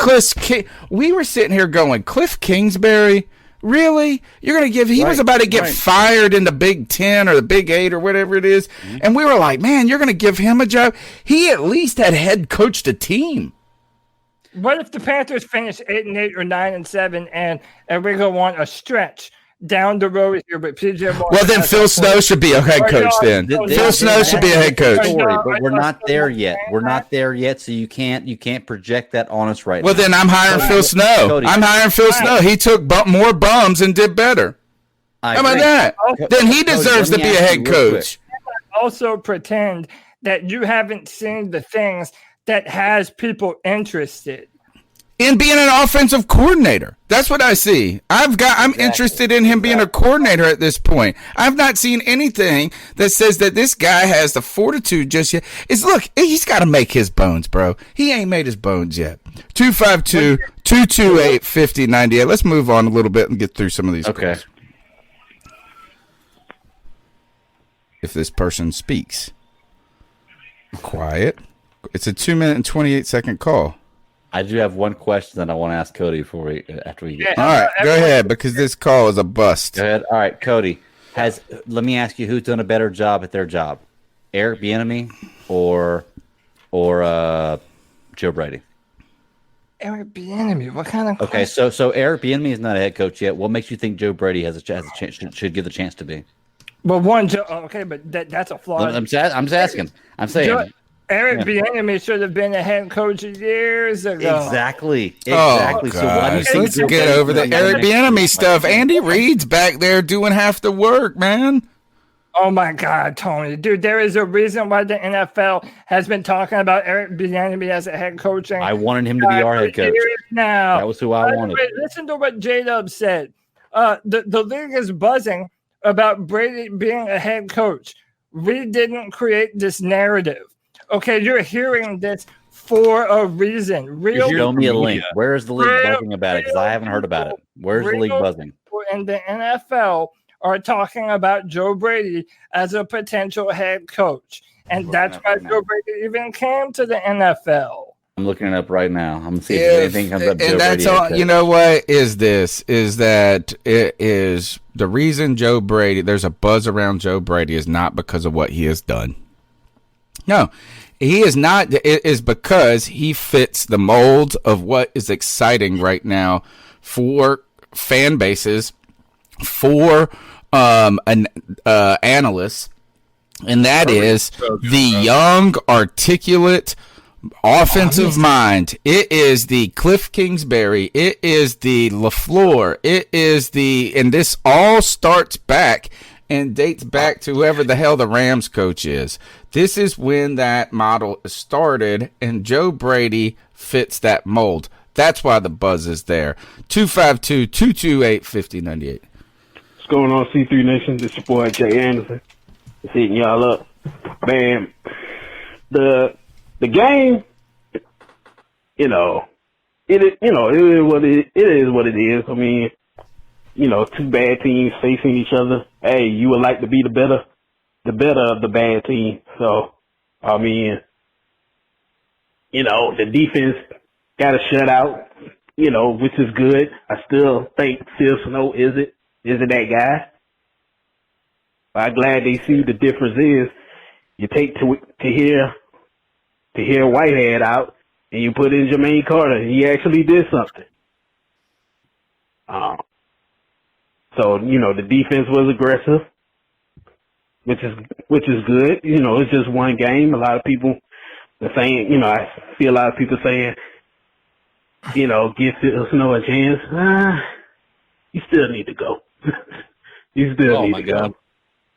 we were sitting here going, Cliff Kingsbury, really? You're going to give? He was about to get fired in the Big 10 or the Big 8 or whatever it is, and we were like, man, you're going to give him a job? He at least had head coached a team. What if the Panthers finish 8-8 or 9-7, and we go on a stretch down the road here, but PJ Walker? Well, then Phil Snow should be a head coach. Then Phil Snow should be a head coach. But we're not there yet. We're not there yet, so you can't project that on us right now. Well, then I'm hiring Phil Snow. Cody. I'm hiring Phil Snow. He took more bums and did better. How about that? Then he deserves to be a head coach. Also pretend that you haven't seen the things that has people interested in being an offensive coordinator. That's what I see. I'm interested in him being a coordinator at this point. I've not seen anything that says that this guy has the fortitude just yet. Look, he's got to make his bones, bro. He ain't made his bones yet. 252-228-5098. Let's move on a little bit and get through some of these calls. If this person speaks. Quiet. It's a 2-minute and 28-second call. I do have one question that I want to ask Cody after we get. All right, go ahead, because this call is a bust. Go ahead. All right, Cody. Let me ask you, who's done a better job at their job, Eric Bieniemy or Joe Brady? Eric Bieniemy. What kind of? Okay, so Eric Bieniemy is not a head coach yet. What makes you think Joe Brady has a chance? Should give the chance to be? Well, okay, but that's a flaw. I'm just asking. I'm saying. Eric Bieniemy should have been a head coach years ago. Exactly. Oh, so let's get over the Eric Bieniemy stuff. Andy Reid's back there doing half the work, man. Oh my God, Tony, dude! There is a reason why the NFL has been talking about Eric Bieniemy as a head coach. I wanted him to be our head coach. Now that was who I wanted. Listen to what J-Dub said. The league is buzzing about Brady being a head coach. We didn't create this narrative. Okay, you're hearing this for a reason. Show me a link. Where is the league buzzing about it? Because I haven't heard about it. Where's the league buzzing? And the NFL are talking about Joe Brady as a potential head coach. And that's why Joe Brady even came to the NFL. I'm looking it up right now. I'm going to see if anything comes up. And that's all. You know what is this? Is that it is the reason Joe Brady, there's a buzz around Joe Brady is not because of what he has done. No, he is not. It is because he fits the mold of what is exciting right now for fan bases, for analysts, and that is the young, articulate offensive mind. It is the Cliff Kingsbury. It is the LaFleur. It is and this all starts back and dates back to whoever the hell the Rams coach is. This is when that model started, and Joe Brady fits that mold. That's why the buzz is there. 252-228-5098. What's going on, C3 Nation? This is your boy, Jay Anderson. Just hitting y'all up. Man, the game, it is what it is. I mean, two bad teams facing each other. Hey, you would like to be the better of the bad team. So, I mean, the defense got a shutout, which is good. I still think Phil Snow isn't that guy. But I'm glad they see the difference is you take to hear Whitehead out and you put in Jermaine Carter. He actually did something. So, the defense was aggressive, which is good. It's just one game. A lot of people are saying, I see a lot of people saying, give Phil Snow a chance. You still need to go. You still need to go.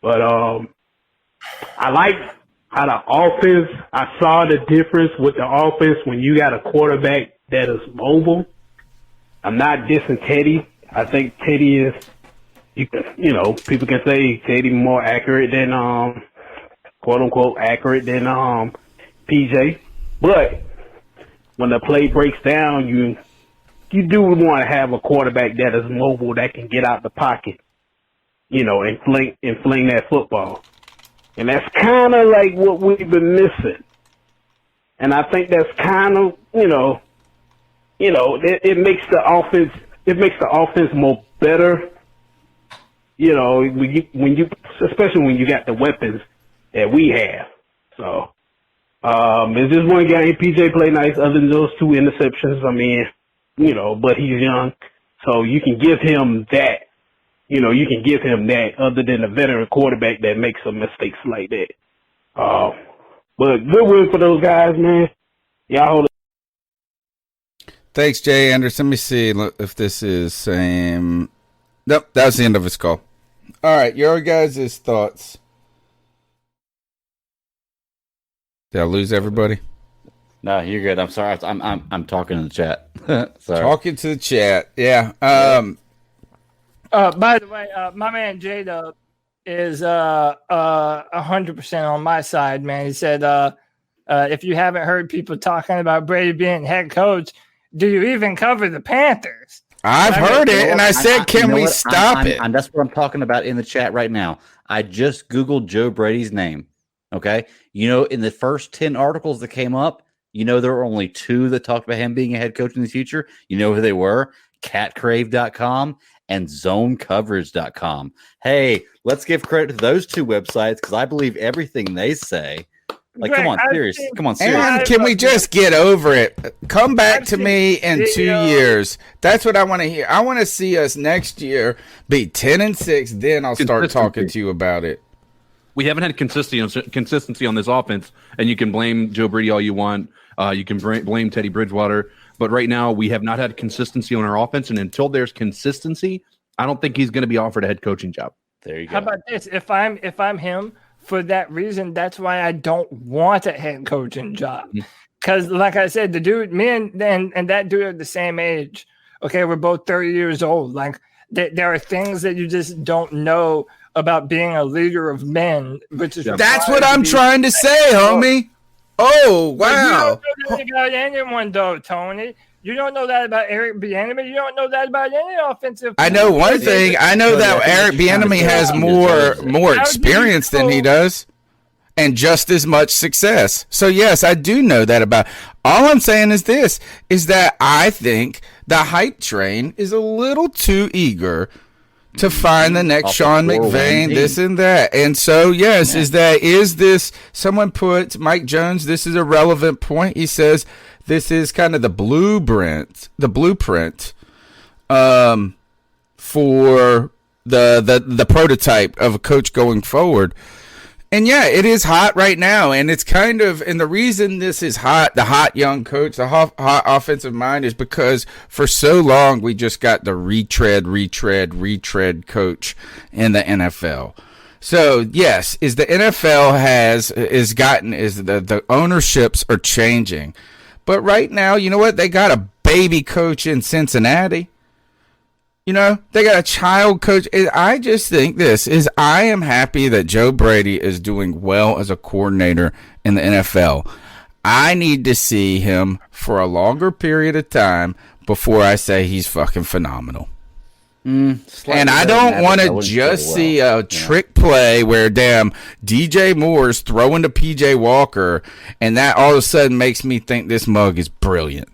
But I like how the offense, I saw the difference with the offense when you got a quarterback that is mobile. I'm not dissing Teddy. I think Teddy is, people can say Teddy more accurate than, quote unquote, accurate than PJ. But when the play breaks down, you do want to have a quarterback that is mobile, that can get out the pocket, and fling that football. And that's kind of like what we've been missing. And I think that's kind of, it makes the offense more better. Especially when you got the weapons that we have. So, it's just one game. PJ played nice other than those 2 interceptions. I mean, but he's young. So you can give him that. Other than a veteran quarterback that makes some mistakes like that. But good win for those guys, man. Y'all hold it. Thanks, Jay Anderson. Let me see if this is same. Nope, that was the end of his call. All right, your guys' thoughts. Did I lose everybody? No, you're good. I'm sorry. I'm talking in the chat. Sorry. Talking to the chat. Yeah. By the way, my man J-Dub is 100% on my side, man. He said, if you haven't heard people talking about Brady being head coach, do you even cover the Panthers? I've heard it, and I said, can we stop it? And that's what I'm talking about in the chat right now. I just Googled Joe Brady's name, okay? In the first 10 articles that came up, there were only 2 that talked about him being a head coach in the future. You know who they were? catcrave.com and zonecoverage.com. Hey, let's give credit to those 2 websites because I believe everything they say. Like, come on, seriously. And can we just get over it? Come back to me in 2 years. That's what I want to hear. I want to see us next year be 10-6. Then I'll start talking to you about it. We haven't had consistency on this offense, and you can blame Joe Brady all you want. You can blame Teddy Bridgewater. But right now, we have not had consistency on our offense, and until there's consistency, I don't think he's going to be offered a head coaching job. There you go. How about this? If I'm him, for that reason, that's why I don't want a head coaching job. Because, like I said, the dude, me and that dude are the same age. Okay, we're both 30 years old. Like, there are things that you just don't know about being a leader of men, which is that's what I'm trying to say, homie. Oh, wow. You don't know that about anyone, though, Tony. You don't know that about Eric Bieniemy. You don't know that about any offensive. I know one thing. I know that Eric Bieniemy has more experience than he does, and just as much success. So yes, I do know that about. All I'm saying is this: is that I think the hype train is a little too eager to find the next Sean McVay, this and that. And so, yes, is this, someone put, Mike Jones, this is a relevant point. He says this is kind of the blueprint for the prototype of a coach going forward. And yeah, it is hot right now, and it's kind of, and the reason this is hot, the hot young coach, the hot offensive mind, is because for so long we just got the retread coach in the NFL. So yes, is the NFL the ownerships are changing, but right now, you know what? They got a baby coach in Cincinnati. You know, they got a child coach. I just think I am happy that Joe Brady is doing well as a coordinator in the NFL. I need to see him for a longer period of time before I say he's fucking phenomenal. And I don't want to just see a trick play where damn DJ Moore's throwing to PJ Walker, and that all of a sudden makes me think this mug is brilliant.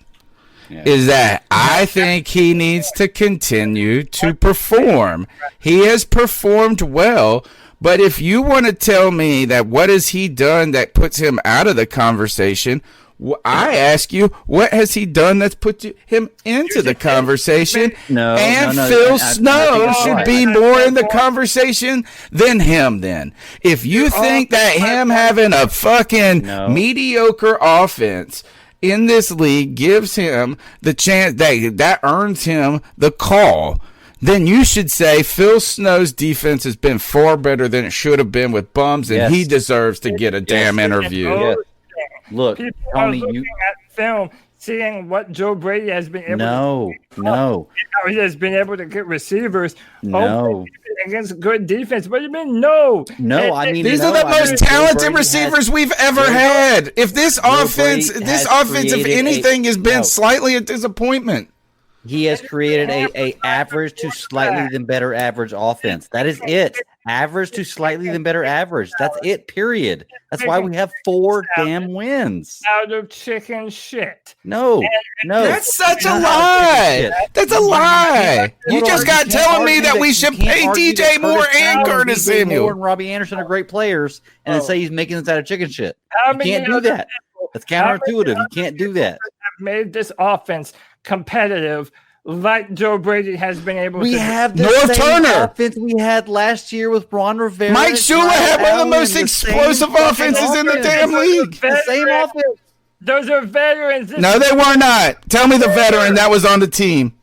Is that I think he needs to continue to perform. He has performed well, but if you want to tell me that what has he done that puts him out of the conversation, I ask you, what has he done that's put him into the conversation? Phil Snow should be more in the conversation than him then. If you think that him having a fucking mediocre offense in this league gives him the chance that earns him the call, then you should say Phil Snow's defense has been far better than it should have been with bums, and he deserves to get a damn interview. Yes. Look, people Tony, are looking at film, seeing what Joe Brady has been able to how he has been able to get receivers against good defense. What do you mean, no? I mean, these are the most talented receivers we've ever had. If this offense, if anything, has been slightly a disappointment. He has created a average to slightly than better average offense. That is it. average to slightly than better average. That's it, period. That's why we have 4 damn wins. Out of chicken shit. No. That's such a lie. That's a lie. You just got telling me that we should pay DJ Moore and Curtis Samuel. Moore and Robbie Anderson are great players, and then say he's making this out of chicken shit. You can't do that. That's counterintuitive. You can't do that. I've made this offense competitive like Joe Brady has been able to. We have the same offense we had last year with Ron Rivera. Mike Shula had one of the most explosive offenses in the damn league. The same offense. Those are veterans. No, they were not. Tell me the veteran that was on the team.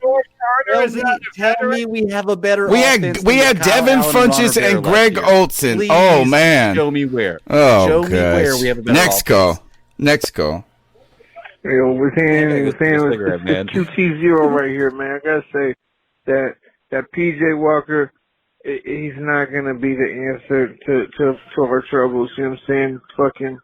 Tell me we have a better We offense had than Kyle Devin Allen Funchess Ron and Greg Rivera last year. Olson. Please Oh, man. Show me where. Oh, Show me where we have a better Next offense. call. Next call. Yo, we're saying cigarette, man. QT0 right here, man. I gotta say that PJ Walker, he's not gonna be the answer to our troubles. You know what I'm saying? Fucking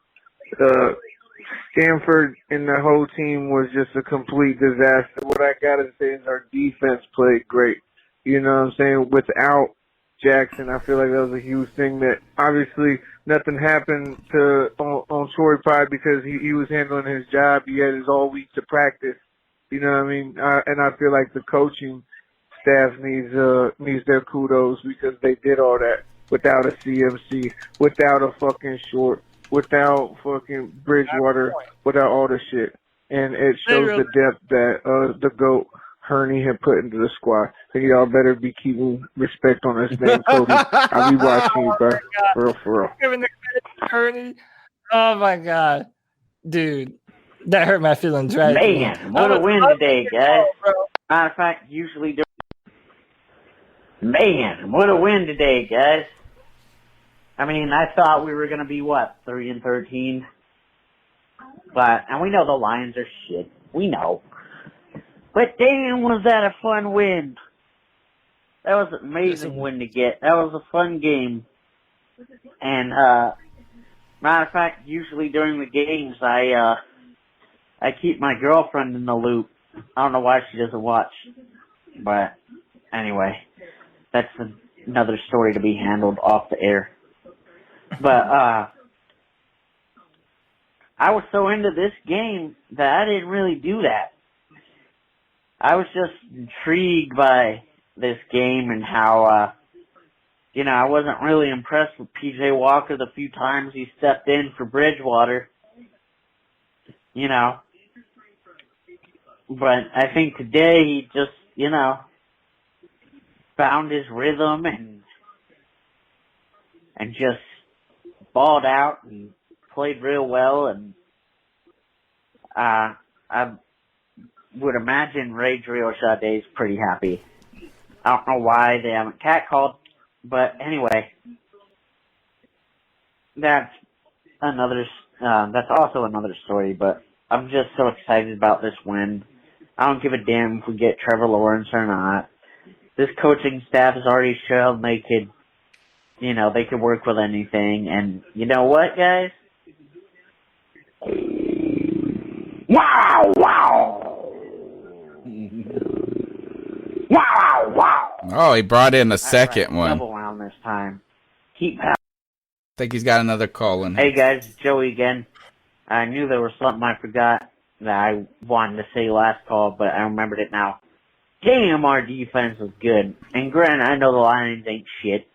Stanford and the whole team was just a complete disaster. What I gotta say is our defense played great. You know what I'm saying? Without Jackson, I feel like that was a huge thing that obviously nothing happened on Torrey Pie because he was handling his job. He had his all week to practice. You know what I mean? And I feel like the coaching staff needs their kudos because they did all that without a CMC, without a fucking Short, without fucking Bridgewater, without all the shit. And it shows the depth that the GOAT Herney had put into the squad. So y'all better be keeping respect on his name, Cody. I'll be watching you, bro. For real. Giving the credit to Herney. Oh my god, dude, that hurt my feelings. Right, Man, what a win today, guys. Matter of fact, usually do. Man, what a win today, guys. I mean, I thought we were gonna be 3-13, and we know the Lions are shit. We know. But damn, was that a fun win. That was an amazing win to get. That was a fun game. And, matter of fact, usually during the games, I keep my girlfriend in the loop. I don't know why she doesn't watch. But, anyway, that's another story to be handled off the air. But, I was so into this game that I didn't really do that. I was just intrigued by this game and how, I wasn't really impressed with PJ Walker the few times he stepped in for Bridgewater, But I think today he just, found his rhythm and just balled out and played real well. And I would imagine Ray Drioshadeh is pretty happy. I don't know why they haven't catcalled, but anyway, that's also another story. But I'm just so excited about this win. I don't give a damn if we get Trevor Lawrence or not. This coaching staff has already shown they could work with anything. And you know what, guys? Wow! Wow! Oh, he brought in a second one. Double round this time. Keep pounding. I think he's got another call in. Hey guys, Joey again. I knew there was something I forgot that I wanted to say last call, but I remembered it now. Damn, our defense was good. And granted, I know the Lions ain't shit.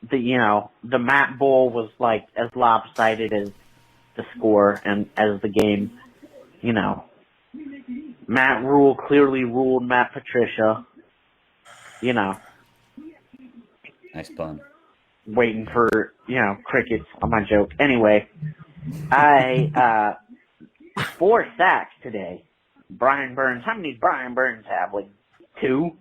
The Matt Bowl was like as lopsided as the score and as the game. Matt Rule clearly ruled Matt Patricia. Nice pun. Waiting for, crickets on my joke. Anyway, I 4 sacks today. Brian Burns. How many did Brian Burns have? Like 2?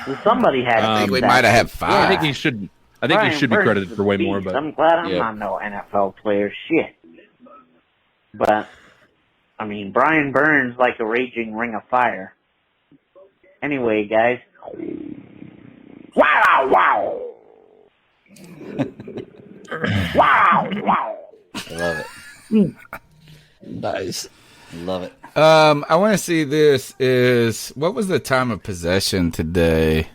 Well, somebody had. I think we might have had 5. I think he should. I think he should be credited for way more. But I'm glad I'm not no NFL player. Shit. But I mean, Brian Burns like a raging ring of fire. Anyway, guys. Wow! Wow! I love it. Nice. Love it. I want to see this is what was the time of possession today?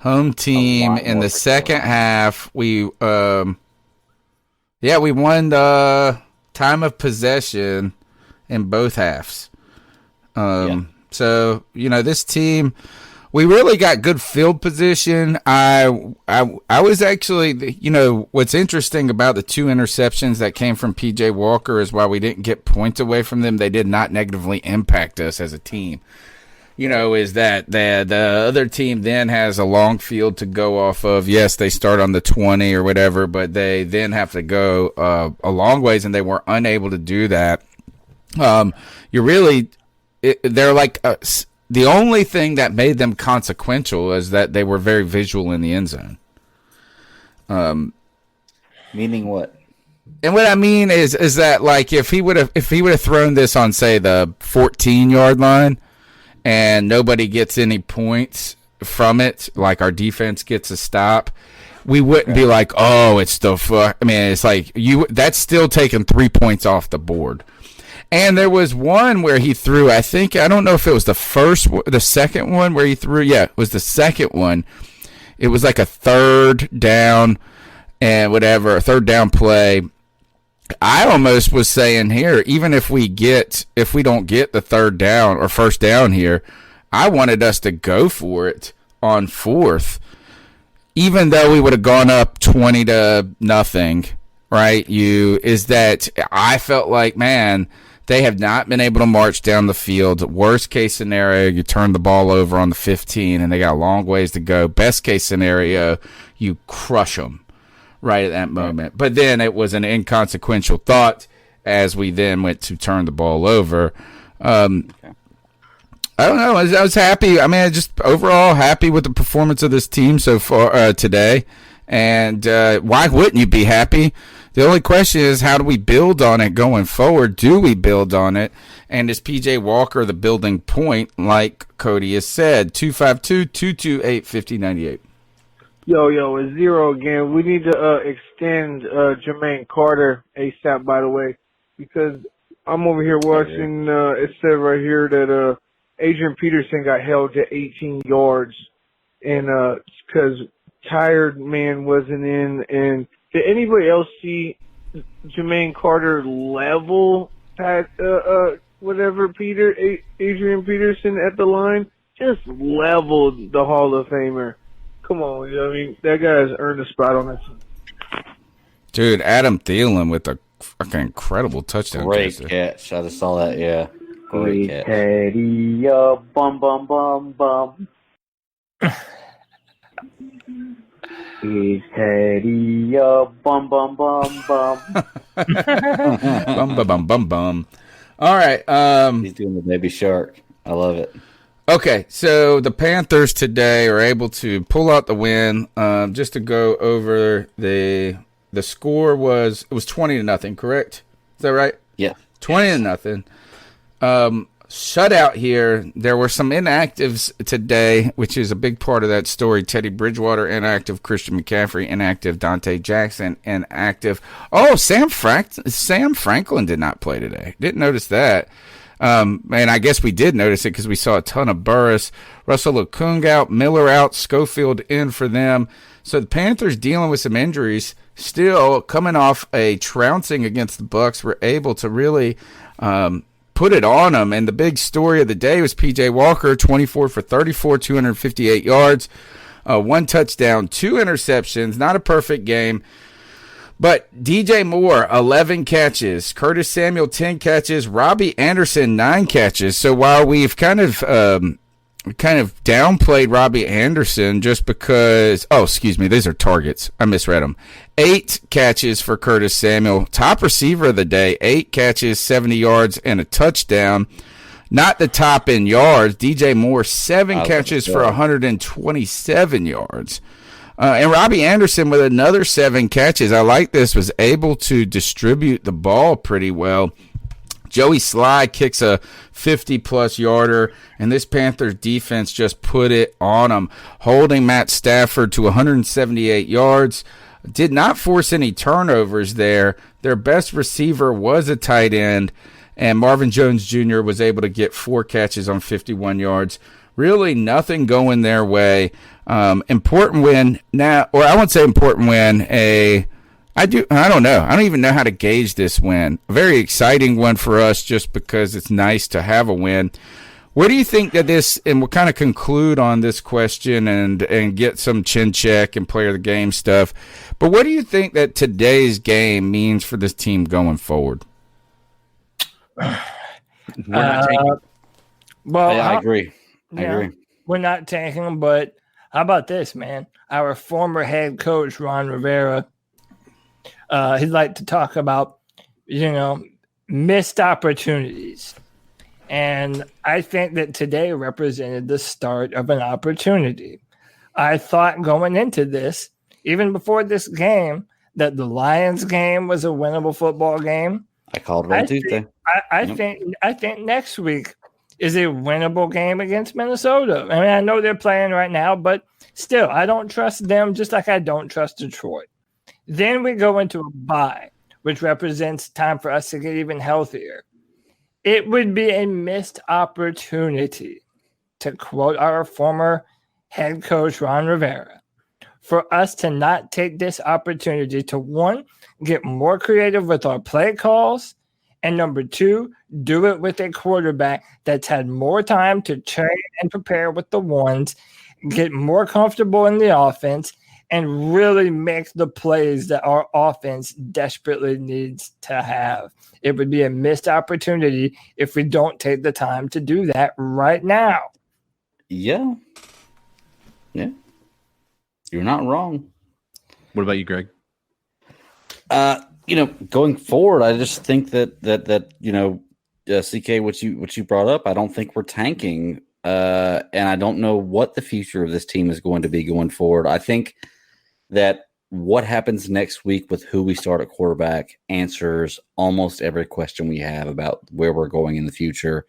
home team in the second half. We won the time of possession in both halves. So, this team, we really got good field position. I was actually, what's interesting about the 2 interceptions that came from PJ Walker is while we didn't get points away from them, they did not negatively impact us as a team. Is that the other team then has a long field to go off of. Yes, they start on the 20 or whatever, but they then have to go a long ways, and they were unable to do that. They're like the only thing that made them consequential is that they were very visual in the end zone. Meaning what? And what I mean is that like if he would have thrown this on, say, the 14-yard line, and nobody gets any points from it, like our defense gets a stop, we wouldn't be like, oh, it's the fuck. I mean, it's like that's still taking 3 points off the board. And there was one where he threw, I don't know if it was the second one where he threw. Yeah, it was the second one. It was like a third down and whatever, a third down play. I almost was saying here, even if we don't get the third down or first down here, I wanted us to go for it on fourth, even though we would have gone up 20-0, right? I felt like, man, they have not been able to march down the field. Worst case scenario, you turn the ball over on the 15 and they got a long ways to go. Best case scenario, you crush them right at that moment. But then it was an inconsequential thought as we then went to turn the ball over. I don't know. I was happy. I mean, just overall happy with the performance of this team so far today. And why wouldn't you be happy? The only question is, how do we build on it going forward? Do we build on it? And is PJ Walker the building point, like Cody has said? 252-228-5098. Yo, it's Zero again. We need to extend Jermaine Carter ASAP, by the way, because I'm over here watching, it said right here that Adrian Peterson got held to 18 yards, and because Tired Man wasn't in. And did anybody else see Jermaine Carter level at Adrian Peterson at the line? Just leveled the Hall of Famer. Come on, I mean, that guy has earned a spot on that team. Dude, Adam Thielen with a fucking incredible touchdown. Great catch. I just saw that, yeah. Great catch. Teddy, bum, bum, bum, bum. He's Teddy, bum, bum, bum, bum. Bum, bum, bum, bum, bum. All right. He's doing the baby shark. I love it. Okay, so the Panthers today are able to pull out the win. Just to go over the score was 20-0, correct? Is that right? Yeah. 20-0. Shutout here. There were some inactives today, which is a big part of that story. Teddy Bridgewater inactive, Christian McCaffrey inactive, Dante Jackson inactive. Oh, Sam Franklin did not play today. Didn't notice that. And I guess we did notice it because we saw a ton of Burris. Russell Okung out, Miller out, Schofield in for them. So the Panthers dealing with some injuries, still coming off a trouncing against the Bucs, were able to really put it on them. And the big story of the day was PJ Walker, 24 for 34, 258 yards, 1 touchdown, 2 interceptions. Not a perfect game. But DJ Moore, 11 catches. Curtis Samuel, 10 catches. Robbie Anderson, 9 catches. So while we've kind of downplayed Robbie Anderson just because... Oh, excuse me. These are targets. I misread them. 8 catches for Curtis Samuel. Top receiver of the day. 8 catches, 70 yards, and a touchdown. Not the top in yards. DJ Moore, 7 catches for 127 yards. And Robbie Anderson with another 7 catches. I like this. Was able to distribute the ball pretty well. Joey Sly kicks a 50-plus yarder, and this Panthers defense just put it on them, holding Matt Stafford to 178 yards. Did not force any turnovers there. Their best receiver was a tight end, and Marvin Jones Jr. was able to get 4 catches on 51 yards. Really nothing going their way. Important win now, or I won't say important win. I don't know. I don't even know how to gauge this win. A very exciting one for us just because it's nice to have a win. Where do you think that this, and we'll kind of conclude on this question and get some chin check and player of the game stuff, but what do you think that today's game means for this team going forward? We're not taking. Well, I agree. I yeah, agree. We're not tanking them, but how about this, man? Our former head coach, Ron Rivera, he'd like to talk about, missed opportunities. And I think that today represented the start of an opportunity. I thought going into this, even before this game, that the Lions game was a winnable football game. I called it on Tuesday. I think next week is a winnable game against Minnesota. I mean, I know they're playing right now, but still, I don't trust them just like I don't trust Detroit. Then we go into a bye, which represents time for us to get even healthier. It would be a missed opportunity, to quote our former head coach, Ron Rivera, for us to not take this opportunity to, one, get more creative with our play calls, and number two, do it with a quarterback that's had more time to train and prepare with the ones, get more comfortable in the offense, and really make the plays that our offense desperately needs to have. It would be a missed opportunity if we don't take the time to do that right now. Yeah. Yeah. You're not wrong. What about you, Greg? Going forward, I just think that CK, what you brought up, I don't think we're tanking, and I don't know what the future of this team is going to be going forward. I think that what happens next week with who we start at quarterback answers almost every question we have about where we're going in the future,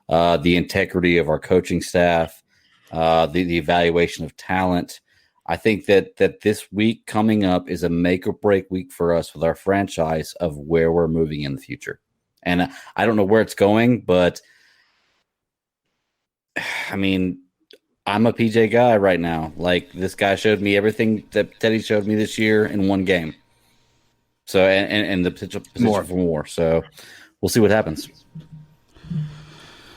the integrity of our coaching staff, the evaluation of talent. I think that this week coming up is a make or break week for us with our franchise of where we're moving in the future. And I don't know where it's going, but I mean, I'm a PJ guy right now. Like, this guy showed me everything that Teddy showed me this year in one game. So, and the potential for more. So we'll see what happens.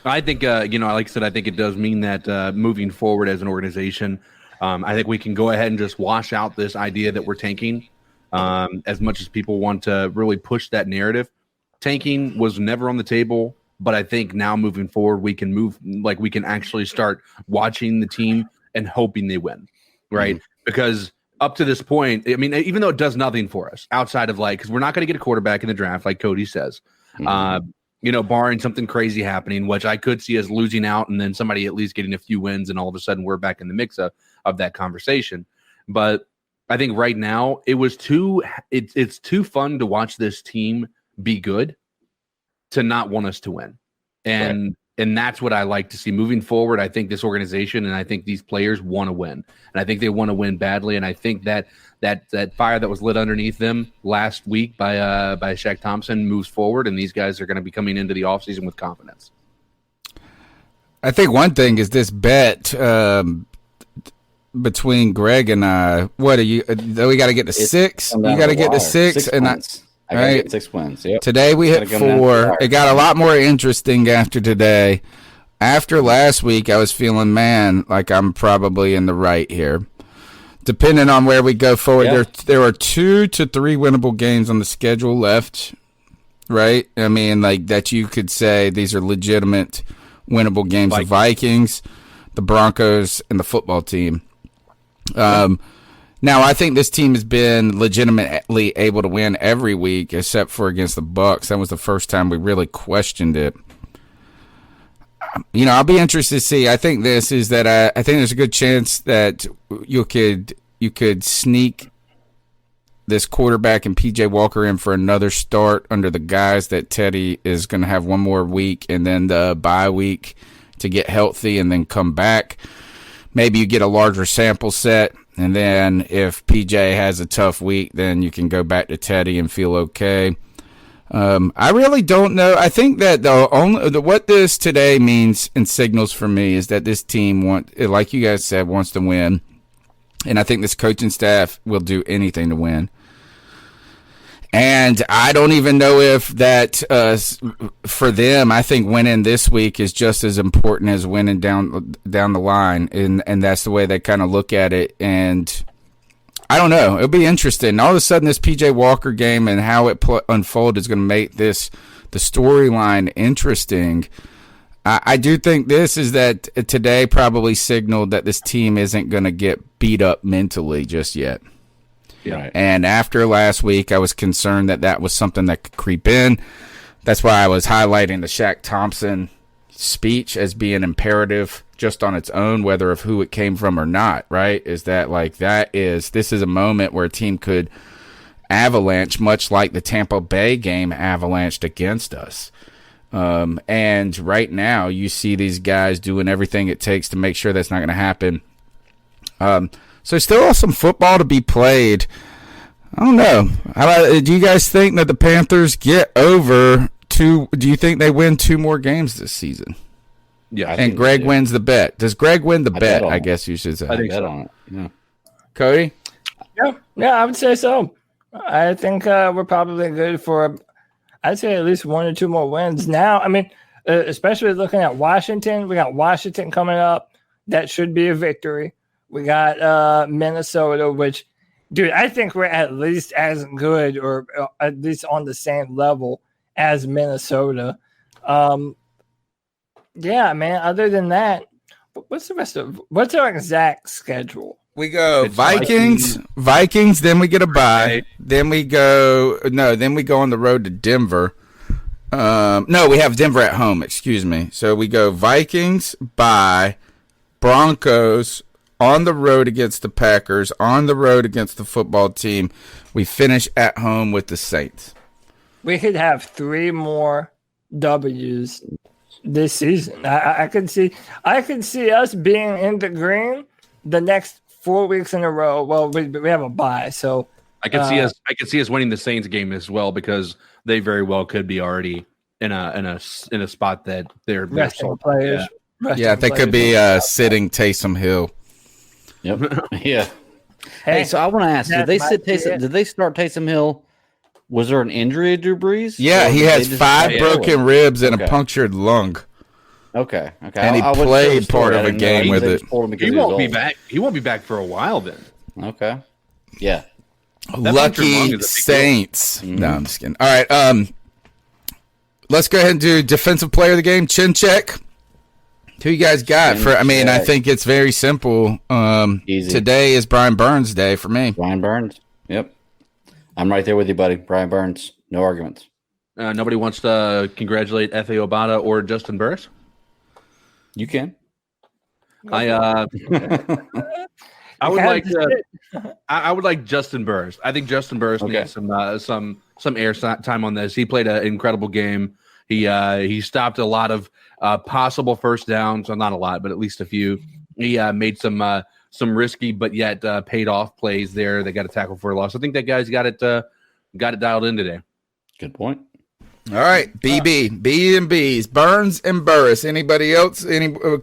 I think, like I said, I think it does mean that moving forward as an organization, I think we can go ahead and just wash out this idea that we're tanking. As much as people want to really push that narrative, tanking was never on the table. But I think now moving forward, we can actually start watching the team and hoping they win, right? Mm-hmm. Because up to this point, I mean, even though it does nothing for us outside of because we're not going to get a quarterback in the draft, like Cody says, barring something crazy happening, which I could see us losing out and then somebody at least getting a few wins and all of a sudden we're back in the mix of that conversation. But I think right now it's too fun to watch this team be good to not want us to win. And that's what I like to see moving forward. I think this organization and I think these players want to win. And I think they want to win badly. And I think that fire that was lit underneath them last week by Shaq Thompson moves forward, and these guys are going to be coming into the offseason with confidence. I think one thing is this bet between Greg and I. What are you? We got to get to 6. You got to get to 6, and I gotta get 6 wins. Yep. Today we hit 4. It got a lot more interesting after today. After last week, I was feeling, like I'm probably in the right here. Depending on where we go forward, there are 2 to 3 winnable games on the schedule left, right? I mean, like that you could say these are legitimate winnable games. The Vikings, the Broncos, and the football team. Now, I think this team has been legitimately able to win every week except for against the Bucs. That was the first time we really questioned it. I'll be interested to see. I think this is that I think there's a good chance that you could sneak this quarterback and PJ Walker in for another start under the guise that Teddy is going to have one more week and then the bye week to get healthy and then come back. Maybe you get a larger sample set. And then if PJ has a tough week, then you can go back to Teddy and feel okay. I really don't know. I think that what this today means and signals for me is that this team like you guys said, wants to win. And I think this coaching staff will do anything to win. And I don't even know if that for them, I think winning this week is just as important as winning down the line, and that's the way they kind of look at it. And I don't know, it'll be interesting. All of a sudden, this PJ Walker game and how it unfold is going to make the storyline interesting. I do think this is that today probably signaled that this team isn't going to get beat up mentally just yet. Yeah. Right. And after last week, I was concerned that was something that could creep in. That's why I was highlighting the Shaq Thompson speech as being imperative just on its own, whether of who it came from or not, right? Is that this is a moment where a team could avalanche, much like the Tampa Bay game avalanched against us. And right now, you see these guys doing everything it takes to make sure that's not going to happen. So still some football to be played. I don't know. Do you guys think that the Panthers get over do you think they win 2 more games this season? Yeah. And Greg wins the bet. Does Greg win the bet? I guess you should say. I bet on it. Yeah. Cody? Yeah, I would say so. I think we're probably good for, I'd say at least 1 or 2 more wins. Now, I mean, especially looking at Washington, we got Washington coming up. That should be a victory. We got Minnesota, which, dude, I think we're at least as good or at least on the same level as Minnesota. Yeah, man. Other than that, what's our exact schedule? We go Vikings, then we get a bye. Then we go on the road to Denver. No, we have Denver at home, excuse me. So we go Vikings, bye, Broncos, on the road against the Packers, on the road against the football team. We finish at home with the Saints. We could have 3 more W's this season. I can see us being in the green the next 4 weeks in a row. Well, we have a bye, so I can see us winning the Saints game as well, because they very well could be already in a spot that they're resting players. Yeah, they could be sitting Taysom Hill. Yep. Yeah. Hey, so I want to ask: Did they start Taysom Hill? Was there an injury to Drew Brees? Yeah, he has 5 broken ribs and a punctured lung. Okay. And he played part of a game with it. He won't be back. He won't be back for a while then. Okay. Yeah. Lucky Saints. Mm-hmm. No, I'm just kidding. All right. Let's go ahead and do defensive player of the game. Chin check. Who you guys got? I think it's very simple. Easy. Today is Brian Burns Day for me. Brian Burns. Yep. I'm right there with you, buddy. Brian Burns. No arguments. Nobody wants to congratulate F.A. Obata or Justin Burris? You can. I would like Justin Burris. I think Justin Burris needs some air time on this. He played an incredible game. He stopped a lot of possible first downs. Well, not a lot, but at least a few. He made some risky but yet paid off plays there. They got a tackle for a loss. I think that guy's got it dialed in today. Good point. All right, B and B's, Burns and Burris. Anybody else?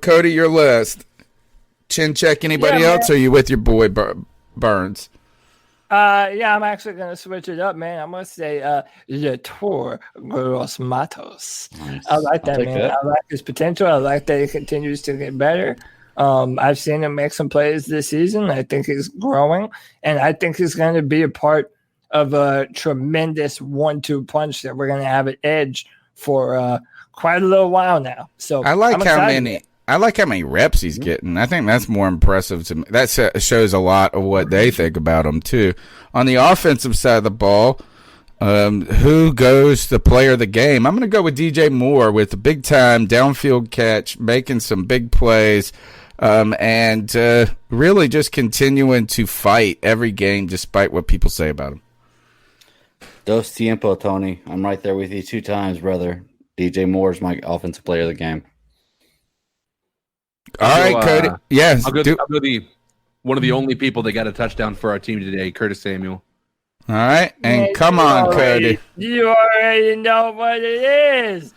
Cody, your list. Chin check. Anybody else? Or are you with your boy Burns? Yeah, I'm actually gonna switch it up, man. I'm gonna say Yetur Gross-Matos. Nice. I like that, man. I like his potential. I like that he continues to get better. I've seen him make some plays this season. I think he's growing, and I think he's going to be a part of a tremendous 1-2 punch that we're going to have at edge for quite a little while now. So I like how many reps he's getting. I think that's more impressive to me. That shows a lot of what they think about him too. On the offensive side of the ball, who goes the player of the game? I'm going to go with DJ Moore with a big time downfield catch, making some big plays. And really just continuing to fight every game despite what people say about him. Dos tiempo, Tony. I'm right there with you 2 times, brother. DJ Moore is my offensive player of the game. All right, Cody. Yes. I'll go one of the only people that got a touchdown for our team today, Curtis Samuel. All right, and Man, come on, Cody. You already know what it is.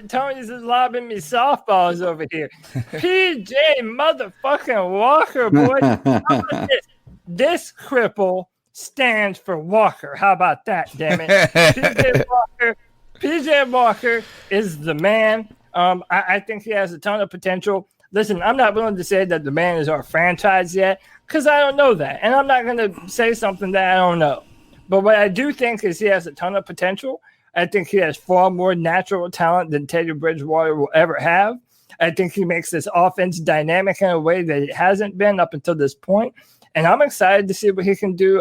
Tony's is lobbing me softballs over here. PJ motherfucking Walker, boy. How about this? This cripple stands for Walker. How about that, damn it? PJ Walker is the man. I think he has a ton of potential. Listen, I'm not willing to say that the man is our franchise yet because I don't know that. And I'm not going to say something that I don't know. But what I do think is he has a ton of potential. I think he has far more natural talent than Teddy Bridgewater will ever have. I think he makes this offense dynamic in a way that it hasn't been up until this point. And I'm excited to see what he can do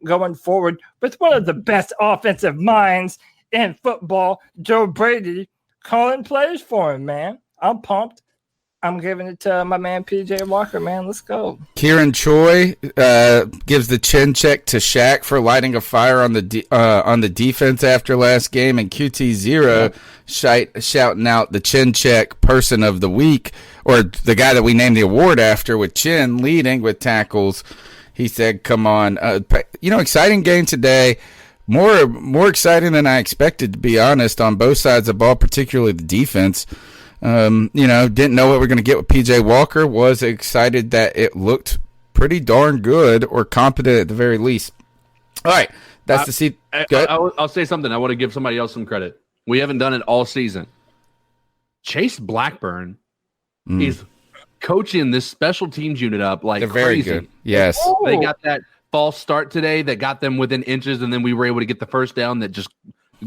going forward with one of the best offensive minds in football, Joe Brady, calling plays for him, man. I'm pumped. I'm giving it to my man PJ Walker, man. Let's go. Kieran Choi gives the chin check to Shaq for lighting a fire on the defense after last game, and QT0 shouting out the chin check person of the week, or the guy that we named the award after, with Chin leading with tackles. He said, "Come on, exciting game today." More exciting than I expected, to be honest, on both sides of the ball, particularly the defense. Didn't know what we're going to get with PJ Walker. Was excited that it looked pretty darn good, or competent at the very least. All right, that's the seat. I'll say something. I want to give somebody else some credit. We haven't done it all season. Chase Blackburn is coaching this special teams unit up like They're crazy. very good. Yes. They got that false start today that got them within inches, and then we were able to get the first down that just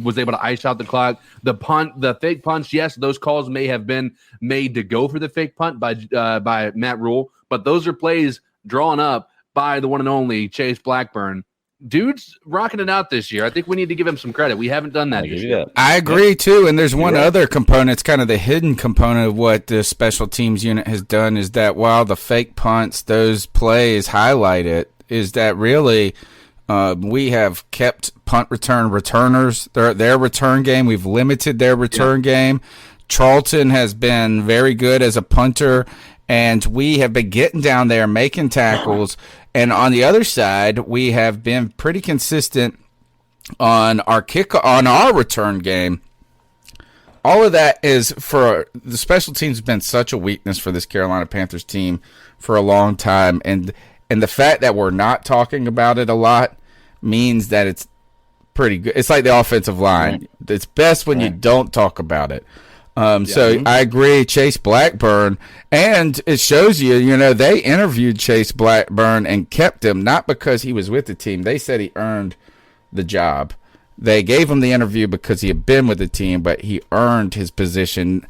was able to ice out the clock. The punt, the fake punch, yes, those calls may have been made to go for the fake punt by Matt Rule, but those are plays drawn up by the one and only Chase Blackburn. Dude's rocking it out this year. I think we need to give him some credit. We haven't done that this year. I agree, too, and there's one other component. It's kind of the hidden component of what the special teams unit has done, is that while the fake punts, those plays highlight it, is that really we have kept punt return returners, their return game. We've limited their return game. Charlton has been very good as a punter, and we have been getting down there making tackles. And on the other side, we have been pretty consistent on our return game. All of that is for the special teams has been such a weakness for this Carolina Panthers team for a long time, and the fact that we're not talking about it a lot means that it's pretty good. It's like the offensive line. It's best when you don't talk about it. So I agree, Chase Blackburn, and it shows you, they interviewed Chase Blackburn and kept him, not because he was with the team. They said he earned the job. They gave him the interview because he had been with the team, but he earned his position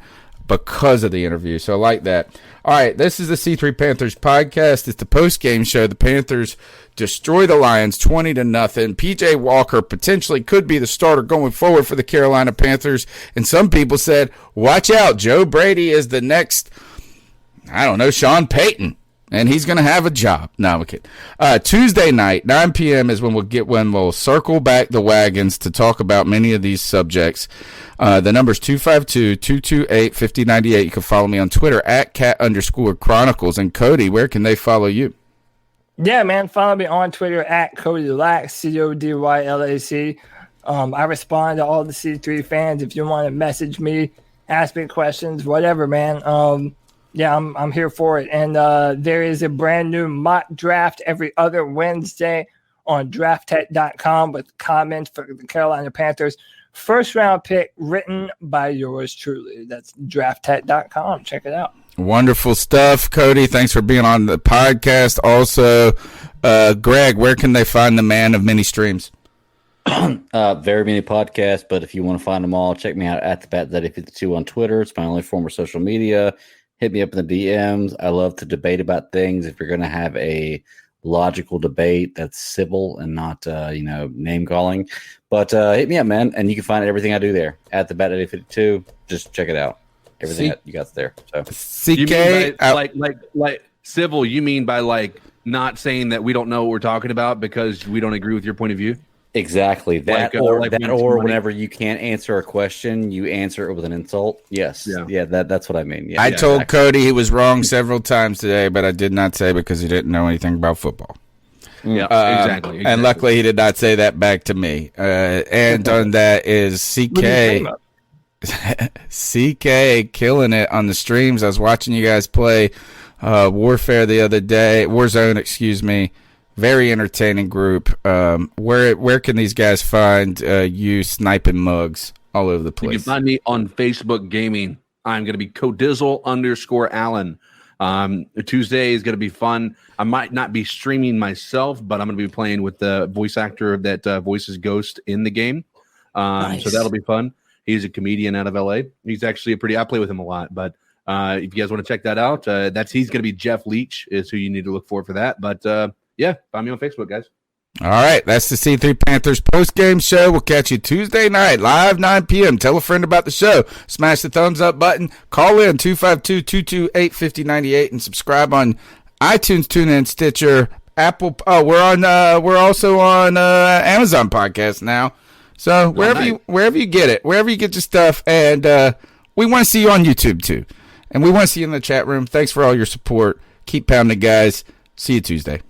because of the interview. So I like that. All right, this is the C3 Panthers podcast. It's the post-game show. The Panthers destroy the Lions 20-0. PJ Walker potentially could be the starter going forward for the Carolina Panthers. And some people said, watch out, Joe Brady is the next, Sean Payton. And he's going to have a job. No, I'm kidding. Tuesday night, 9 p.m. is when we'll circle back the wagons to talk about many of these subjects. The number's 252-228-5098. You can follow me on Twitter at @cat_chronicles. And Cody, where can they follow you? Yeah, man. Follow me on Twitter at CodyLac, CodyLac. I respond to all the C3 fans. If you want to message me, ask me questions, whatever, man. I'm here for it. And there is a brand new mock draft every other Wednesday on drafttech.com with comments for the Carolina Panthers. First round pick written by yours truly. That's drafttech.com. Check it out. Wonderful stuff, Cody. Thanks for being on the podcast. Also, Greg, where can they find the man of many streams? Very many podcasts, but if you want to find them all, check me out at the BatDaddy52 on Twitter. It's my only form of social media. Hit me up in the DMs. I love to debate about things. If you're going to have a logical debate that's civil and not, name calling. But hit me up, man. And you can find everything I do there at the BatDaddy52. Just check it out. Everything you got there. So CK, like civil, you mean by like not saying that we don't know what we're talking about because we don't agree with your point of view? Exactly. Or whenever you can't answer a question, you answer it with an insult. Yes. Yeah, that's what I mean. Yeah, I told Cody he was wrong several times today, but I did not say because he didn't know anything about football. Yeah, exactly. And luckily, he did not say that back to me. And on that is CK. CK killing it on the streams. I was watching you guys play Warfare the other day. Warzone, excuse me. Very entertaining group. Where can these guys find you sniping mugs all over the place? You can find me on Facebook Gaming. I'm going to be Codizzle_Allen. Tuesday is going to be fun. I might not be streaming myself, but I'm going to be playing with the voice actor that voices Ghost in the game. Nice. So that'll be fun. He's a comedian out of LA. He's actually I play with him a lot, but if you guys want to check that out, he's going to be Jeff Leach is who you need to look for that. But yeah, find me on Facebook, guys. All right, that's the C3 Panthers post-game show. We'll catch you Tuesday night, live 9 p.m. Tell a friend about the show. Smash the thumbs up button. Call in 252-228-5098 and subscribe on iTunes, TuneIn, Stitcher, Apple. Oh, we're also on Amazon Podcast now. So wherever you get it, wherever you get your stuff, and we want to see you on YouTube too, and we want to see you in the chat room. Thanks for all your support. Keep pounding, guys. See you Tuesday.